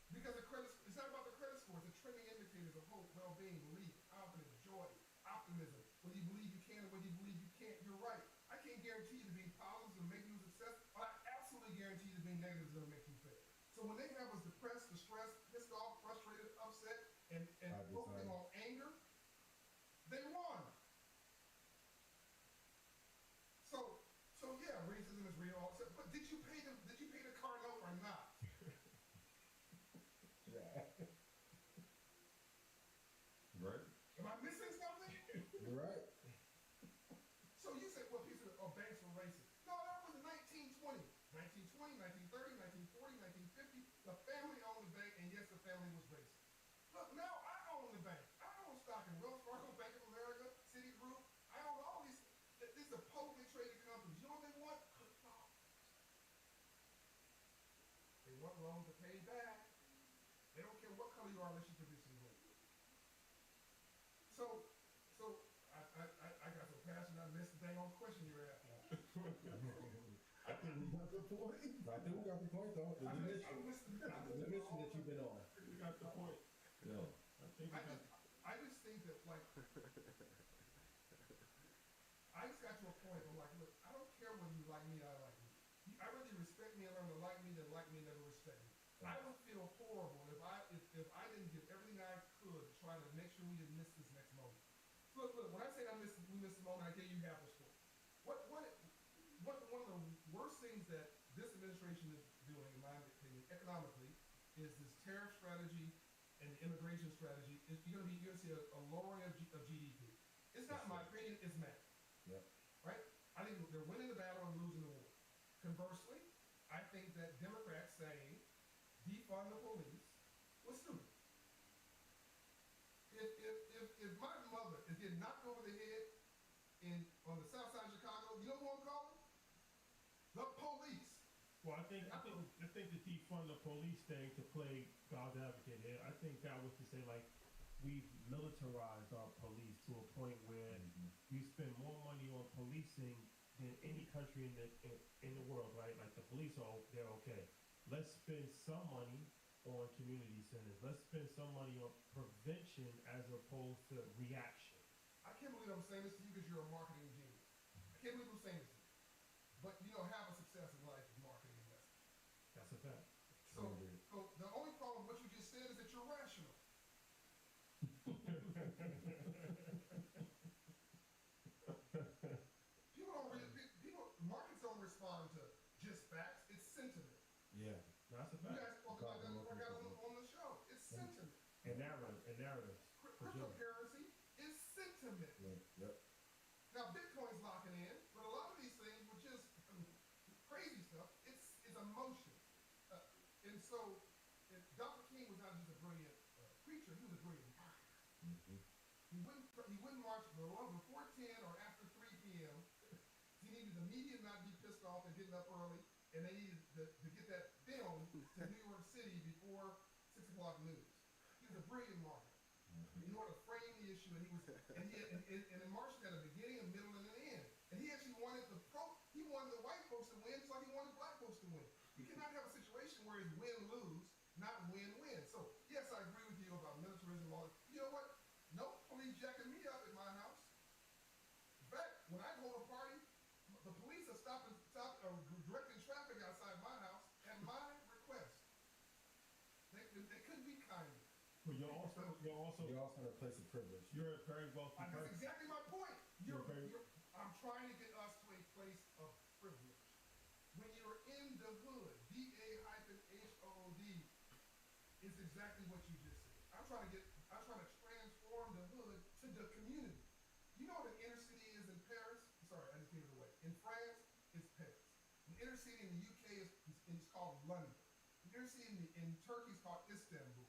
Because it's not about the credit score, it's the trending indicators of hope, well-being, belief, confidence, joy, optimism. Whether you believe you can or whether you believe you can't, you're right. I can't guarantee you to be positive and make you a success, but I absolutely guarantee you to be negative is going to make you fail. So when they have us depressed, distressed, pissed off, frustrated, upset, and focusing on anger, they won. So yeah, racism is real. But did you pay the car note or not? Yeah. Right? Am I missing something? You're right. So you said, well, people are banks were racist. No, that was 1920. 1920, 1930, 1940, 1950. The family owned the bank, and yes, the family was racist. Look, now I own the bank. I own stock in Wells Fargo, Bank of America, Citigroup. I own all these. These are publicly traded companies. You know what they want? They want loans to pay back. They don't care what color you are unless you produce some gold. So I got so passionate I missed the dang old question you were asking. I think we got the point. I think we got the point, though. The mission that you've been on. You got the point. Yeah. I just think that, like, I just got to a point where I'm like, look, I don't care whether you like me or I like you. I rather you respect me and learn to like me than like me and never respect me. I would feel horrible if I didn't give everything I could to try to make sure we didn't miss this next moment. Look, when I say we missed the moment, I tell you half the story. One of the worst things that this administration is doing, in my opinion, economically, is this tariff strategy and the immigration strategy. You're gonna see a lowering of GDP. It's not my opinion, it's math. Yep. Right? I think they're winning the battle and losing the war. Conversely, I think that Democrats saying defund the police was stupid. If my mother is getting knocked over the head on the south side of Chicago, you know who I'm calling? The police. Well, I think the defund the police thing, to play God's advocate here, I think that was to say, like, we've militarized our police to a point where we spend more money on policing than any country in the world, right? Like, the police they're okay. Let's spend some money on community centers. Let's spend some money on prevention as opposed to reaction. I can't believe I'm saying this to you because you're a marketing genius. I can't believe I'm saying this to you. But half a success in life is marketing and messaging. That's a fact. So the only problem with what you just said is that you're rational. Markets don't respond to just facts. It's sentiment. Yeah. That's a You fact. guys talk about that before I got on the show. It's sentiment. And narrative. Cryptocurrency is sentiment. Yep. Now Bitcoin's locking in, but a lot of these things were just crazy stuff. It's emotion. And so Dr. King was not just a brilliant preacher; he was a brilliant marketer. He wouldn't march before 10 or after 3 p.m. He needed the media not be pissed off and getting up early, and they needed to get that film to New York City before 6 o'clock news. He was a brilliant marketer. He knew how to frame the issue, and in March he had a beginning, a middle, and an end. And he actually wanted the white folks to win, just like he wanted black folks to win. You cannot have a situation where it's win-lose, not win-win. So yes, I agree with you about militarism. You know what? No police jacking me up at my house. In fact, when I go to a party, the police are directing traffic outside my house at my request. They couldn't be kinder. But you're also in a place of privilege. You're a very wealthy person. That's exactly my point. I'm trying to get us to a the hood, DA-HOOD, is exactly what you just said. I'm trying to transform the hood to the community. You know what an inner city is in Paris? Sorry, I just gave it away. In France, it's Paris. An inner city in the UK is called London. An inner city in Turkey is called Istanbul.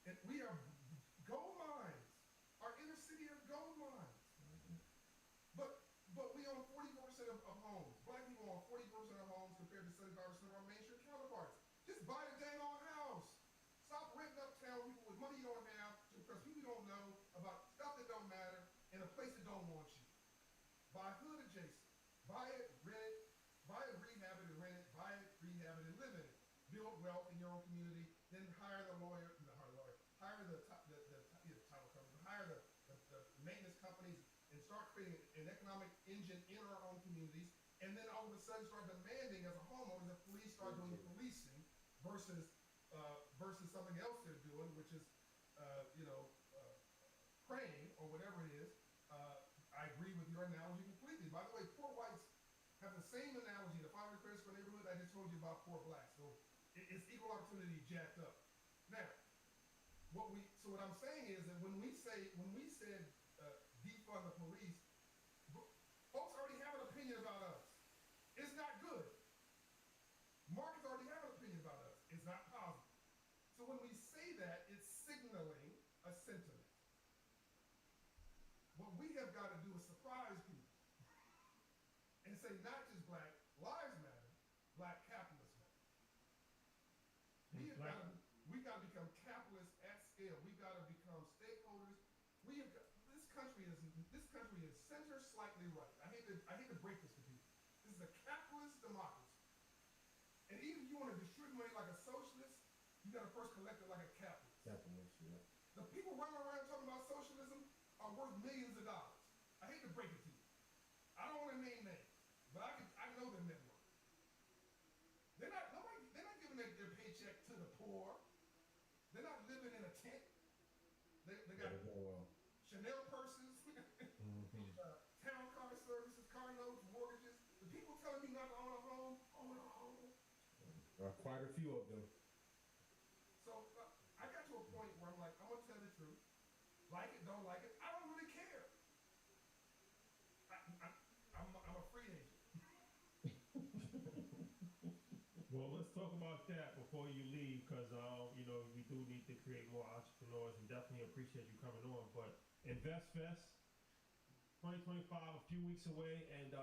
And we are gold mines. Our inner city are gold mines. But we own 44% of homes. Black people own 44% of homes compared to 75% of our mainstream counterparts. Just buy the dang on house. Stop renting uptown people with money you don't have because people don't know about stuff that don't matter in a place that don't want you. Buy hood adjacent. Buy it, rent it, buy it, rehab it, and rent it, buy it, rehab it, and live in it. Build wealth in your own community, then hire the lawyer, hire the title company, hire the maintenance companies, and start creating an economic engine in our own communities, and then all of a sudden start demanding as a homeowner the police start doing the policing versus something else they're doing, which is praying or whatever it is. I agree with your analogy completely. By the way, poor whites have the same analogy, the 500 credits for neighborhood I just told you about poor blacks. So it's equal opportunity jacked up. Now, what I'm saying is that when we said defund the police, folks already have an opinion about us. It's not good. Markets already have an opinion about us. It's not positive. So when we say that, it's signaling a sentiment. What we have got to do is surprise people and say not just Black lives matter, Black capitalists matter. We've got to become capitalists at scale. We've got to become stakeholders. This country is center slightly right. I hate to break this to people. This is a capitalist democracy. And even if you want to distribute money like a socialist, you got to first collect it like a capitalist. Capitalist, yeah. The people running around talking about socialism are worth millions of dollars. I hate to break it to you. I don't want to name names, but I know their net worth. They're not giving their paycheck to the poor. They're not living in a tent. They got Chanel purses, town car services, car notes, mortgages. The people telling me not to own a home, own a home. Quite a few of them. So I got to a point where I'm like, I'm gonna tell the truth. Like it, don't like it, I don't really care. I'm a free agent. Well, let's talk about that before you leave, because we do need to create more entrepreneurs, and definitely appreciate you coming on. But InvestFest 2025, a few weeks away, and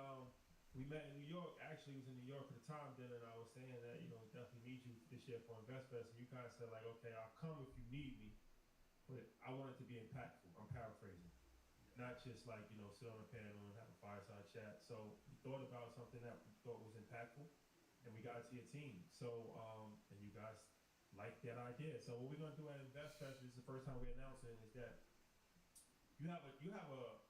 we met in New York. Actually, was in New York at the time then, and I was saying that definitely need you this year for InvestFest, and you kind of said like, okay, I'll come if you need me, but I want it to be impactful. I'm paraphrasing, not just like sit on a panel and have a fireside chat. So we thought about something that we thought was impactful, and we got it to your team. So and you guys like that idea. So what we're gonna do at InvestFest, this is the first time we're announcing, is that you have a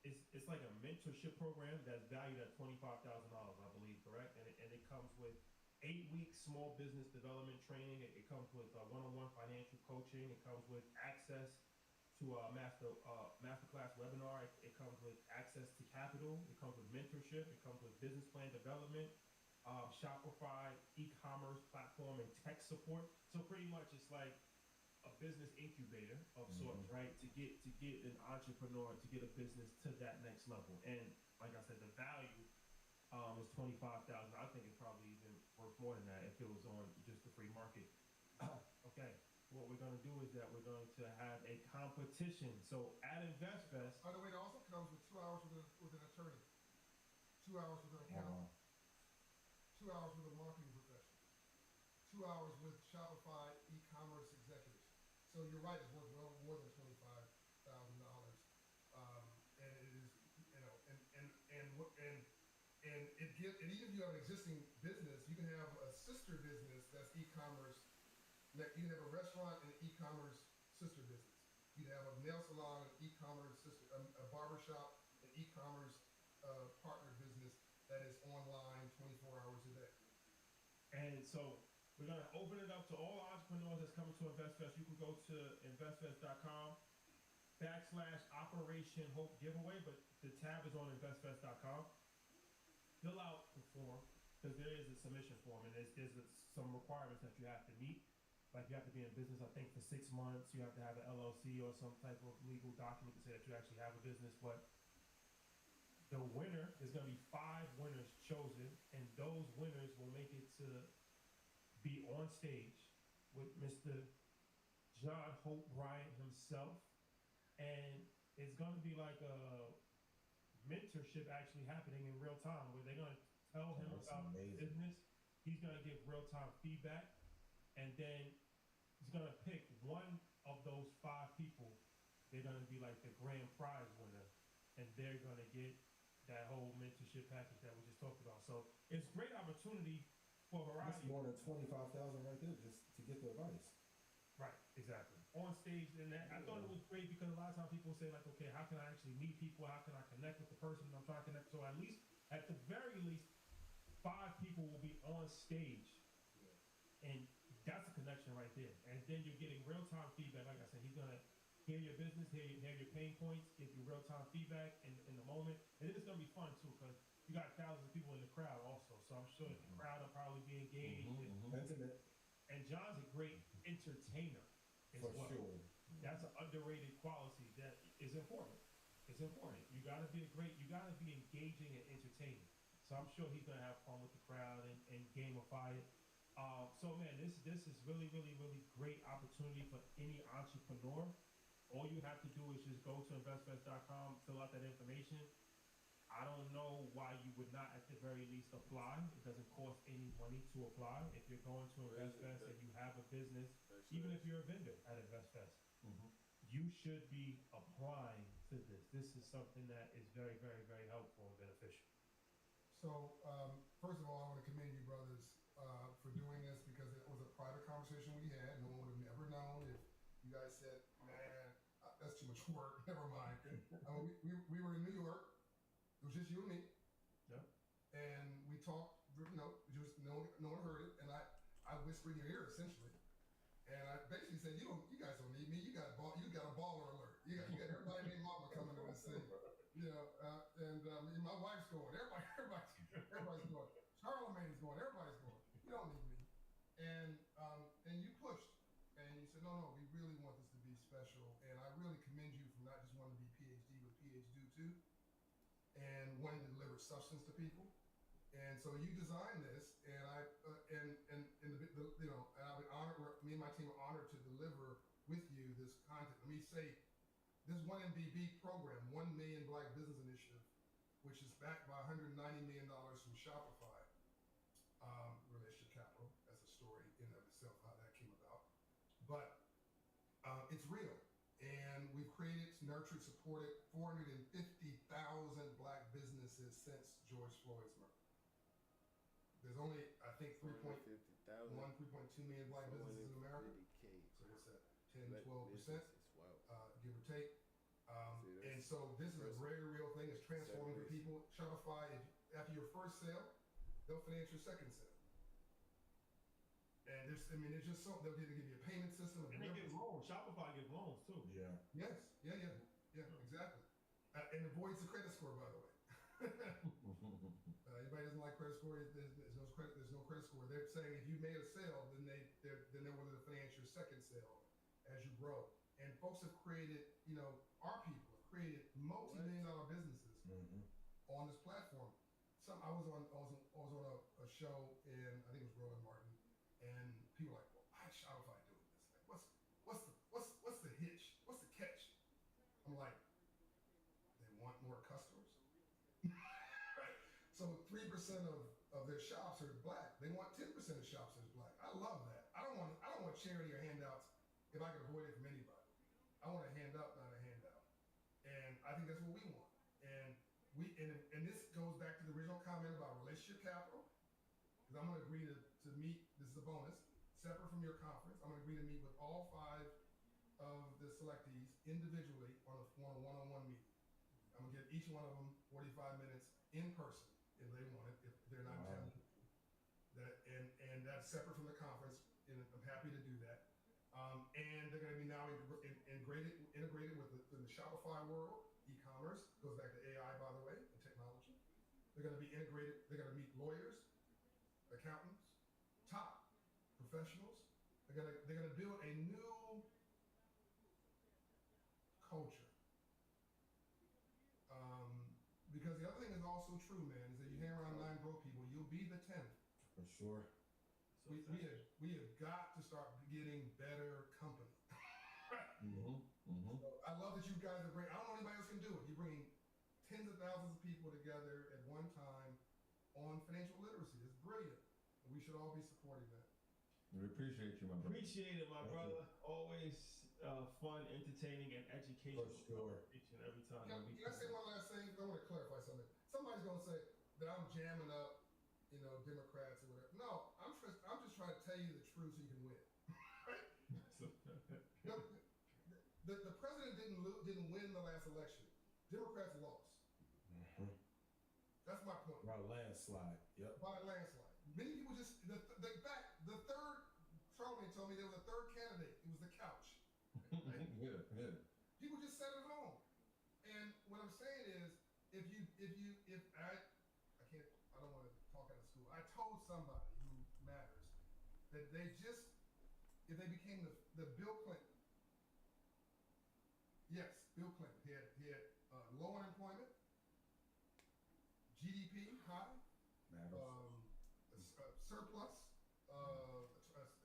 it's like a mentorship program that's valued at $25,000, I believe, correct? And it comes with 8 weeks small business development training. It comes with one-on-one financial coaching. It comes with access to a masterclass webinar. It comes with access to capital. It comes with mentorship. It comes with business plan development, Shopify, e-commerce platform, and tech support. So pretty much it's like a business incubator of sorts, right? To get an entrepreneur, to get a business to that next level. And like I said, the value is $25,000. I think it's probably even worth more than that if it was on just the free market. Okay, what we're gonna do is that we're going to have a competition. So at InvestFest. By the way, it also comes with 2 hours with an attorney, 2 hours with an accountant, 2 hours with a marketing professional, 2 hours with Shopify e-commerce executives. So you're right, it's worth well more than $25,000, and it is, and even if you have an existing business, you can have a sister business that's e-commerce. You can have a restaurant and an e-commerce sister business. You can have a nail salon and e-commerce sister, a barbershop, an e-commerce partner business that is online 24 hours a day. And so we're going to open it up to all entrepreneurs that's coming to InvestFest. You can go to investfest.com/Operation Hope Giveaway, but the tab is on investfest.com. Fill out the form. because there is a submission form, and some requirements that you have to meet. Like you have to be in business, I think, for 6 months. You have to have an LLC or some type of legal document to say that you actually have a business. But the winner is going to be 5 winners chosen, and those winners will make it to be on stage with Mr. John Hope Bryant himself, and it's going to be like a mentorship actually happening in real time, where they're going to tell him about business. He's going to give real time feedback, and then he's going to pick one of those 5 people. They're going to be like the grand prize winner, and they're going to get that whole mentorship package that we just talked about. So it's great opportunity for variety. That's more than 25,000 right there just to get the advice. Right, exactly. On stage, and that, I thought it was great because a lot of times people say like, okay, how can I actually meet people? How can I connect with the person I'm trying to connect? So at the very least, 5 people will be on stage, and that's a connection right there. And then you're getting real time feedback. Like I said, he's gonna hear your business, hear your pain points, give you real time feedback in the moment, and then it's gonna be fun too because you got thousands of people in the crowd also. So I'm sure the crowd will probably be engaged. Intimate. And John's a great entertainer as For well. sure. That's an underrated quality that is important. It's important. You gotta be engaging and entertaining. So I'm sure he's gonna have fun with the crowd and gamify it. So man, this is really, really, really great opportunity for any entrepreneur. All you have to do is just go to investfest.com, fill out that information. I don't know why you would not at the very least apply. It doesn't cost any money to apply. If you're going to InvestFest and you have a business, even if you're a vendor at InvestFest, you should be applying to this. This is something that is very, very, very helpful and beneficial. So, first of all, I want to commend you, brothers, for doing this because it was a private conversation we had. No one would have never known if you guys said, man, that's too much work. Never mind. We were in New York. It was just you and me. Yeah. And we talked, just no one heard it. And I whispered in your ear, essentially. And I basically said, you guys don't need me. You got a baller alert. You got everybody named Mama coming to this thing. You know, and my wife's going. Everybody's going. Charlemagne's going. Everybody's going. You don't need me. And you pushed. And you said, no, we really want this to be special. And I really commend you for not just wanting to be PhD, but PhD too. And wanting to deliver substance to people. And so you designed this, and me and my team are honored to deliver with you this content. Let me say, this 1MBB program, 1 Million Black Business Initiative, which is backed by $190 million from Shopify, Relationship Capital. That's a story in and of itself, how that came about. But it's real. And we've created, nurtured, supported 450,000 black businesses since George Floyd's murder. There's only, I think, 3.2 million black businesses in America. So what's that? 10 to 12%, give or take. And so this is a very real thing. It's transforming for people. Shopify, after your first sale, they'll finance your second sale. And there's just so they'll give you a payment system. And they give loans. Shopify gives loans too. Yeah. Yes. Yeah, exactly. And avoids the credit score, by the way. Anybody doesn't like credit score? There's no credit score. They're saying if you made a sale, then they're willing to finance your second sale as you grow. And folks have created, our people have created multi-million-dollar businesses on this platform. I was on a show in, I think it was Roland Martin, and people were like, well, why is Shopify doing this? Like, what's the hitch? What's the catch? I'm like, they want more customers. Right? So 3% of their shops are black. They want 10% of shops that are black. I love that. I don't want charity or handouts if I can avoid it from anybody. I want a hand up, not a handout. And I think that's what we want. And this goes back to the original comment about relationship capital. Because I'm going to agree to meet, this is a bonus, separate from your conference. I'm going to agree to meet with all 5 of the selectees individually on a one-on-one meeting. I'm going to give each one of them 45 minutes in person if they want it, if they're not in town. And that's separate from the conference, and I'm happy to do that. And they're going to be now integrated with the Shopify world, e-commerce, goes back to AI, by the way, and technology. They're going to be integrated. They're going to meet lawyers. accountants, top professionals. They're gonna build a new culture. Because the other thing is also true, man, is that you hang around 9 broke people, you'll be the 10th. For sure. We have got to start getting better company. So I love that you guys are great. I don't know anybody else can do it. You're bringing tens of thousands of people together at one time on financial literacy. It's brilliant. And we should all be supporting that. We appreciate you, my brother. Appreciate it, my brother. Always fun, entertaining, and educational. For sure. Each and every time. Can I say one last thing? I want to clarify something. Somebody's going to say that I'm jamming up, Democrats or whatever. No, I'm just trying to tell you the truth so you can win. The president didn't win the last election. Democrats lost. That's my point. By a landslide. Yep. By a landslide. Many people just the third. Charlemagne told me there was a third candidate. It was the couch. Right? Yeah. People just sat at home. And what I'm saying is, if I don't want to talk out of school. I told somebody who matters that if they became the Bill Clinton. Yes, Bill Clinton. He had low unemployment, GDP high, surplus,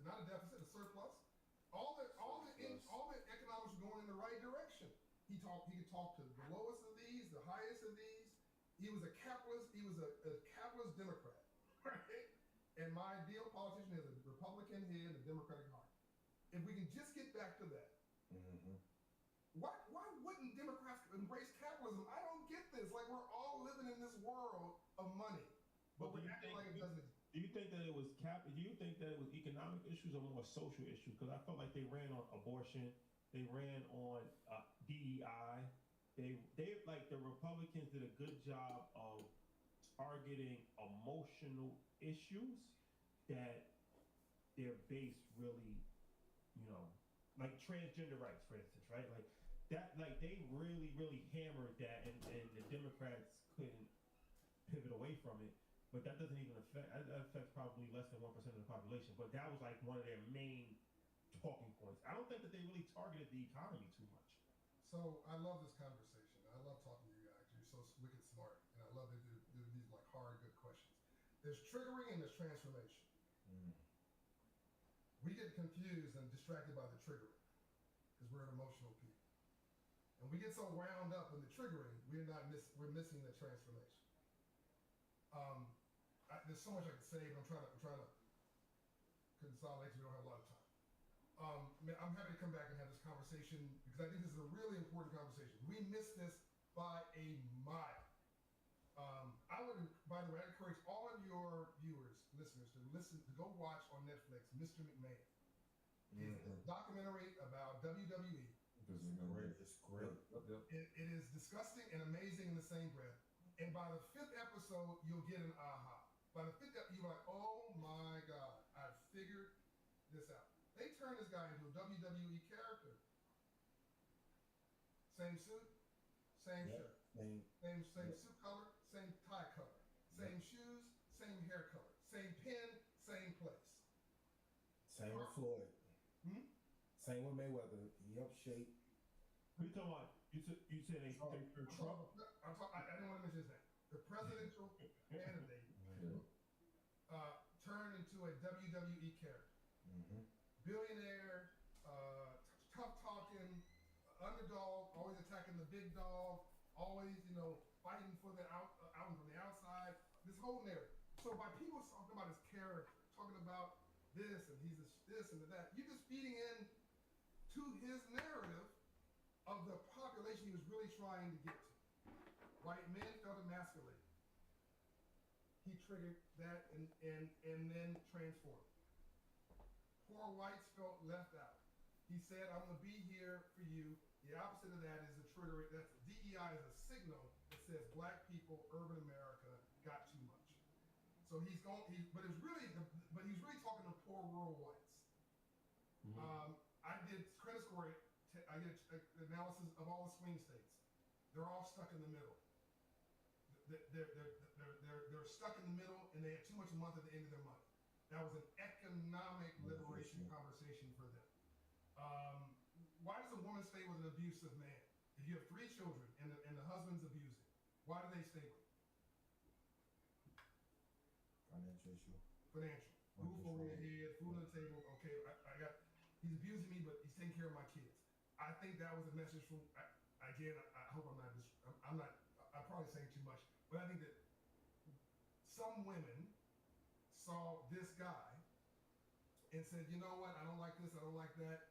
not a deficit, a surplus. All the economics were going in the right direction. He could talk to the lowest of these, the highest of these. He was a capitalist. He was a capitalist Democrat, right? And my ideal politician is a Republican head and a Democratic heart. If we can just get back to that, why wouldn't Democrats embrace capitalism? I don't get this. Like, we're all living in this world of money, but we're acting like it doesn't. Do you think that it was Do you think that it was economic issues or more social issues? Because I felt like they ran on abortion, they ran on DEI. They like the Republicans did a good job of targeting emotional issues that their base really, like transgender rights, for instance, right? Like that, like they really, really hammered that, and the Democrats couldn't pivot away from it. But that doesn't even that affects probably less than 1% of the population. But that was like one of their main talking points. I don't think that they really targeted the economy too much. So I love this conversation. I love talking to you guys. You're so wicked smart, and I love that these like hard, good questions. There's triggering and there's transformation. We get confused and distracted by the triggering because we're an emotional people, and we get so wound up in the triggering we're missing the transformation. There's so much I could say, but I'm trying to consolidate. We don't have a lot of time. I'm happy to come back and have this conversation because I think this is a really important conversation. We missed this by a mile. I would, by the way, I encourage all of your viewers, listeners, to go watch on Netflix Mr. McMahon. It's a documentary about WWE. It's great. It is disgusting and amazing in the same breath. And by the 5th episode, you'll get an aha. By the 5th episode, you're like, oh my God, I figured this out. They turned this guy into a WWE character. Same suit, same shirt. Same suit color, same tie color. Same shoes, same hair color. Same pen, same place. Same with Floyd. Same with Mayweather. He up shape. Who you talking about? You said they Trump? I didn't want to mention his name. The presidential candidate turned into a WWE character. Billionaire, tough talking, underdog, always attacking the big dog, always, fighting for the out from the outside. This whole narrative. So by people talking about his character, talking about this and he's this and that, you're just feeding in to his narrative of the population he was really trying to get to. White men felt emasculated. He triggered that and then transformed. Poor whites felt left out. He said, I'm going to be here for you. The opposite of that is a trigger. That's DEI is a signal that says black people, urban America, got too much. So he's really talking to poor rural whites. I did credit score. I did analysis of all the swing states. They're all stuck in the middle. They're stuck in the middle, and they have too much a month at the end of their money. That was an economic liberation conversation for them. Why does a woman stay with an abusive man? If you have 3 children and the husband's abusing, why do they stay with him? Financial issue. Financial. Roof over your head, food on the table. Okay, he's abusing me, but he's taking care of my kids. I think that was a message from, again, I hope I'm probably saying too much, but I think that some women saw this guy and said, you know what, I don't like this, I don't like that,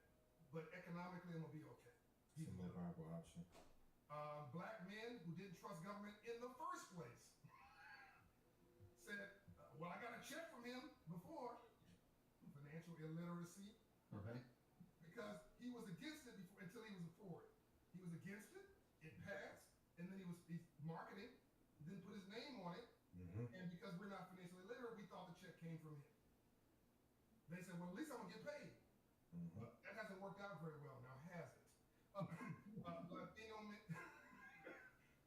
but economically I'm gonna be okay. It's a more viable option. Black men who didn't trust government in the first place said, well, I got a check from him before, financial illiteracy, Okay. because he was against it before until he was for it. He was against it, it passed, and then he's marketing, didn't put his name on it, and because we're not financially literate, we thought the check came from him. They said, well, at least I'm gonna get paid. That hasn't worked out very well now, has it?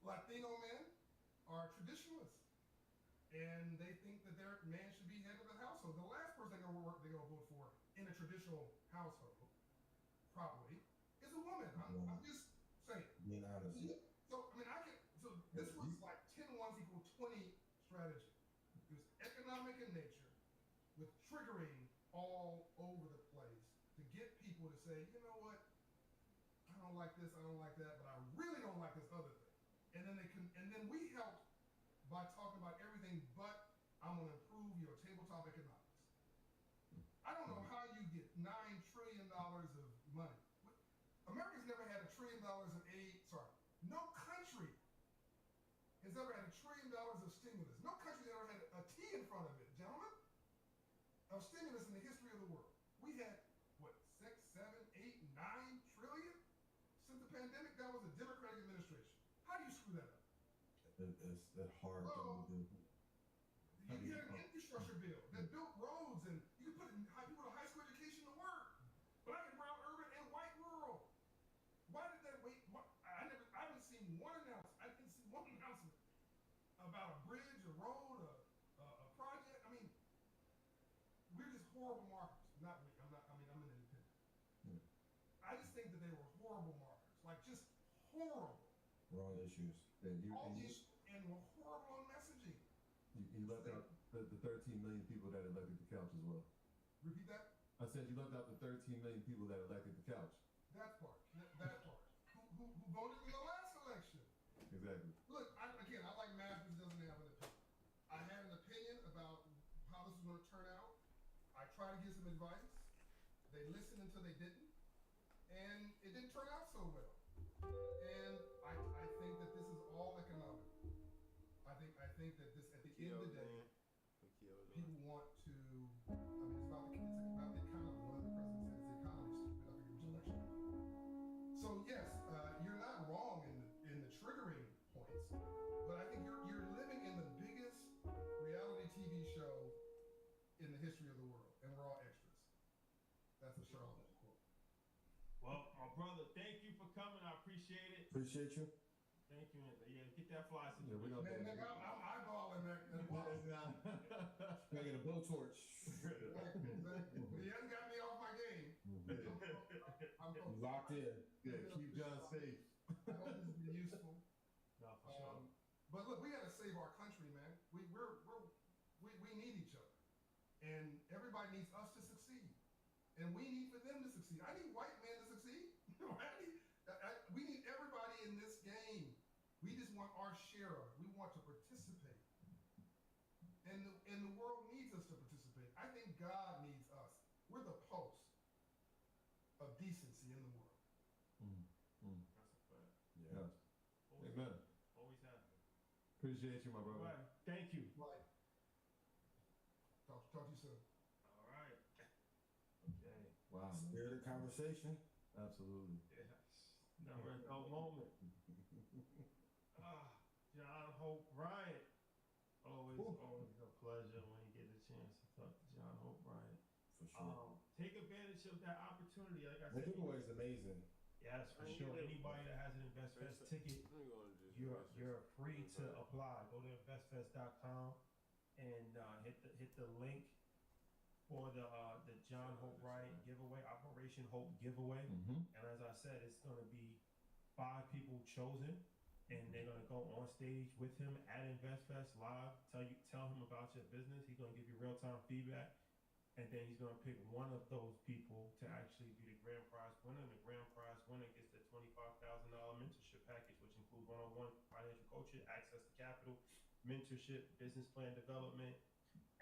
Latino men are traditionalists, and they think that their man should be head of the household. The last person they're gonna vote for in a traditional household, probably, is a woman. I'm just saying. Being honest. So this was like 10 ones equal 20 strategy. It was economic in nature, with triggering all over the place to get people to say, you know what, I don't like this, I don't like that, but I really don't like this other thing. And then we helped by talking about everything but I'm gonna improve your tabletop economics. I don't know how you get $9 trillion of money. America's never had $1 trillion of aid, no country has ever had $1 trillion of stimulus. No country has ever had a T in front of it, gentlemen, of stimulus in the history of the world. We had, what, 6, 7, 8, 9 trillion? Since the pandemic, that was a Democratic administration. How do you screw that up? It's hard to do. You had an infrastructure bill that built roads, and you could put people with a high school education to work. Black and brown, urban, and white rural. Why did that wait? I haven't seen one announcement. I didn't see one announcement about a bridge, a road, a project. I mean, we're just horrible marketers. Not we. I'm an independent. I just think that they were horrible marketers. Like, just horrible. Wrong issues. And were horrible on messaging. You left out the 13 million people that elected the couch as well. Repeat that? I said you left out the 13 million people that elected the couch. That part. Who voted in the last election? Exactly. Look, I like math, but doesn't have an opinion. I had an opinion about how this was going to turn out. I tried to give some advice. They listened until they didn't. And it didn't turn out so well. And I think that this is all economic. I think that this, at the end of the day, people want to, it's about the economy. One of the presidents said it's the economy, stupid. I think it was election. So yes, you're not wrong in the triggering points, but I think you're living in the biggest reality TV show in the history of the world, and we're all extras. That's a Charlemagne quote. Well, my brother, thank you for coming. I appreciate it. Appreciate you. Thank you. Yeah, get that fly Yeah, we don't. Man, nigga, I'm eyeballing that. Making a blowtorch. Exactly. But he hasn't got me off my game. I'm Locked in. Yeah, keep John safe. I hope this has been useful. No, for sure. But look, we gotta save our country, man. We need each other, and everybody needs us to succeed, and we need for them to succeed. I need white men to succeed. We need everybody in this game. We just want our share of it. We want to participate, and the world needs us to participate. I think God needs us. We're the pulse of decency in the world. That's a fact. Yeah. Amen. Always have been. Appreciate you, my brother. All right. Thank you. Right. Talk to you soon. All right. Okay. Wow. Spirited conversation. Absolutely. Yes. Never a dull moment. John Hope Bryant. Always a pleasure when you get a chance to talk to John Hope Bryant. For sure. Take advantage of that opportunity. Like I The said, giveaway is amazing. yes, for sure. Anybody that has an InvestFest ticket, you're free to apply. Go to investfest.com and hit the link for the John Hope Bryant giveaway, Operation Hope giveaway. Mm-hmm. And as I said, it's gonna be 5 people chosen, and they're gonna go on stage with him at InvestFest live. Tell him about your business. He's gonna give you real time feedback, and then he's gonna pick one of those people to actually be the grand prize winner. And the grand prize winner gets the $25,000 mentorship package, which includes one-on-one financial coaching, access to capital, mentorship, business plan development,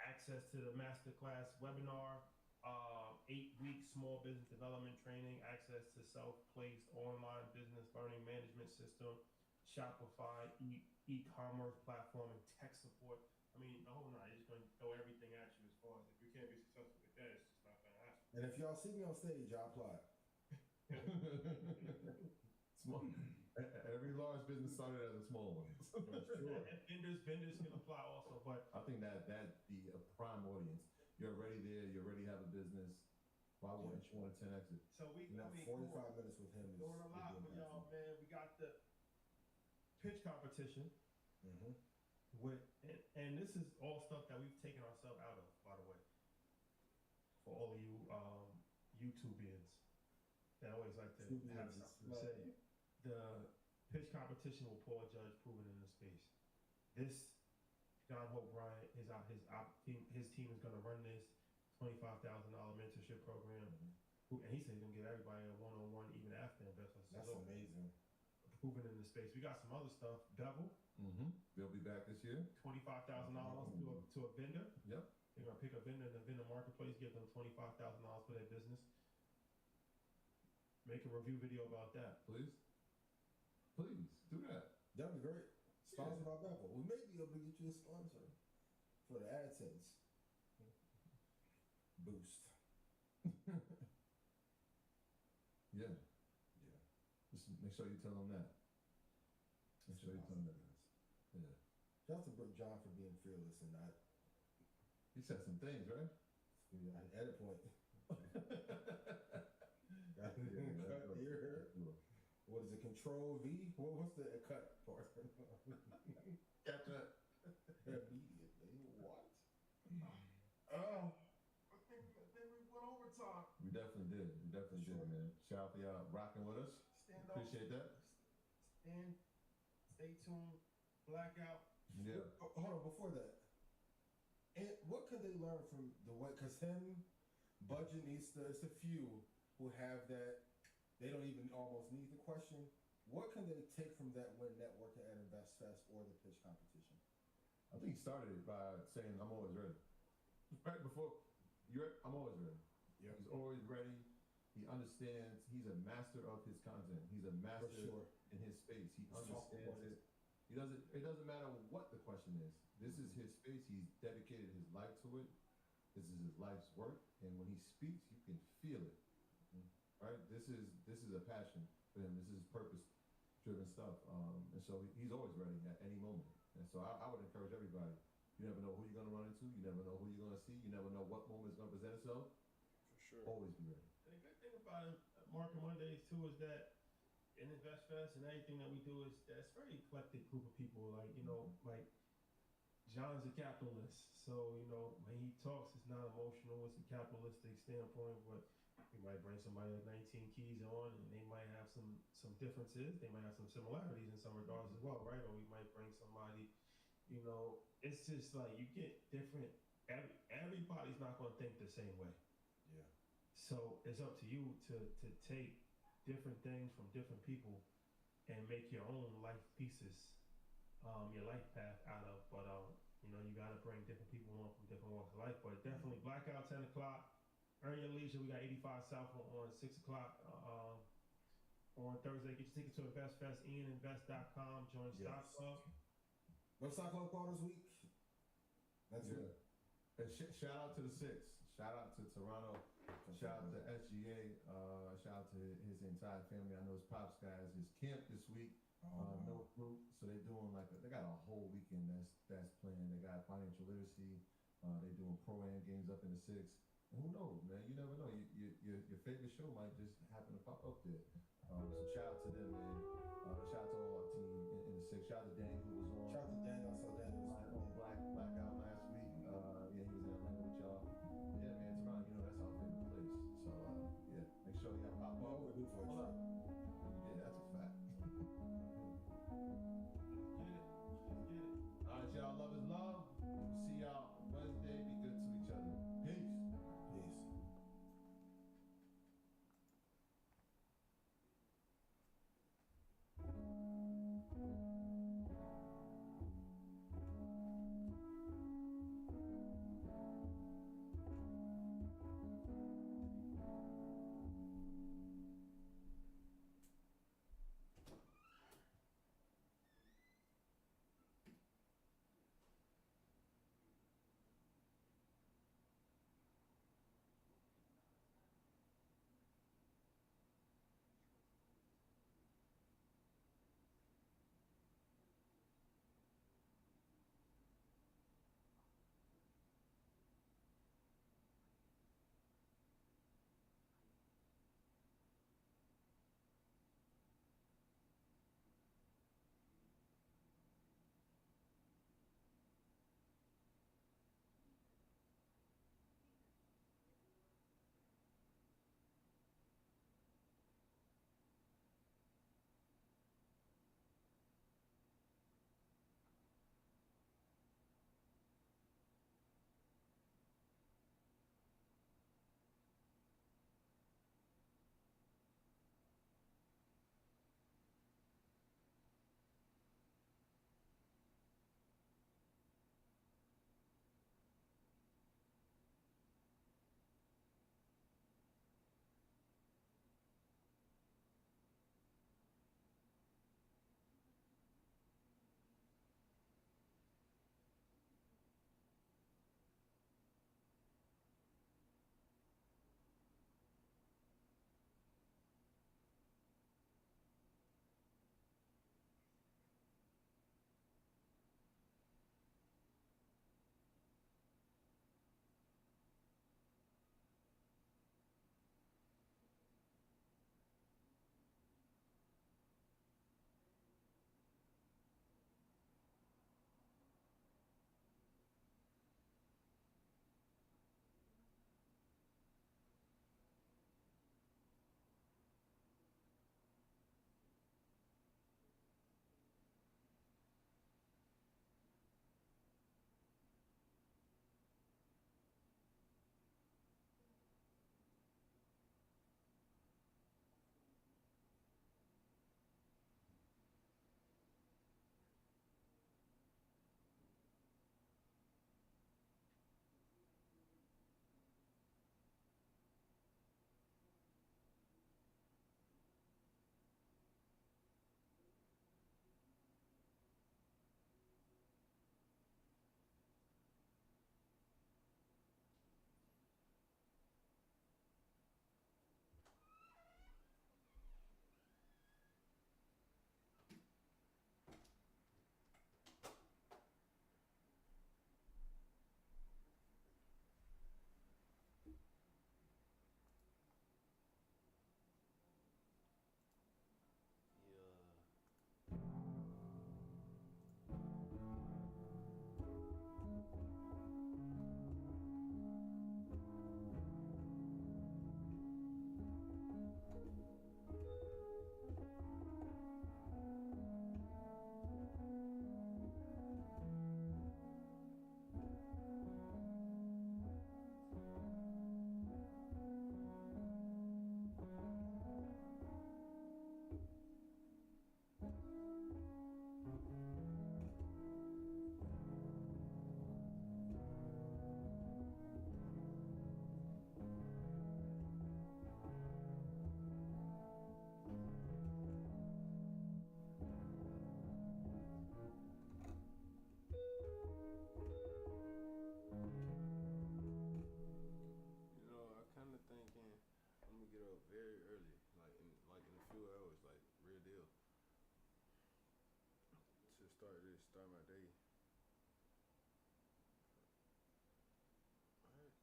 access to the masterclass webinar, 8-week small business development training, access to self-placed online business learning management system, Shopify, e-commerce platform, and tech support. I mean, the whole nine. It's going to throw everything at you as far as if you can't be successful with that, it's just not going to happen. And if y'all see me on stage, I apply. Small. Every large business started as a small one. Sure. Vendors can apply also, but I think that the prime audience. You're already there. You already have a business. Why wouldn't you want a 10 exit? so we, You know, I mean, 45 minutes with him is doing a lot for y'all, man. We got the pitch competition Mm-hmm. with, and this is all stuff that we've taken ourselves out of, by the way. For all of you YouTubians that always like to have something to say. The pitch competition with Paul Judge proven in the space. This John Hope Bryant, his team is going to run this $25,000 mentorship program, and he said he's going to give everybody a one-on-one even after investment. That's amazing. Proven in the space. We got some other stuff. Bevel, Mm-hmm. They'll be back this year. $25,000 to a vendor. Yep. They're gonna pick a vendor in the vendor marketplace, give them $25,000 for their business. Make a review video about that. Please. Please do that. That'd be great. Sponsor by Bevel. We may be able to get you a sponsor for the AdSense boost. Yeah. Yeah. Just make sure you tell them that. Make sure you tell them that. Yeah. Shout out to John for being fearless and not. He said some things, right? Yeah, edit point. Got the Yeah, cut here. What is it? Control V? What's the cut part? Capture that. Immediately. What? I think we went overtime. We definitely did. We definitely did, man. Shout out to y'all rocking with us. Stand up. Appreciate that. Stand. Stay tuned. Blackout. Yeah. Hold on, before that. And what could they learn from the way? Because him, Budget needs to. It's a few who have that. They don't even almost need the question. What can they take from that when networking at InvestFest or the pitch competition? I think he started it by saying, "I'm always ready." Right before I'm always ready. Yep. He's always ready. He understands. He's a master of his content. He's a master sure. in his space. He Let's talk understands about it. He doesn't. It doesn't matter what the question is. This is his space. He's dedicated his life to it. This is his life's work. And when he speaks, you can feel it. Right? This is a passion for him. This is purpose-driven stuff. And so he's always ready at any moment. And so I would encourage everybody. You never know who you're going to run into. You never know who you're going to see. You never know what moment is going to present itself. For sure. Always be ready. And the good thing about Market Mondays too is that in InvestFest and everything that we do is that's very eclectic group of people. Like, you know, like John's a capitalist. So, you know, when he talks, it's not emotional, it's a capitalistic standpoint, but we might bring somebody like 19 Keys on and they might have some differences. They might have some similarities in some regards as well, right? Or we might bring somebody, you know, it's just like you get different, everybody's not going to think the same way. Yeah. So it's up to you to take different things from different people and make your own life pieces, your life path out of. But you know, you gotta bring different people on from different walks of life. But definitely Blackout 10 o'clock. Earn Your Leisure. We got 85 South on 6 o'clock on Thursday. Get your tickets to InvestFest. IanInvest.com. Join Stock Club. No Stock Club Partners Week. That's Yeah. And shout out to the Six. Shout out to Toronto. Shout out to SGA. Shout out to his entire family. I know his pops guys. His camp this week. No group. So they're doing they got a whole weekend that's planned. They got financial literacy. They're doing pro-am games up in the Six. And who knows, man? You never know. Your favorite show might just happen to pop up there. So shout out to them, man. Shout out to all our team in the Six. Shout out to Danny who was on. Shout out to Danny. I saw Danny was on Blackout last week. Yeah, he was in Atlanta with y'all. Yeah, man. start this. Start my day. Alright.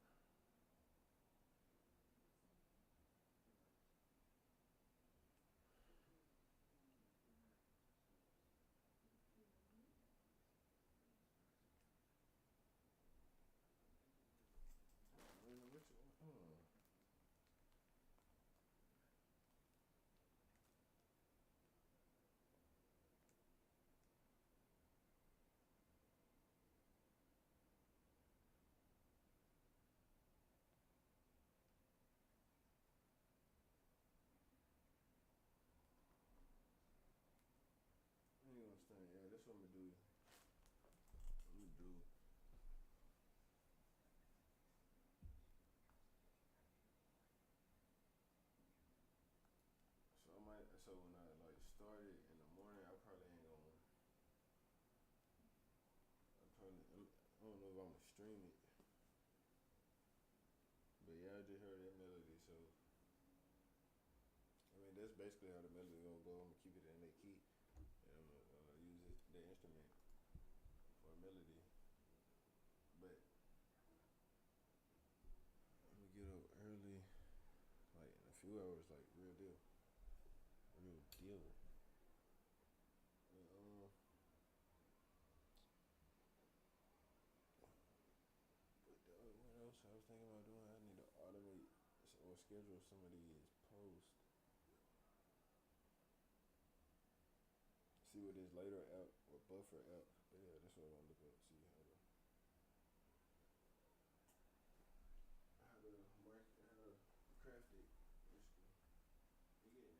I ain't gonna stand. Yeah, that's what I'm gonna do. I'm gonna do. So I might. So when I like start it in the morning, I probably ain't gonna. I don't know if I'm gonna stream it. But yeah, I just heard that melody, so I mean that's basically how the melody gonna go. I'm gonna keep it in that key, and I'm gonna use the instrument for a melody. But I'm gonna get up early, like in a few hours, like real deal, real deal. And, what else I was thinking about doing? I need to automate or schedule some of these posts. See what this later app or buffer app. But yeah, that's what I want to look up. See how to market, how to craft it. Basically, you get me.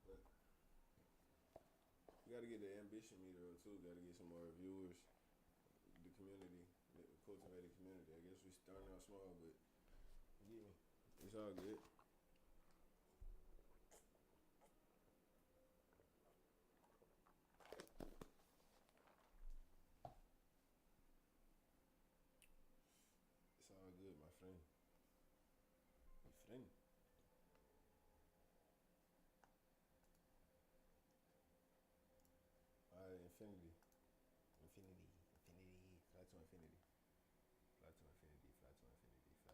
But we gotta get the ambition meter up too. Gotta get some more viewers. The community, the cultivated community. I guess we starting out small, but you get me. It's all good. It's all good, my friend. My friend. Alright, infinity. Infinity. Infinity. Fly to infinity.